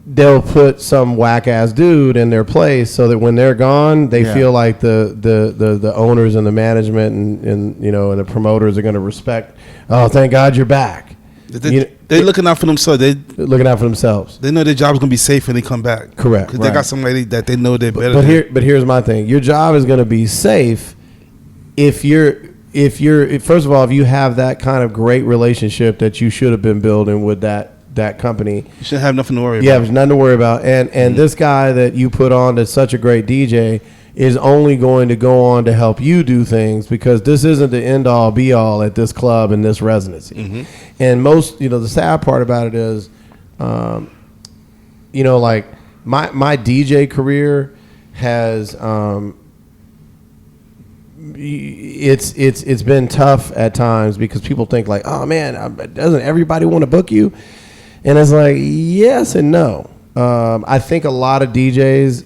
they'll put some whack ass dude in their place so that when they're gone, they feel like the owners and the management and the promoters are going to respect. Oh, thank God you're back. They're looking out for themselves. They're looking out for themselves. They know their job's going to be safe when they come back. Correct. Because they got somebody that they know they're better But here's my thing. Your job is going to be safe if first of all, if you have that kind of great relationship that you should have been building with that company. You shouldn't have nothing to worry about. Yeah, there's nothing to worry about. And this guy that you put on that's such a great DJ is only going to go on to help you do things, because this isn't the end all be all at this club and this residency. Mm-hmm. And most, the sad part about it is, like my DJ career has, it's been tough at times because people think like, oh man, doesn't everybody want to book you? And it's like, yes and no. I think a lot of DJs,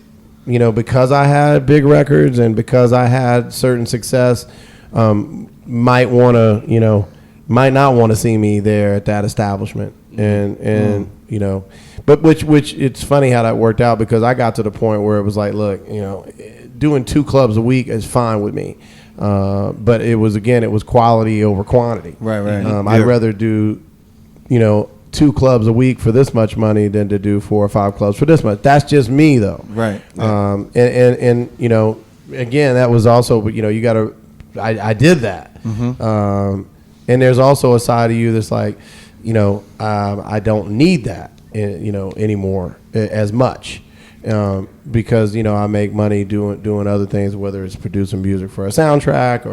because I had big records and because I had certain success, might not want to see me there at that establishment. And but which it's funny how that worked out, because I got to the point where it was like, look, doing 2 clubs a week is fine with me. But it was quality over quantity. Right. I'd rather do, 2 clubs a week for this much money than to do 4 or 5 clubs for this much. That's just me though. Right. And again, that was also, you gotta, I did that. Mm-hmm. And there's also a side of you that's like, I don't need that, anymore as much. Because I make money doing other things, whether it's producing music for a soundtrack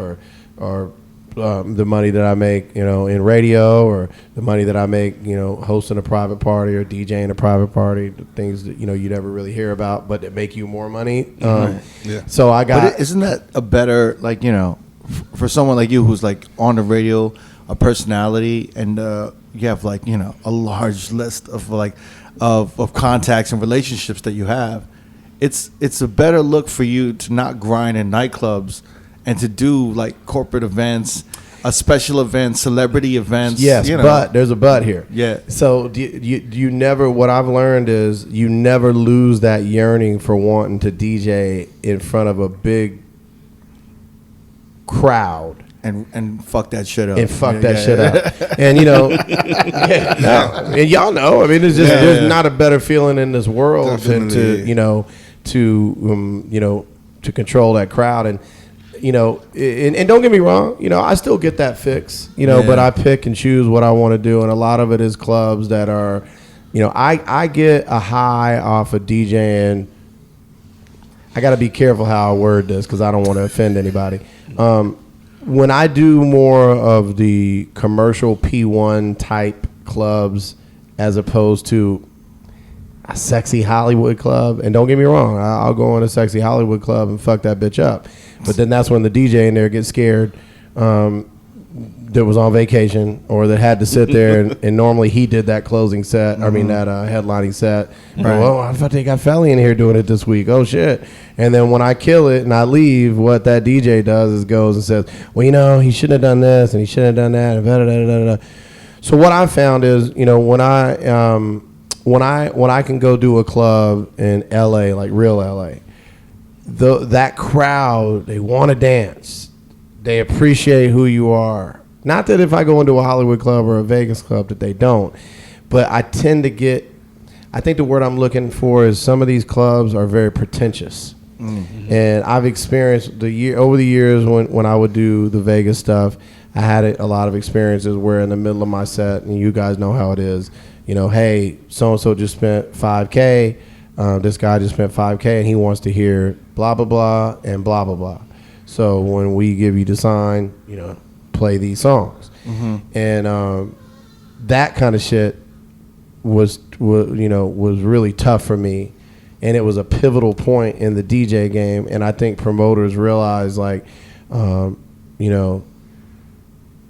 or the money that I make in radio, or the money that I make hosting a private party or DJing a private party, the things that you never really hear about but that make you more money. So I got. But isn't that a better, like, for someone like you who's like on the radio, a personality, and you have like a large list of like of contacts and relationships that you have, it's a better look for you to not grind in nightclubs and to do like corporate events, a special event, celebrity events. Yes, but there's a but here. Yeah. So you never, what I've learned is you never lose that yearning for wanting to DJ in front of a big crowd. And fuck that shit up. And fuck that shit up. And and y'all know, I mean, it's just there's not a better feeling in this world than to to control that crowd. And and don't get me wrong, I still get that fix, but I pick and choose what I want to do, and a lot of it is clubs that are, I get a high off of DJing. I got to be careful how I word this because I don't want to offend anybody. When I do more of the commercial P1 type clubs as opposed to a sexy Hollywood club, and don't get me wrong, I'll go in a sexy Hollywood club and fuck that bitch up. But then that's when the DJ in there gets scared. that was on vacation or that had to sit there, and normally he did that closing set. I mean that headlining set. Right. Well, I thought they got Felli in here doing it this week. Oh shit! And then when I kill it and I leave, what that DJ does is goes and says, well, you know, he shouldn't have done this and he shouldn't have done that. And da. So what I found is, you know, when I can go do a club in LA, like real LA, that crowd, they want to dance. They appreciate who you are. Not that if I go into a Hollywood club or a Vegas club that they don't, but I tend to get, I think the word I'm looking for is some of these clubs are very pretentious. Mm-hmm. And I've experienced over the years when I would do the Vegas stuff, I had a lot of experiences where in the middle of my set, and you guys know how it is, you know, hey, so-and-so just spent $5K, this guy just spent $5K, and he wants to hear blah, blah, blah, and blah, blah, blah. So when we give you the sign, you know, play these songs. Mm-hmm. And that kind of shit was really tough for me. And it was a pivotal point in the DJ game. And I think promoters realized, like, you know,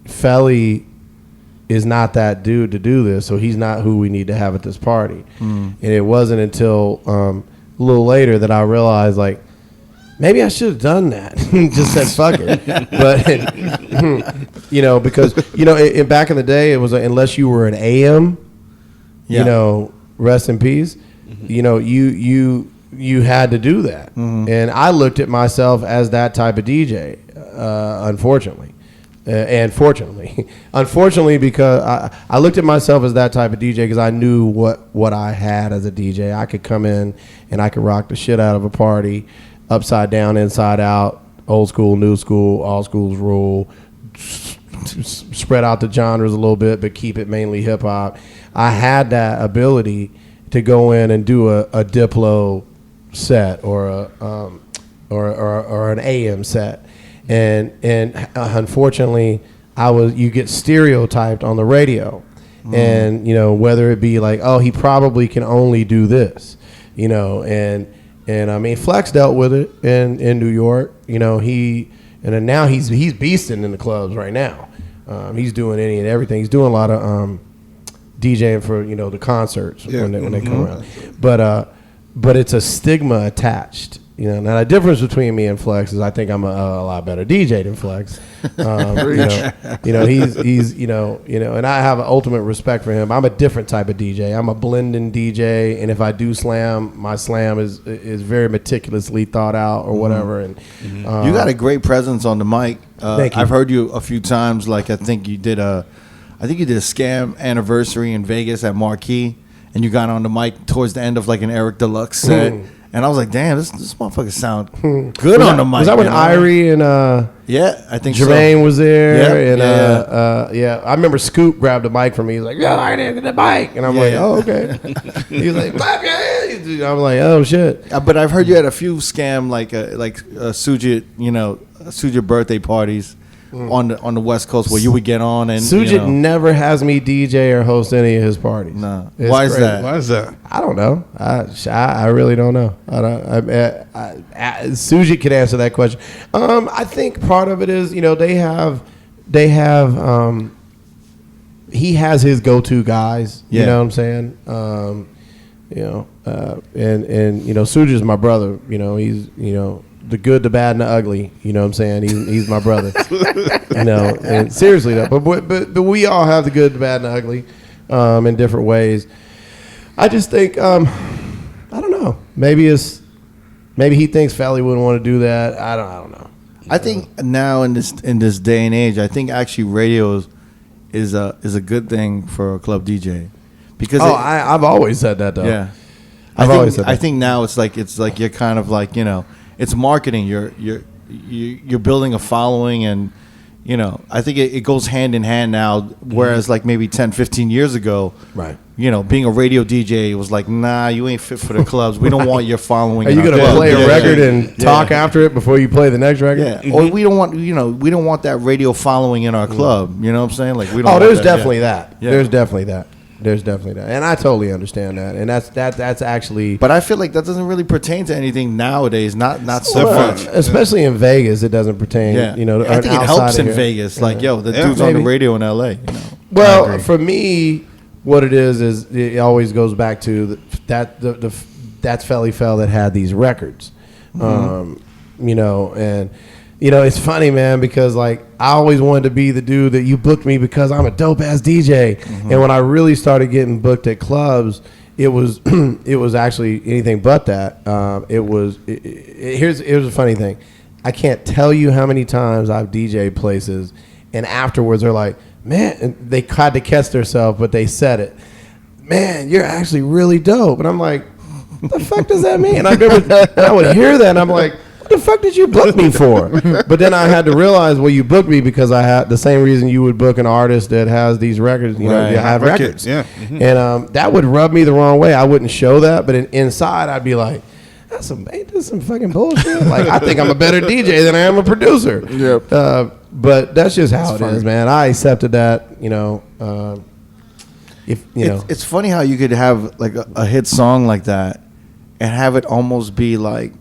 Felli is not that dude to do this, so he's not who we need to have at this party. Mm. And it wasn't until a little later that I realized, like, maybe I should have done that. Just said fuck it. But, you know, because, you know, back in the day, it was unless you were an AM, you know, rest in peace, you know, you had to do that. Mm-hmm. And I looked at myself as that type of DJ, unfortunately. And fortunately. Unfortunately, because I looked at myself as that type of DJ because I knew what I had as a DJ. I could come in and I could rock the shit out of a party, upside down, inside out, old school, new school, all schools rule, spread out the genres a little bit, but keep it mainly hip hop. I had that ability to go in and do a Diplo set or an AM set. And unfortunately, you get stereotyped on the radio, and you know, whether it be like, oh, he probably can only do this, you know, and I mean, Flex dealt with it in New York, you know, now he's beasting in the clubs right now. He's doing any and everything. He's doing a lot of DJing for, you know, the concerts when they come around, but it's a stigma attached. You know, now the difference between me and Flex is I think I'm a lot better DJ than Flex. You know, he's you know, and I have an ultimate respect for him. I'm a different type of DJ. I'm a blending DJ, and if I do slam, my slam is very meticulously thought out or whatever. And you got a great presence on the mic. Thank you. I've heard you a few times. Like I think you did a Scam anniversary in Vegas at Marquee, and you got on the mic towards the end of like an Eric Deluxe set. And I was like, damn, this motherfucker sound good on the mic. Was that when Irie and I think Jermaine was there? I remember Scoop grabbed the mic from me. He's like, yeah, I didn't get the mic. And I'm like, oh, okay. He's like, clap your hands. I'm like, oh, shit. But I've heard you had a few Scam, like Sujit, you know, Sujit birthday parties on the West Coast where you would get on. And Sujit never has me DJ or host any of his parties. No. Why is that? I don't know. I really don't know. Sujit could answer that question. I think part of it is, you know, they have he has his go-to guys. You know what I'm saying? You know, and you know, Sujit's my brother. You know, he's, you know, the good, the bad, and the ugly. You know what I'm saying? He's my brother. You know, and seriously though, but we all have the good, the bad, and the ugly, in different ways. I just think, I don't know. Maybe he thinks Felli wouldn't want to do that. I don't know. I think now in this day and age, I think actually radio is a good thing for a club DJ because I've always said that though. Yeah, I think now it's like you're kind of like, you know, it's marketing. You're building a following, and you know, I think it goes hand in hand now. Whereas like maybe 10, 15 years ago, right? You know, being a radio DJ was like, nah, you ain't fit for the clubs. We don't want your following. Are you gonna play a record and talk after it before you play the next record? Yeah, or we don't want that radio following in our club. You know what I'm saying? Like we don't. There's definitely that. Yeah. There's definitely that. There's definitely that, and I totally understand that, and that's actually. But I feel like that doesn't really pertain to anything nowadays. Not so much, especially in Vegas. It doesn't pertain. Yeah. You know, I think it helps in Vegas. Like, yo, the dude's on the radio in LA. You know. Well, for me, what it is it always goes back to that's Felli Fel that had these records. You know, and you know, it's funny, man, because like I always wanted to be the dude that you booked me because I'm a dope ass DJ. And when I really started getting booked at clubs, it was it was actually anything but that. Here's a funny thing. I can't tell you how many times I've DJed places, and afterwards they're like, man, and they tried to catch themselves, but they said it. Man, you're actually really dope. And I'm like, what the fuck does that mean? And I remember, and I would hear that, and I'm like, what the fuck did you book me for? But then I had to realize, well, you booked me because I had the same reason you would book an artist that has these records. You know, you have records. Yeah. And that would rub me the wrong way. I wouldn't show that, but inside I'd be like, ain't this some fucking bullshit? Like, I think I'm a better DJ than I am a producer. Yep. But that's just how it is, man. I accepted that, you know. It's funny how you could have like a hit song like that and have it almost be like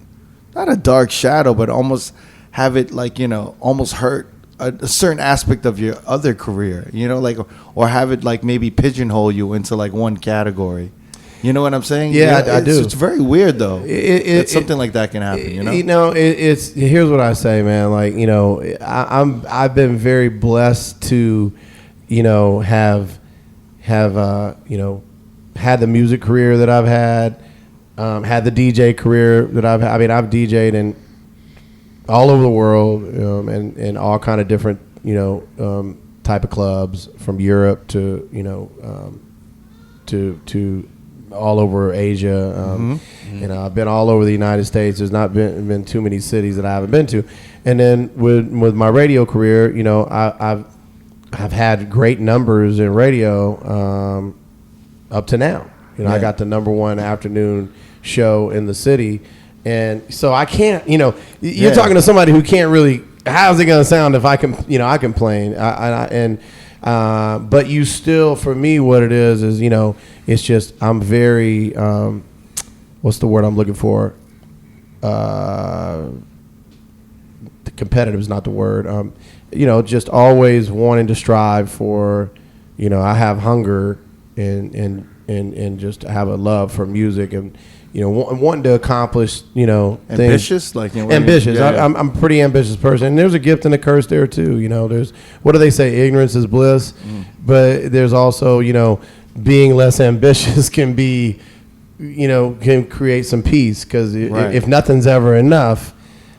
not a dark shadow, but almost have it like, you know, almost hurt a certain aspect of your other career, you know, like, or have it like maybe pigeonhole you into like one category. You know what I'm saying? Yeah, I do. It's very weird though. Something like that can happen. You know. You know, it's here's what I say, man. Like, you know, I've been very blessed to, you know, have you know, had the music career that I've had the DJ career that I've had. I mean, I've DJed in all over the world and all kind of different, you know, type of clubs from Europe to, you know, to all over Asia. You know, I've been all over the United States. There's not been too many cities that I haven't been to. And then with my radio career, you know, I've had great numbers in radio up to now. You know, I got the #1 afternoon show in the city. And so I can't, you know, you're talking to somebody who can't really, how's it going to sound if I can, you know, I complain. But you still, for me, what it is, you know, it's just, I'm very, what's the word I'm looking for? Competitive is not the word. You know, just always wanting to strive for, you know, I have hunger and just have a love for music and, you know, wanting to accomplish, you know, ambitious, things. like, you know, ambitious. Yeah. I'm a pretty ambitious person, and there's a gift and a curse there too. You know, there's, what do they say? Ignorance is bliss, but there's also, you know, being less ambitious can be, you know, can create some peace because if nothing's ever enough,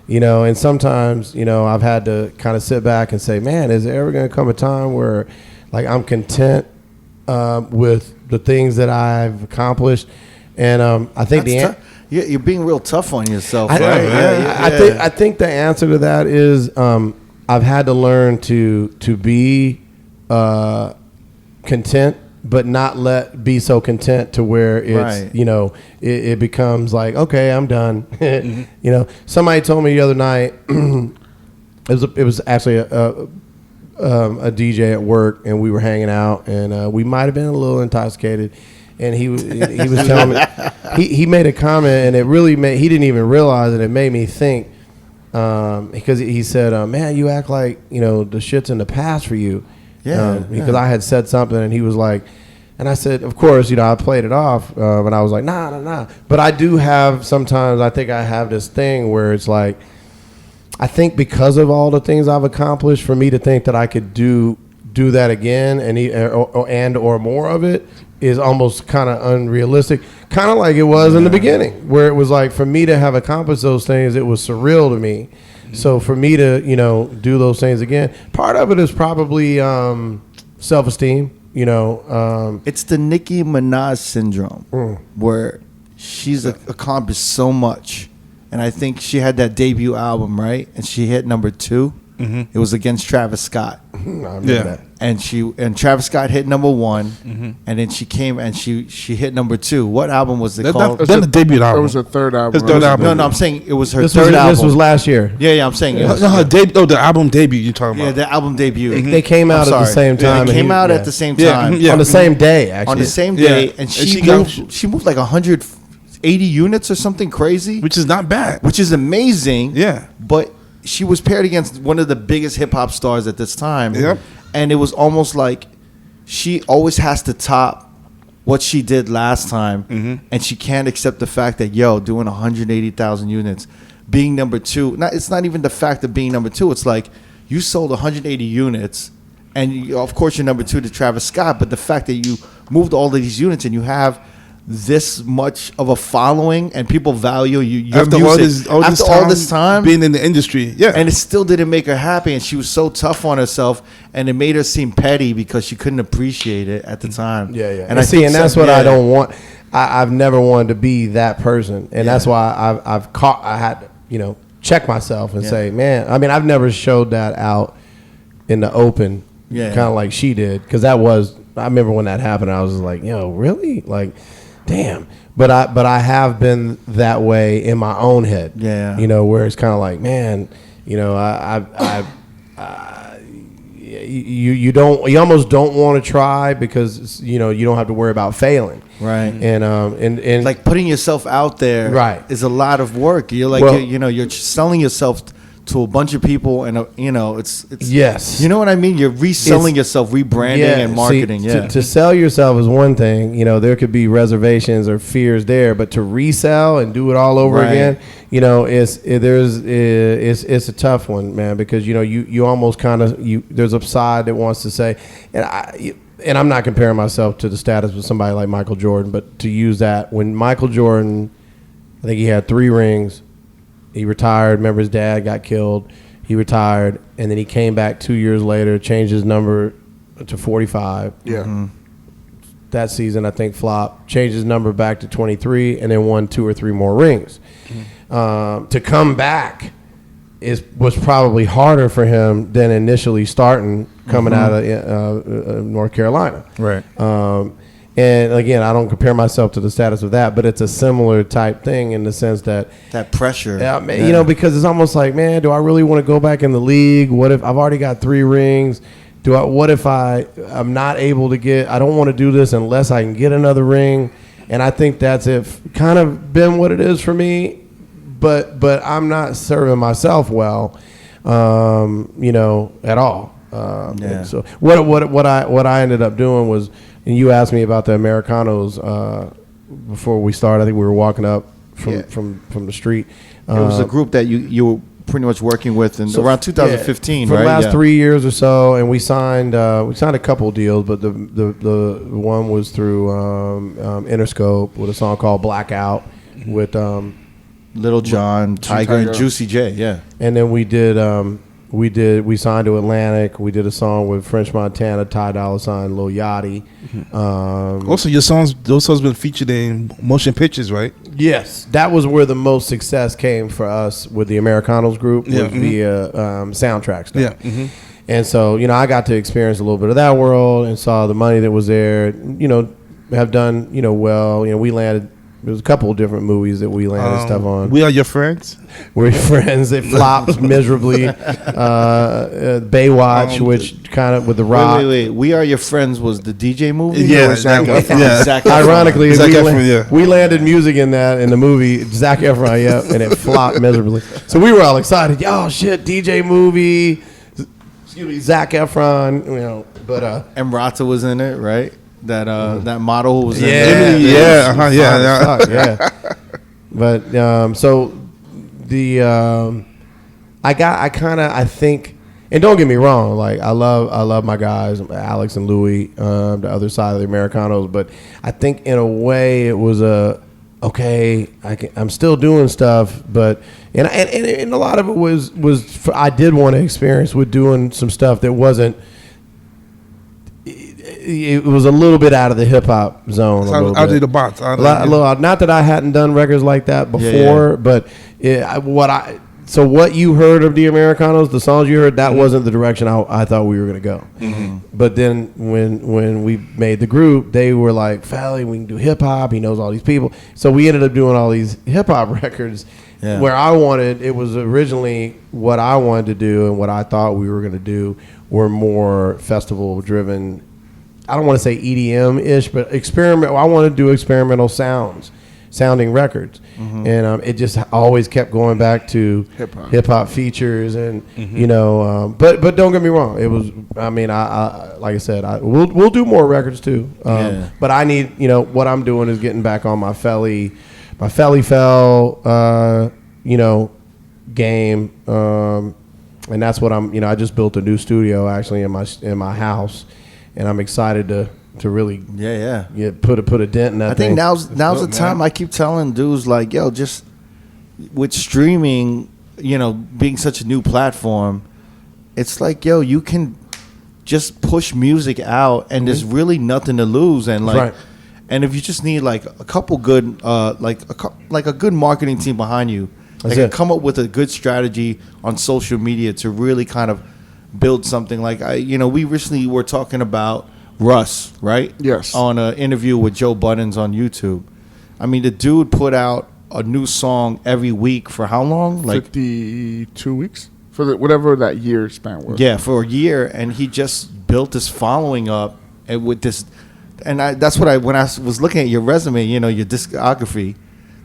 you know, and sometimes, you know, I've had to kind of sit back and say, man, is there ever going to come a time where, like, I'm content with the things that I've accomplished? And I think you're being real tough on yourself, right? I think the answer to that is I've had to learn to be content, but not be so content to where it's you know it becomes like, okay, I'm done. You know, somebody told me the other night it was actually a DJ at work, and we were hanging out, and we might have been a little intoxicated. And he was telling me, he made a comment, and it really he didn't even realize it. It made me think, because he said, man, you act like, you know, the shit's in the past for you. Because I had said something, and he was like, and I said, of course, you know, I played it off, and I was like, nah. But I do have, sometimes I think I have this thing where it's like, I think because of all the things I've accomplished, for me to think that I could do that again or more of it is almost kind of unrealistic, kind of like it was in the beginning, where it was like, for me to have accomplished those things, it was surreal to me. So for me to, you know, do those things again, part of it is probably self-esteem, you know. It's the Nicki Minaj syndrome, where she's accomplished so much. And I think she had that debut album, right? And she hit #2. It was against Travis Scott. I remember that. And Travis Scott hit number 1, and then she came and she hit number 2. What album was it called? Then the debut album. It was her third album. His third album. No, I'm saying it was her third album. This was last year. Yeah, I'm saying it was. The album debut you're talking about. Yeah, the album debut. They came out at the same time. They came out at the same time. On the same day, actually. On the same day, and she moved like 180 units or something crazy, which is not bad. Which is amazing. Yeah, but she was paired against one of the biggest hip hop stars at this time. Yep. And it was almost like she always has to top what she did last time, and she can't accept the fact that doing 180,000 units, being number 2. It's not even the fact of being number 2. It's like you sold 180 units, and of course you're number 2 to Travis Scott. But the fact that you moved all of these units and you have this much of a following and people value you after all this time being in the industry, and it still didn't make her happy, and she was so tough on herself, and it made her seem petty because she couldn't appreciate it at the time. And that's what I don't want. I've never wanted to be that person, and that's why I had to check myself and say, man, I mean, I've never showed that out in the open, kind of like she did, because I remember when that happened, I was just like, really, like, damn. But I have been that way in my own head. Yeah. Where it's kind of like, man, you almost don't want to try because you don't have to worry about failing. Right. And like putting yourself out there is a lot of work. You're like you're selling yourself to a bunch of people, and it's yes, you know what I mean. You're reselling yourself, rebranding and marketing. To sell yourself is one thing. There could be reservations or fears there, but to resell and do it all over again, it's a tough one, man. Because you almost kind of there's a side that wants to say, and I'm not comparing myself to the status of somebody like Michael Jordan, but to use that when Michael Jordan, I think he had 3 rings. He retired. Remember, his dad got killed. He retired, and then he came back 2 years later, changed his number to 45. Yeah. That season, I think, flopped. Changed his number back to 23, and then won 2 or 3 more rings. To come back was probably harder for him than initially starting coming out of North Carolina. Right. And again, I don't compare myself to the status of that, but it's a similar type thing in the sense that pressure, because it's almost like, man, do I really want to go back in the league? What if I've already got 3 rings? What if I'm not able to get? I don't want to do this unless I can get another ring. And I think that's kind of been what it is for me. But I'm not serving myself well, at all. So what I ended up doing was. And you asked me about the Americanos before we started. I think we were walking up from the street. It was a group that you were pretty much working with around 2015, for right? the last 3 years or so, and we signed a couple of deals, but the one was through Interscope with a song called Blackout with Lil Jon, Tiger, and Juicy J. And then we signed to Atlantic. We did a song with French Montana, Ty Dolla $ign, Lil Yachty. Also, those songs been featured in motion pictures, right? Yes, that was where the most success came for us with the Americanos group, with the soundtrack stuff. Yeah. And so, I got to experience a little bit of that world and saw the money that was there. Have done, well. We landed. There was a couple of different movies that we landed stuff on. We Are Your Friends? We're Your Friends. It flopped miserably. Baywatch, which kind of with The Rock. Wait. We Are Your Friends was the DJ movie? Yeah. Zac Efron? Ironically, Zac Efron, we landed music in the movie, Zac Efron, and it flopped miserably. So we were all excited. Yo, shit, DJ movie. Excuse me, Zac Efron, but... Emrata was in it, right? That model who was in it. Yeah. But so I think, and don't get me wrong, like I love my guys, Alex and Louie, the other side of the Americanos, but I think in a way it was I'm still doing stuff, but and a lot of it was I did want to experience with doing some stuff that wasn't. It was a little bit out of the hip hop zone. Out of the box. Not that I hadn't done records like that before, but So what you heard of the Americanos, the songs you heard, that wasn't the direction I thought we were going to go. Mm-hmm. But then when we made the group, they were like, Felli, we can do hip-hop. He knows all these people. So we ended up doing all these hip-hop records where it was originally what I wanted to do and what I thought we were going to do were more festival-driven. I don't want to say EDM-ish, but I want to do experimental sounding records. Mm-hmm. And it just always kept going back to hip-hop features and but don't get me wrong, it was I like I said, we'll do more records too, but I need, what I'm doing is getting back on my Felli game, and that's what I'm I just built a new studio actually in my house, and I'm excited to really put a dent in that. I think now's the time. I keep telling dudes like, yo, just with streaming, being such a new platform, it's like, yo, you can just push music out and there's really nothing to lose, and like and if you just need like a couple good like a good marketing team behind you, they can come up with a good strategy on social media to really kind of build something. Like we recently were talking about Russ, right? Yes. On an interview with Joe Buttons on YouTube. I mean, the dude put out a new song every week for how long? Like 52 weeks? For whatever that year span was. Yeah, for a year. And he just built this following up and with this. And that's what when I was looking at your resume, your discography,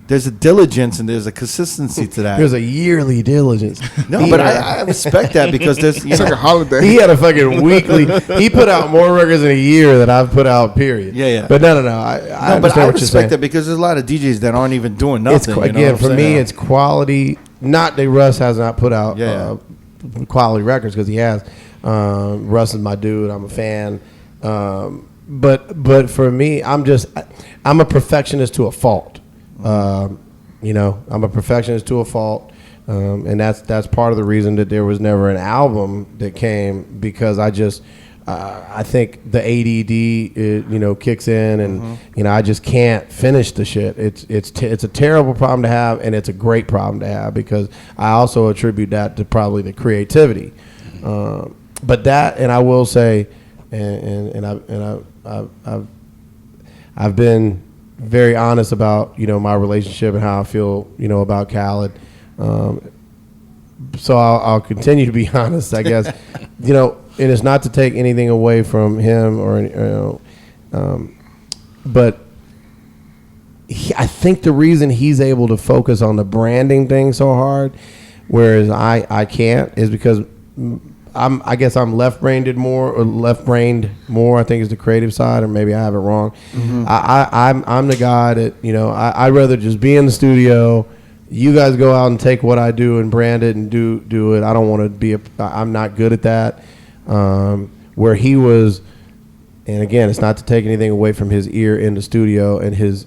there's a diligence and there's a consistency to that. There's a yearly diligence. No, but I respect that because there's it's like a holiday. He had a fucking weekly. He put out more records in a year than I've put out. Period. Yeah. But no. I respect that because there's a lot of DJs that aren't even doing nothing. For me, it's quality. Not that Russ has not put out quality records, because he has. Russ is my dude. I'm a fan. But for me, I'm a perfectionist to a fault. I'm a perfectionist to a fault, and that's part of the reason that there was never an album that came, because I think the ADD kicks in, and I just can't finish the shit. It's a terrible problem to have, and it's a great problem to have, because I also attribute that to probably the creativity. But that, and I will say, I've been very honest about my relationship and how I feel about Khaled, so I'll continue to be honest, I guess. And it's not to take anything away from him but I think the reason he's able to focus on the branding thing so hard, whereas I can't, is because I guess I'm left-brained more, I think is the creative side, or maybe I have it wrong. Mm-hmm. I'm the guy that, I'd rather just be in the studio. You guys go out and take what I do and brand it and do it. I don't want to be I'm not good at that. Where he was, and again, it's not to take anything away from his ear in the studio and his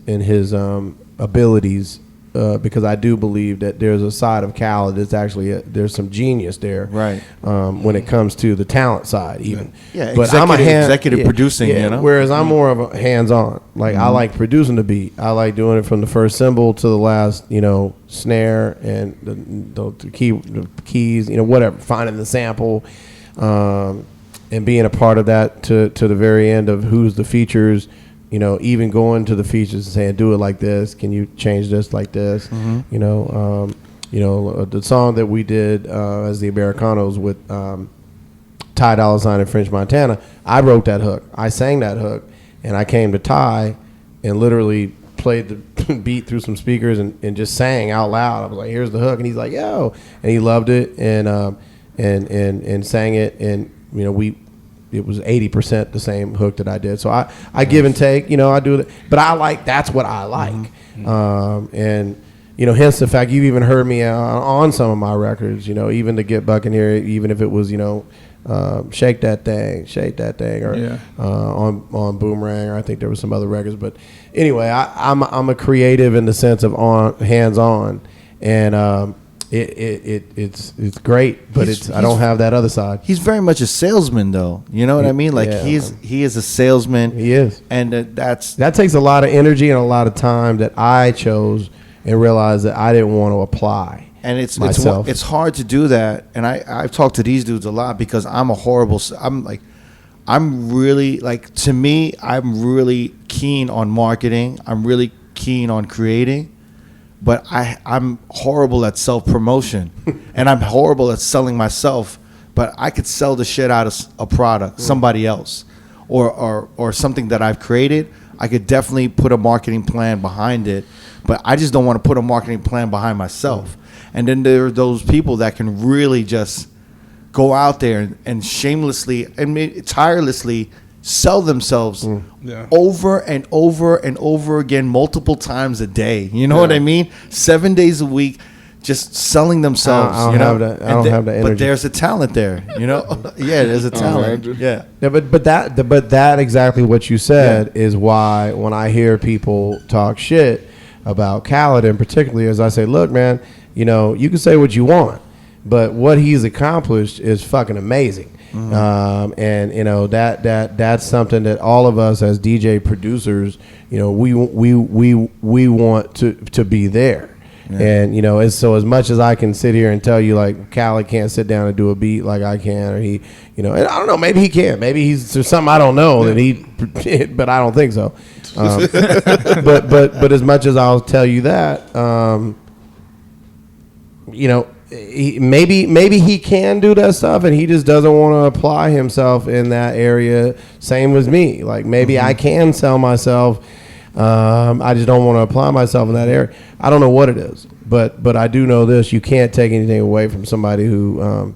abilities, because I do believe that there's a side of Khaled that's actually there's some genius there, right? When it comes to the talent side, even. Yeah, but I'm executive producing, Whereas I'm more of a hands-on. Like I like producing the beat. I like doing it from the first cymbal to the last, snare and the keys, whatever, finding the sample, and being a part of that to the very end of who's the features. Even going to the features and saying, do it like this. Can you change this like this? Mm-hmm. The song that we did as the Americanos with Ty Dolla $ign and French Montana, I wrote that hook. I sang that hook, and I came to Ty and literally played the beat through some speakers and just sang out loud. I was like, here's the hook. And he's like, yo. And he loved it and sang it. And, it was 80% the same hook that I did. So I give and take, I do it. But that's what I like. Mm-hmm. And, hence the fact you've even heard me on some of my records, even to Get Buck in here, even if it was, Shake That Thing, or on Boomerang, or I think there was some other records. But anyway, I'm a creative in the sense of hands-on. And it's great, but I don't have that other side. He's very much a salesman, though. You know what I mean? Like he is a salesman. He is, and that takes a lot of energy and a lot of time that I chose and realized that I didn't want to apply. And it's hard to do that. And I've talked to these dudes a lot because I'm really, like, to me, I'm really keen on marketing. I'm really keen on creating. But I'm horrible at self-promotion. And I'm horrible at selling myself. But I could sell the shit out of a product, somebody else. Or something that I've created. I could definitely put a marketing plan behind it. But I just don't want to put a marketing plan behind myself. And then there are those people that can really just go out there and shamelessly and tirelessly sell themselves over and over and over again multiple times a day. You know what I mean? 7 days a week, just selling themselves. I don't have that energy. But there's a talent there. You know? Yeah, there's a talent. Yeah. But that exactly what you said is why when I hear people talk shit about Khaled, and particularly as I say, look, man, you know, you can say what you want, but what he's accomplished is fucking amazing. And you know that's something that all of us as DJ producers, you know, we want to be there. And you know, and so as much as I can sit here and tell you like Khaled can't sit down and do a beat like I can, or he, you know, and I don't know, maybe he can, maybe there's something I don't know that he, but I don't think so. But as much as I'll tell you that, you know, maybe he can do that stuff, and he just doesn't want to apply himself in that area. Same with me. Like maybe I can sell myself. I just don't want to apply myself in that area. I don't know what it is, but I do know this: you can't take anything away from somebody who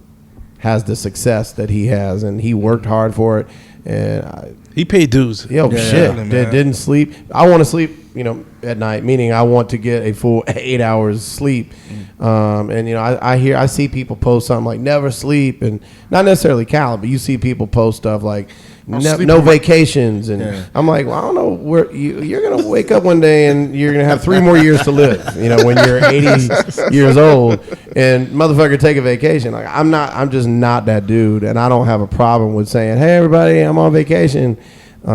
has the success that he has, and he worked hard for it. And he paid dues. Didn't sleep. I want to sleep, you know, at night, meaning I want to get a full 8 hours sleep. And you know, I see people post something like never sleep, and not necessarily Khaled, but you see people post stuff like no vacations, and I'm like, well, I don't know where you're gonna wake up one day and you're gonna have 3 more years to live, you know, when you're 80 years old, and motherfucker take a vacation. Like I'm just not that dude, and I don't have a problem with saying, hey everybody, I'm on vacation. You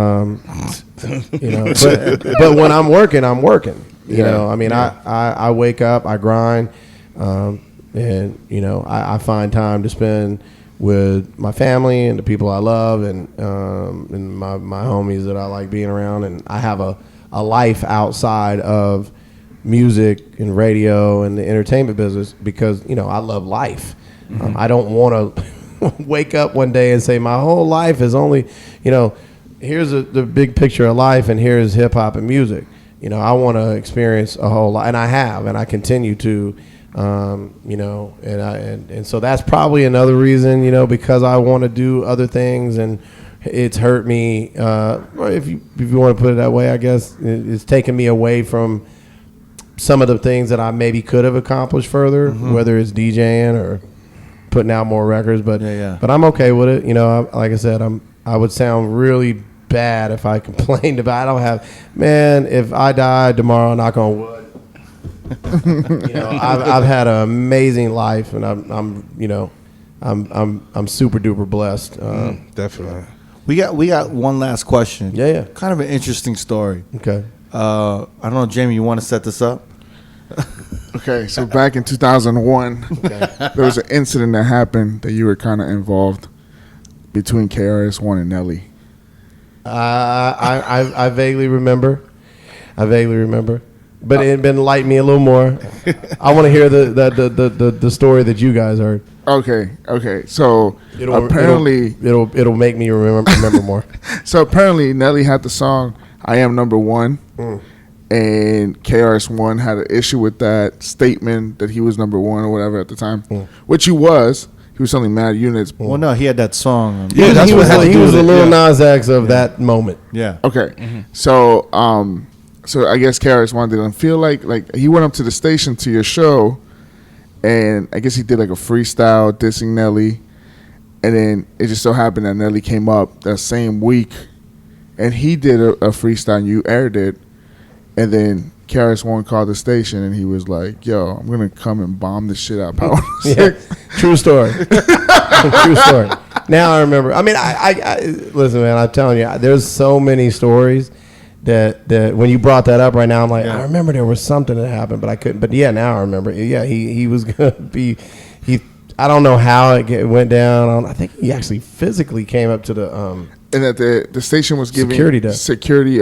know, but when I'm working, you know, I mean, I wake up, I grind, and you know, I find time to spend with my family and the people I love, and my homies that I like being around, and I have a life outside of music and radio and the entertainment business because, you know, I love life. I don't want to wake up one day and say my whole life is only, you know, here's the big picture of life, and here's hip hop and music. You know, I want to experience a whole lot, and I have, and I continue to. You know, and so that's probably another reason, you know, because I want to do other things, and it's hurt me. If you want to put it that way, I guess it's taken me away from some of the things that I maybe could have accomplished further, whether it's DJing or putting out more records. But but I'm okay with it. You know, like I said, I would sound really bad if I complained about. I don't have, man. If I died tomorrow, knock on wood. You know, I've had an amazing life, and I'm you know, I'm super duper blessed. Definitely. We got one last question. Yeah. Kind of an interesting story. Okay. I don't know, Jamie, you want to set this up? Okay, so back in 2001, there was an incident that happened that you were kind of involved between KRS-One and Nelly. I vaguely remember. But it enlighten me a little more. I want to hear the story that you guys heard. Okay. So apparently it'll make me remember more. So apparently Nelly had the song "I Am Number One," and KRS-One had an issue with that statement that he was number one or whatever at the time, which he was. He was selling mad units. Well, no, he had that song. He was the Lil Nas X of that moment. Yeah. Okay. So I guess KRS-One didn't feel like he went up to the station to your show, and I guess he did like a freestyle dissing Nelly, and then it just so happened that Nelly came up that same week, and he did a freestyle, and you aired it, and then KRS-One called the station, and he was like, "Yo, I'm gonna come and bomb this shit out." Yeah, true story. True story. Now I remember. I mean, I listen, man. I'm telling you, there's so many stories that when you brought that up right now, I'm like, I remember there was something that happened, but I couldn't. But yeah, now I remember. Yeah, he was gonna be. I don't know how it went down. I think he actually physically came up to the. And that the station was giving security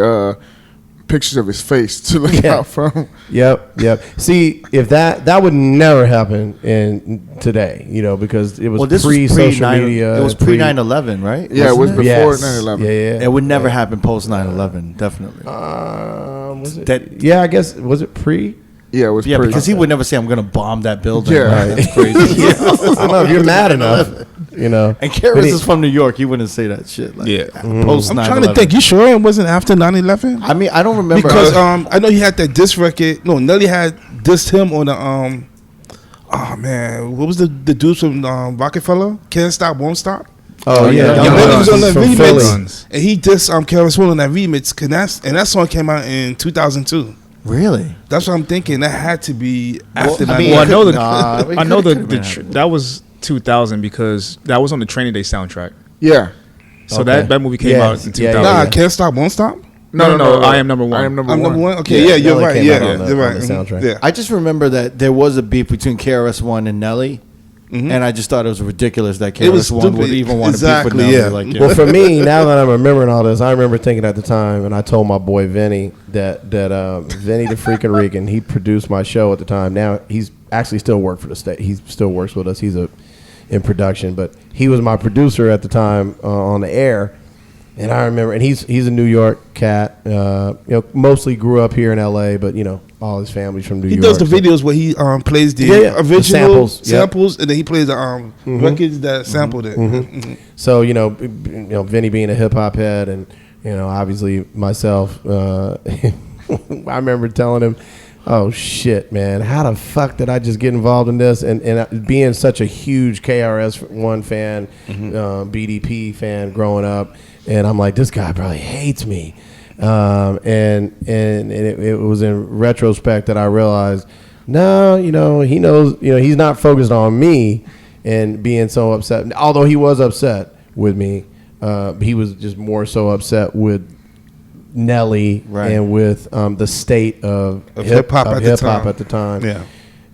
pictures of his face to look out from. Yep. See, if that would never happen in today, because it was pre-social media. It was pre 9/11, right? Yeah, it was before 9/11. Yeah. It would never happen post 9/11, definitely. Was it? I guess was it pre? Yeah, it was. Yeah, because he would never say, "I'm going to bomb that building." Yeah, right? That's crazy. I don't know if you're mad enough. And Karis is from New York. He wouldn't say that shit. Like, post 9/11. I'm trying to think. You sure it wasn't after 9/11? I mean, I don't remember because I know he had that diss record. No, Nelly had dissed him on the Oh man, what was the dude from Rockefeller? Can't Stop, Won't Stop. Oh yeah, Nelly was on that remix, and he dissed Karis on that remix. And that song came out in 2002. Really? That's what I'm thinking. That had to be after. I know that was 2000 because that was on the Training Day soundtrack. Yeah. So that movie came out in 2000. Nah, Can't Stop, Won't Stop. No. I Am Number One. I'm number one. Okay, yeah, you're right. Yeah, you're right. On the soundtrack. Yeah. I just remember that there was a beef between KRS-One and Nelly. Mm-hmm. And I just thought it was ridiculous that KRS-One would even want to beef with Nelly. Yeah. Well, for me, now that I'm remembering all this, I remember thinking at the time, and I told my boy Vinny that Vinny the freaking Rican, he produced my show at the time. Now he's actually still worked for the state. He still works with us. He's in production, but he was my producer at the time on the air. And I remember, and he's a New York cat. Mostly grew up here in L.A., but all his family's from New York. He does the videos where he plays the original samples, and then he plays the records that sampled it. Mm-hmm. Mm-hmm. So Vinny being a hip hop head, and obviously myself, I remember telling him, "Oh shit, man! How the fuck did I just get involved in this?" And being such a huge KRS-One fan, BDP fan growing up. And I'm like, this guy probably hates me. And it was in retrospect that I realized, no, he knows, he's not focused on me and being so upset. Although he was upset with me, he was just more so upset with Nelly and with the state of hip hop at the time. Yeah.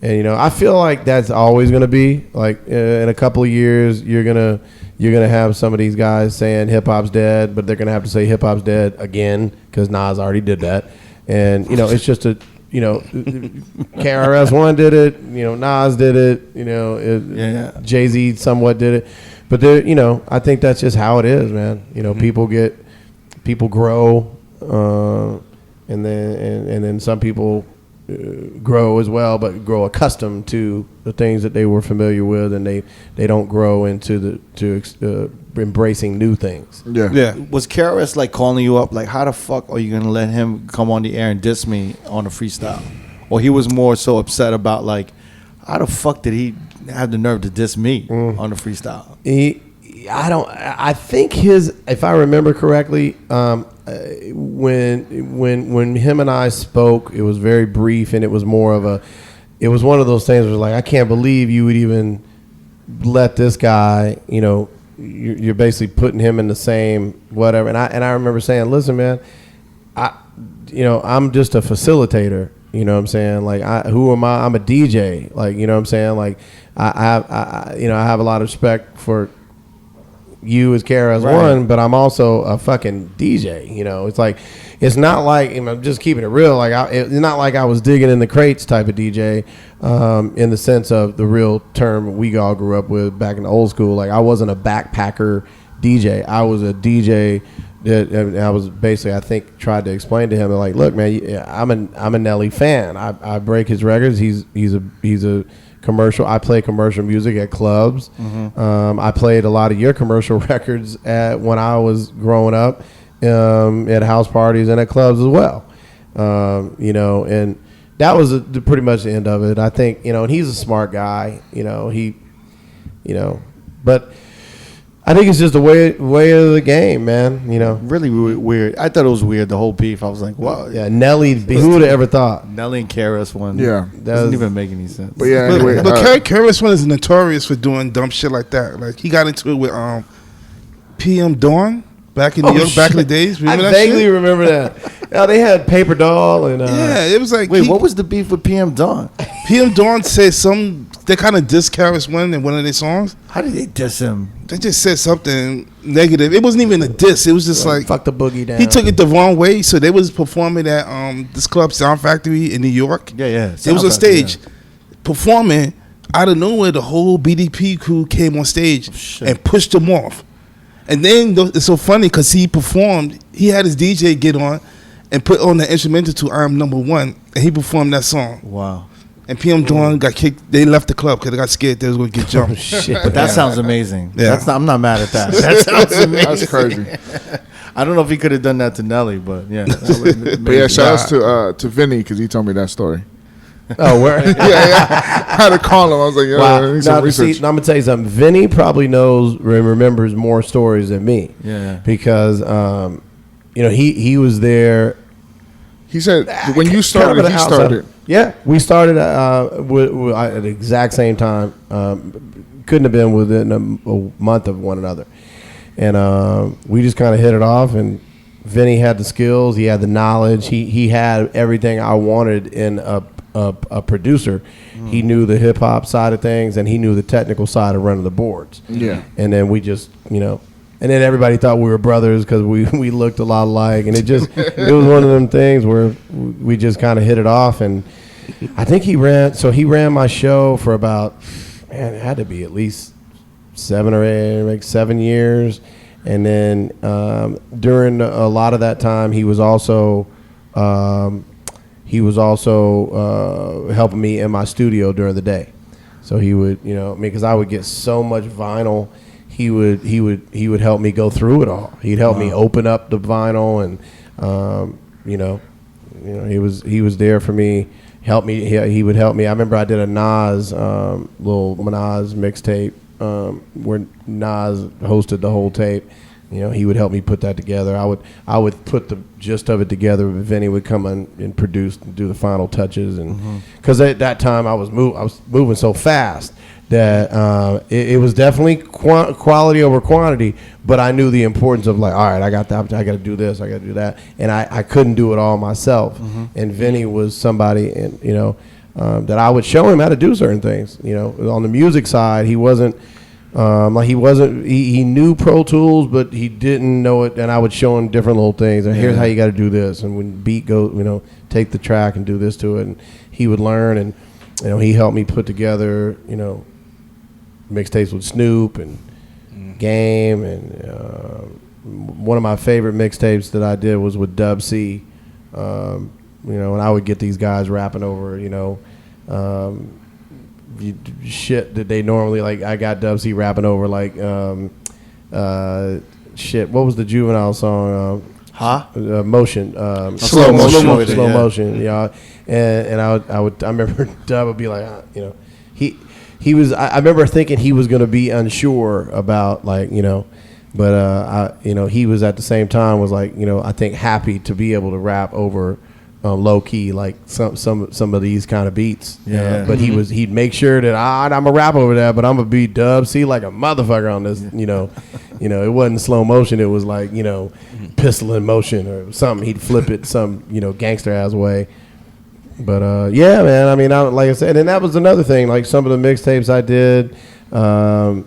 And I feel like that's always going to be like in a couple of years you're gonna have some of these guys saying hip hop's dead, but they're gonna have to say hip hop's dead again because Nas already did that. And it's just KRS-One did it, Nas did it, Jay-Z somewhat did it, but I think that's just how it is, man. People grow, and then some people grow as well, but grow accustomed to the things that they were familiar with, and they don't grow into embracing new things. Yeah. Was KRS like calling you up like, how the fuck are you gonna let him come on the air and diss me on a freestyle? Or he was more so upset about like, how the fuck did he have the nerve to diss me on the freestyle? I think if I remember correctly, when him and I spoke, it was very brief, and it was one of those things where like, I can't believe you would even let this guy, you're basically putting him in the same whatever. And I remember saying, listen, man, I'm just a facilitator. You know what I'm saying? Like, who am I? I'm a DJ. Like, you know what I'm saying? Like, I have a lot of respect for you as KRS-One, but I'm also a fucking DJ. It's like, it's not like, I'm just keeping it real. Like, it's not like I was digging in the crates type of DJ, in the sense of the real term we all grew up with back in the old school. Like, I wasn't a backpacker DJ. I was a DJ that I was basically, I think, tried to explain to him like, look, man, I'm a Nelly fan. I break his records. He's a commercial. I play commercial music at clubs. Mm-hmm. I played a lot of your commercial records when I was growing up, at house parties and at clubs as well. And that was pretty much the end of it. I think, and he's a smart guy. But I think it's just the way of the game, man. Really weird. I thought it was weird, the whole beef. I was like, wow. Yeah, Nelly. Who would have ever thought? Nelly and KRS-One. Yeah, doesn't even make any sense. But yeah, anyway, but KRS-One is notorious for doing dumb shit like that. Like, he got into it with PM Dawn. back in New York, back in the days. Remember I that vaguely shit? remember that. Yeah, they had Paper Doll and Yeah, it was like. Wait, what was the beef with PM Dawn? PM Dawn said they kind of dissed KRS-One in one of their songs. How did they diss him? They just said something negative. It wasn't even a diss. It was just like fuck the boogie down. he took it the wrong way. So they was performing at this club Sound Factory in New York. Yeah. It was on stage performing. Out of nowhere, the whole BDP crew came on stage and pushed him off. And then it's so funny because he performed. He had his DJ get on and put on the instrumental to "I'm Number One," and he performed that song. Wow. And PM Dawn got kicked. They left the club because they got scared they was going to get jumped. Shit. But that sounds amazing. Yeah. I'm not mad at that. That sounds amazing. That's crazy. I don't know if he could have done that to Nelly, but yeah. But yeah, shout out to Vinny because he told me that story. Oh, where? yeah. I had to call him. I was like, yeah, I need some research. I'm gonna tell you something. Vinny probably knows, remembers more stories than me. Yeah. Because he was there. He said when you started, he started. Yeah, we started at the exact same time. Couldn't have been within a month of one another, and we just kind of hit it off. And Vinny had the skills, he had the knowledge, he had everything I wanted in a producer. He knew the hip hop side of things, and he knew the technical side of running the boards. Yeah, and then we just and then everybody thought we were brothers because we looked a lot alike, and it was one of them things where we just kind of hit it off. And I think he ran my show for about, it had to be at least 7 years. And then during a lot of that time, he was also helping me in my studio during the day. So he would, because I would get so much vinyl, he would help me go through it all. He'd help me open up the vinyl, and he was there for me. Help me. He would help me. I remember I did a little Nas mixtape where Nas hosted the whole tape. He would help me put that together. I would put the gist of it together. Vinny would come in and produce and do the final touches. And because at that time I was moving so fast that it was definitely quality over quantity. But I knew the importance of all right, I got to do this, I got to do that, and I couldn't do it all myself. And Vinny was somebody, and that I would show him how to do certain things. On the music side, he wasn't. He knew Pro Tools, but he didn't know it, and I would show him different little things. And here's how you got to do this, and when beat goes, take the track and do this to it, and he would learn, and he helped me put together, mixtapes with Snoop and Game, and one of my favorite mixtapes that I did was with Dub C, and I would get these guys rapping over, shit that they normally I got Dub C rapping over shit. What was the Juvenile song? Motion. Slow motion. Yeah. And I remember Dub would be like, he was. I remember thinking he was going to be unsure about but he was at the same time was I think happy to be able to rap over. Low key, like some of these kind of beats. Yeah. But he'd make sure that I'm a rap over that, but I'm gonna be Dub C like a motherfucker on this. It wasn't slow motion. It was pistol in motion or something. He'd flip it some gangster ass way. But yeah, man. I mean, like I said, and that was another thing. Like some of the mixtapes I did, I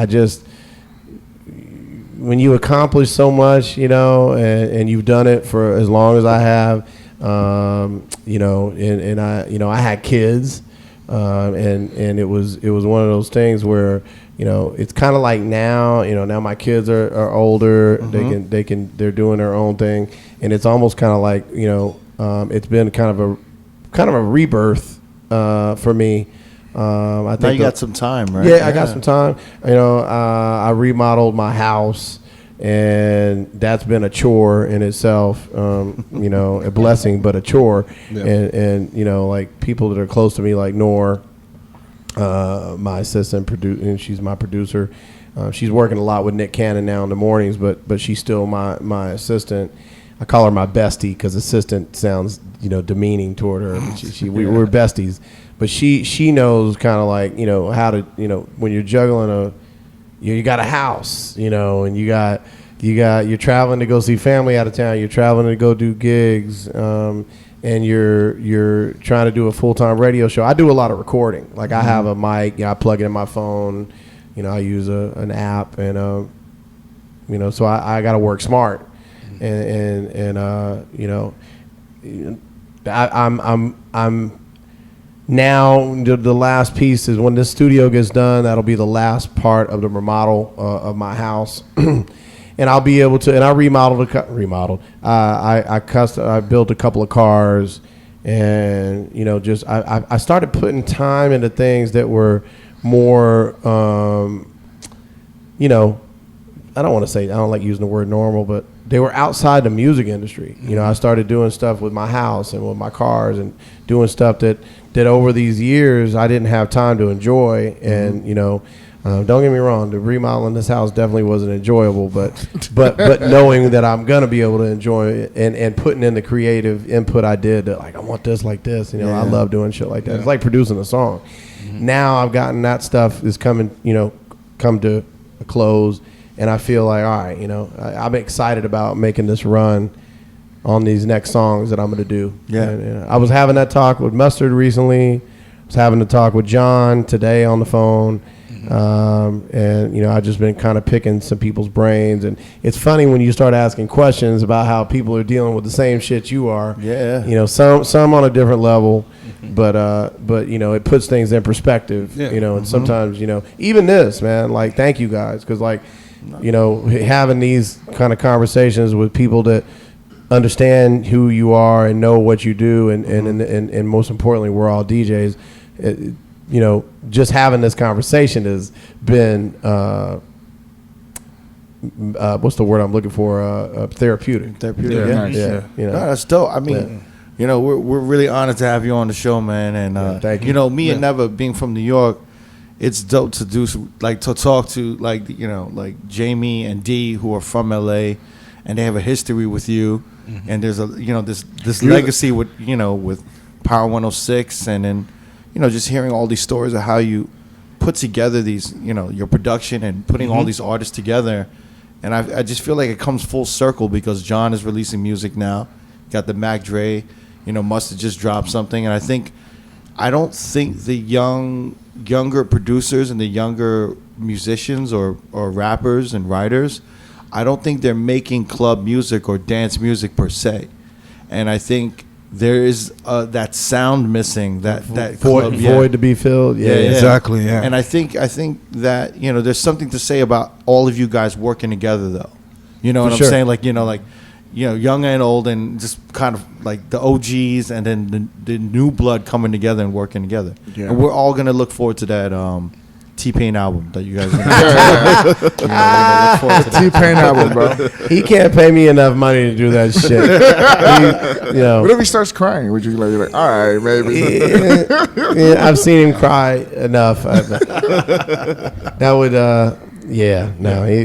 just. When you accomplish so much, and you've done it for as long as I have, and I had kids, and it was one of those things where, it's kind of like now my kids are older, they're doing their own thing, and it's almost kind of like, it's been kind of a rebirth for me. I think now you got some time, right? Yeah, I got some time. I remodeled my house, and that's been a chore in itself. A blessing, but a chore. Yeah. And people that are close to me, like Nor, my assistant and she's my producer. She's working a lot with Nick Cannon now in the mornings, but she's still my assistant. I call her my bestie because assistant sounds demeaning toward her. We're besties. But she knows kind of how to, when you're juggling you got a house, and you got you're traveling to go see family out of town. You're traveling to go do gigs, and you're trying to do a full-time radio show. I do a lot of recording. Like I have a mic, I plug it in my phone. I use an app, and so I got to work smart, and I'm now the last piece is when this studio gets done. That'll be the last part of the remodel of my house. And I'll be able to, and I remodeled. I built a couple of cars, and I started putting time into things that were more, I don't want to say, I don't like using the word normal, but they were outside the music industry. I started doing stuff with my house and with my cars, and doing stuff that over these years I didn't have time to enjoy, and don't get me wrong, the remodeling this house definitely wasn't enjoyable, but knowing that I'm gonna be able to enjoy it, and putting in the creative input I did, that like I want this like this, I love doing shit like that. Yeah. It's like producing a song. Now I've gotten that stuff is come to a close, and I feel like, all right, I'm excited about making this run on these next songs that I'm gonna do. Yeah. And I was having that talk with Mustard recently. I was having a talk with John today on the phone. And I've just been kind of picking some people's brains, and it's funny when you start asking questions about how people are dealing with the same shit you are. Yeah. Some on a different level, but it puts things in perspective. Yeah. And sometimes even this, man, like, thank you guys, because having these kind of conversations with people that understand who you are and know what you do, and most importantly, we're all DJs. Just having this conversation has been, what's the word I'm looking for? Therapeutic. Therapeutic. Yeah. Nice. Yeah. No, that's dope. I mean, we're really honored to have you on the show, man. And thank you. Me and Never being from New York, it's dope to do to talk to like Jamie and D, who are from LA, and they have a history with you. And there's a this legacy with with Power 106, and then just hearing all these stories of how you put together these, your production and putting all these artists together. And I just feel like it comes full circle, because John is releasing music now. Got the Mac Dre, Mustard just dropped something. And I don't think the younger producers and the younger musicians or rappers and writers, I don't think they're making club music or dance music per se. And I think there is that sound missing, that void to be filled. Yeah, exactly. Yeah, and I think that there's something to say about all of you guys working together, though. What I'm saying? Like young and old, and just kind of like the OGs, and then the new blood coming together and working together. Yeah. And we're all gonna look forward to that T-Pain album that you guys are gonna T-Pain album, bro. He can't pay me enough money to do that shit. What if he starts crying? Would you like all right, maybe? Yeah, I've seen him cry enough. That would,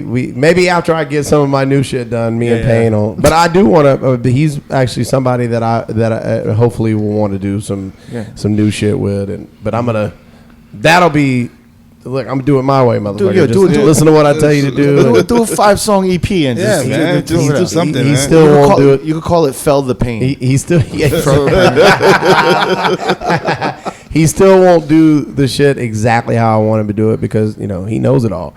we maybe after I get some of my new shit done, me and Payne will. But I do want to. He's actually somebody that I hopefully will want to do some new shit with, but I'm gonna. That'll be. Look, I'm gonna do it my way, motherfucker. Listen to what I tell you to do. Do a 5-song EP and just do something. He still won't do it. You could call it "Fell the Pain." He still he still won't do the shit exactly how I want him to do it, because he knows it all.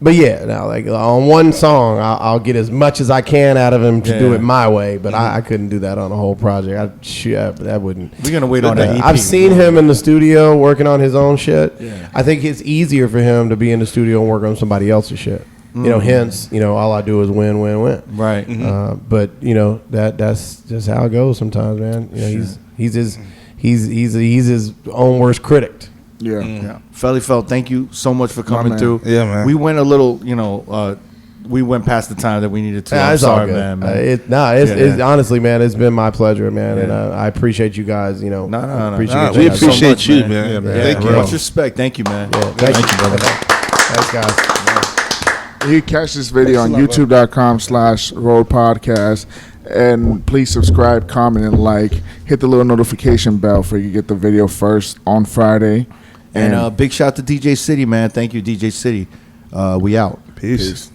But now like on one song, I'll get as much as I can out of him to do it my way. But I couldn't do that on a whole project. That wouldn't. We're gonna wait on that EP. I've seen him in the studio working on his own shit. Yeah. I think it's easier for him to be in the studio and work on somebody else's shit. Hence, all I do is win. Right. But that's just how it goes sometimes, man. He's his own worst critic. Yeah. Felli, thank you so much for coming through. Yeah, man. We went a little, we went past the time that we needed to. I'm sorry, man. It's honestly, man, it's been my pleasure, man, and I appreciate you guys. No. We appreciate you, man. Yeah, man. Thank you. Much respect. Thank you, man. Yeah, thank you, brother. Thanks, guys. You can catch this video on youtube.com/R.O.A.D podcast. And please subscribe, comment, and like. Hit the little notification bell for you to get the video first on Friday. And big shout to DJ City, man. Thank you, DJ City. We out. Peace.